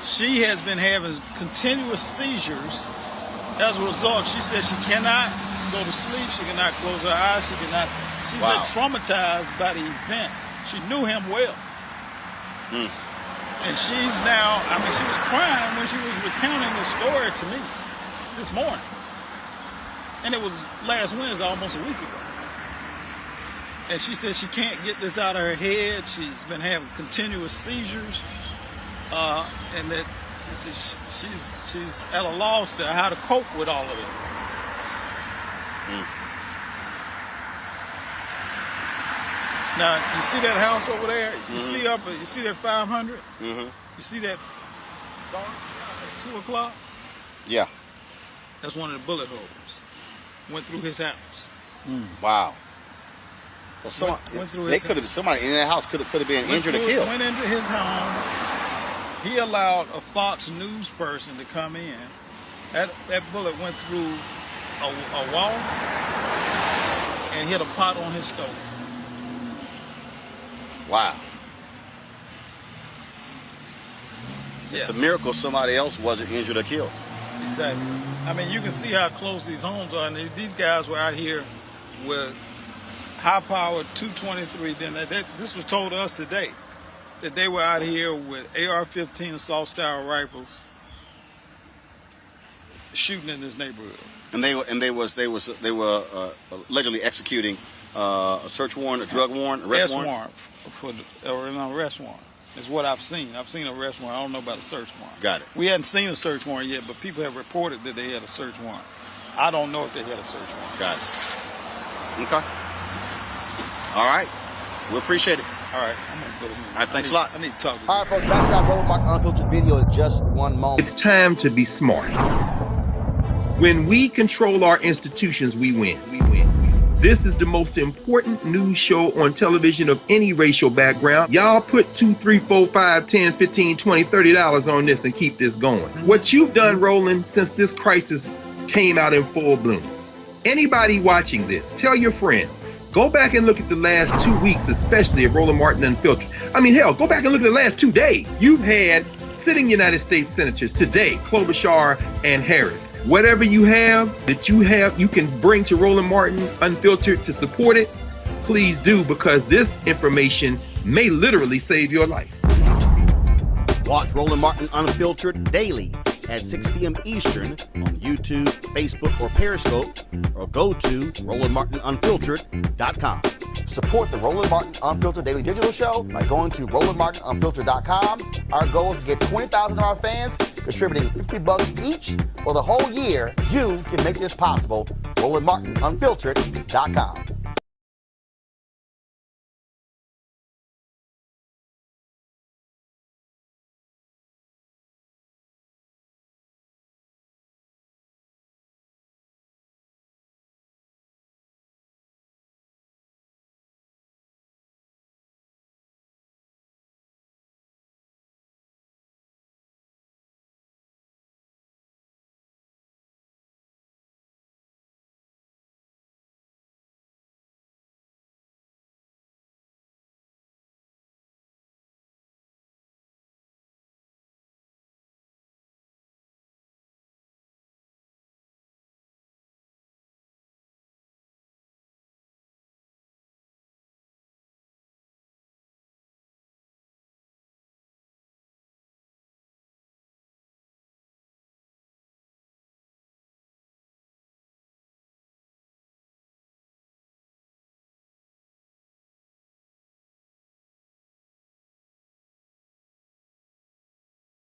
I: She has been having continuous seizures. As a result, she says she cannot go to sleep. She cannot close her eyes. She's been traumatized by the event. She knew him well. And she's now, she was crying when she was recounting the story to me this morning. And it was last Wednesday, almost a week ago. And she said she can't get this out of her head. She's been having continuous seizures. And that she's at a loss to how to cope with all of this. Now, you see that house over there? You see that 500? You see that box at 2 o'clock?
B: Yeah.
I: That's one of the bullet holes. Went through his house.
B: Wow. Well, somebody in that house could have been injured or killed.
I: Went into his home. He allowed a Fox News person to come in. That bullet went through a wall and hit a pot on his stove.
B: Wow.
I: Yeah.
B: It's a miracle somebody else wasn't injured or killed.
I: Exactly. You can see how close these homes are. And these guys were out here with high-powered 223. This was told to us today, that they were out here with AR-15 assault-style rifles shooting in this neighborhood. And
B: they were allegedly executing a search warrant, a drug warrant, arrest warrant.
I: An arrest warrant is what I've seen. I've seen an arrest warrant. I don't know about a search warrant.
B: Got it.
I: We hadn't seen a search warrant yet, but people have reported that they had a search warrant. I don't know if they had a search warrant.
B: Got it. Okay. All right. We appreciate it.
I: All right. I'm going to go.
B: All right, thanks a lot.
I: I need to talk to you.
A: All right, folks, back to our Roland Martin Unfiltered video in just one moment.
H: It's time to be smart. When we control our institutions, we win. This is the most important news show on television of any racial background. Y'all put $2, $3, $4, $5, $10, $15, $20, $30 on this and keep this going. What you've done, Roland, since this crisis came out in full bloom. Anybody watching this, tell your friends. Go back and look at the last 2 weeks, especially of Roland Martin Unfiltered. Hell, go back and look at the last 2 days. You've had sitting United States senators today, Klobuchar and Harris. Whatever you have that you can bring to Roland Martin Unfiltered to support it, please do, because this information may literally save your life.
A: Watch Roland Martin Unfiltered daily at 6 p.m. Eastern on YouTube, Facebook, or Periscope, or go to RolandMartinUnfiltered.com. Support the Roland Martin Unfiltered Daily Digital Show by going to RolandMartinUnfiltered.com. Our goal is to get 20,000 of our fans contributing $50 each for the whole year. You can make this possible. RolandMartinUnfiltered.com.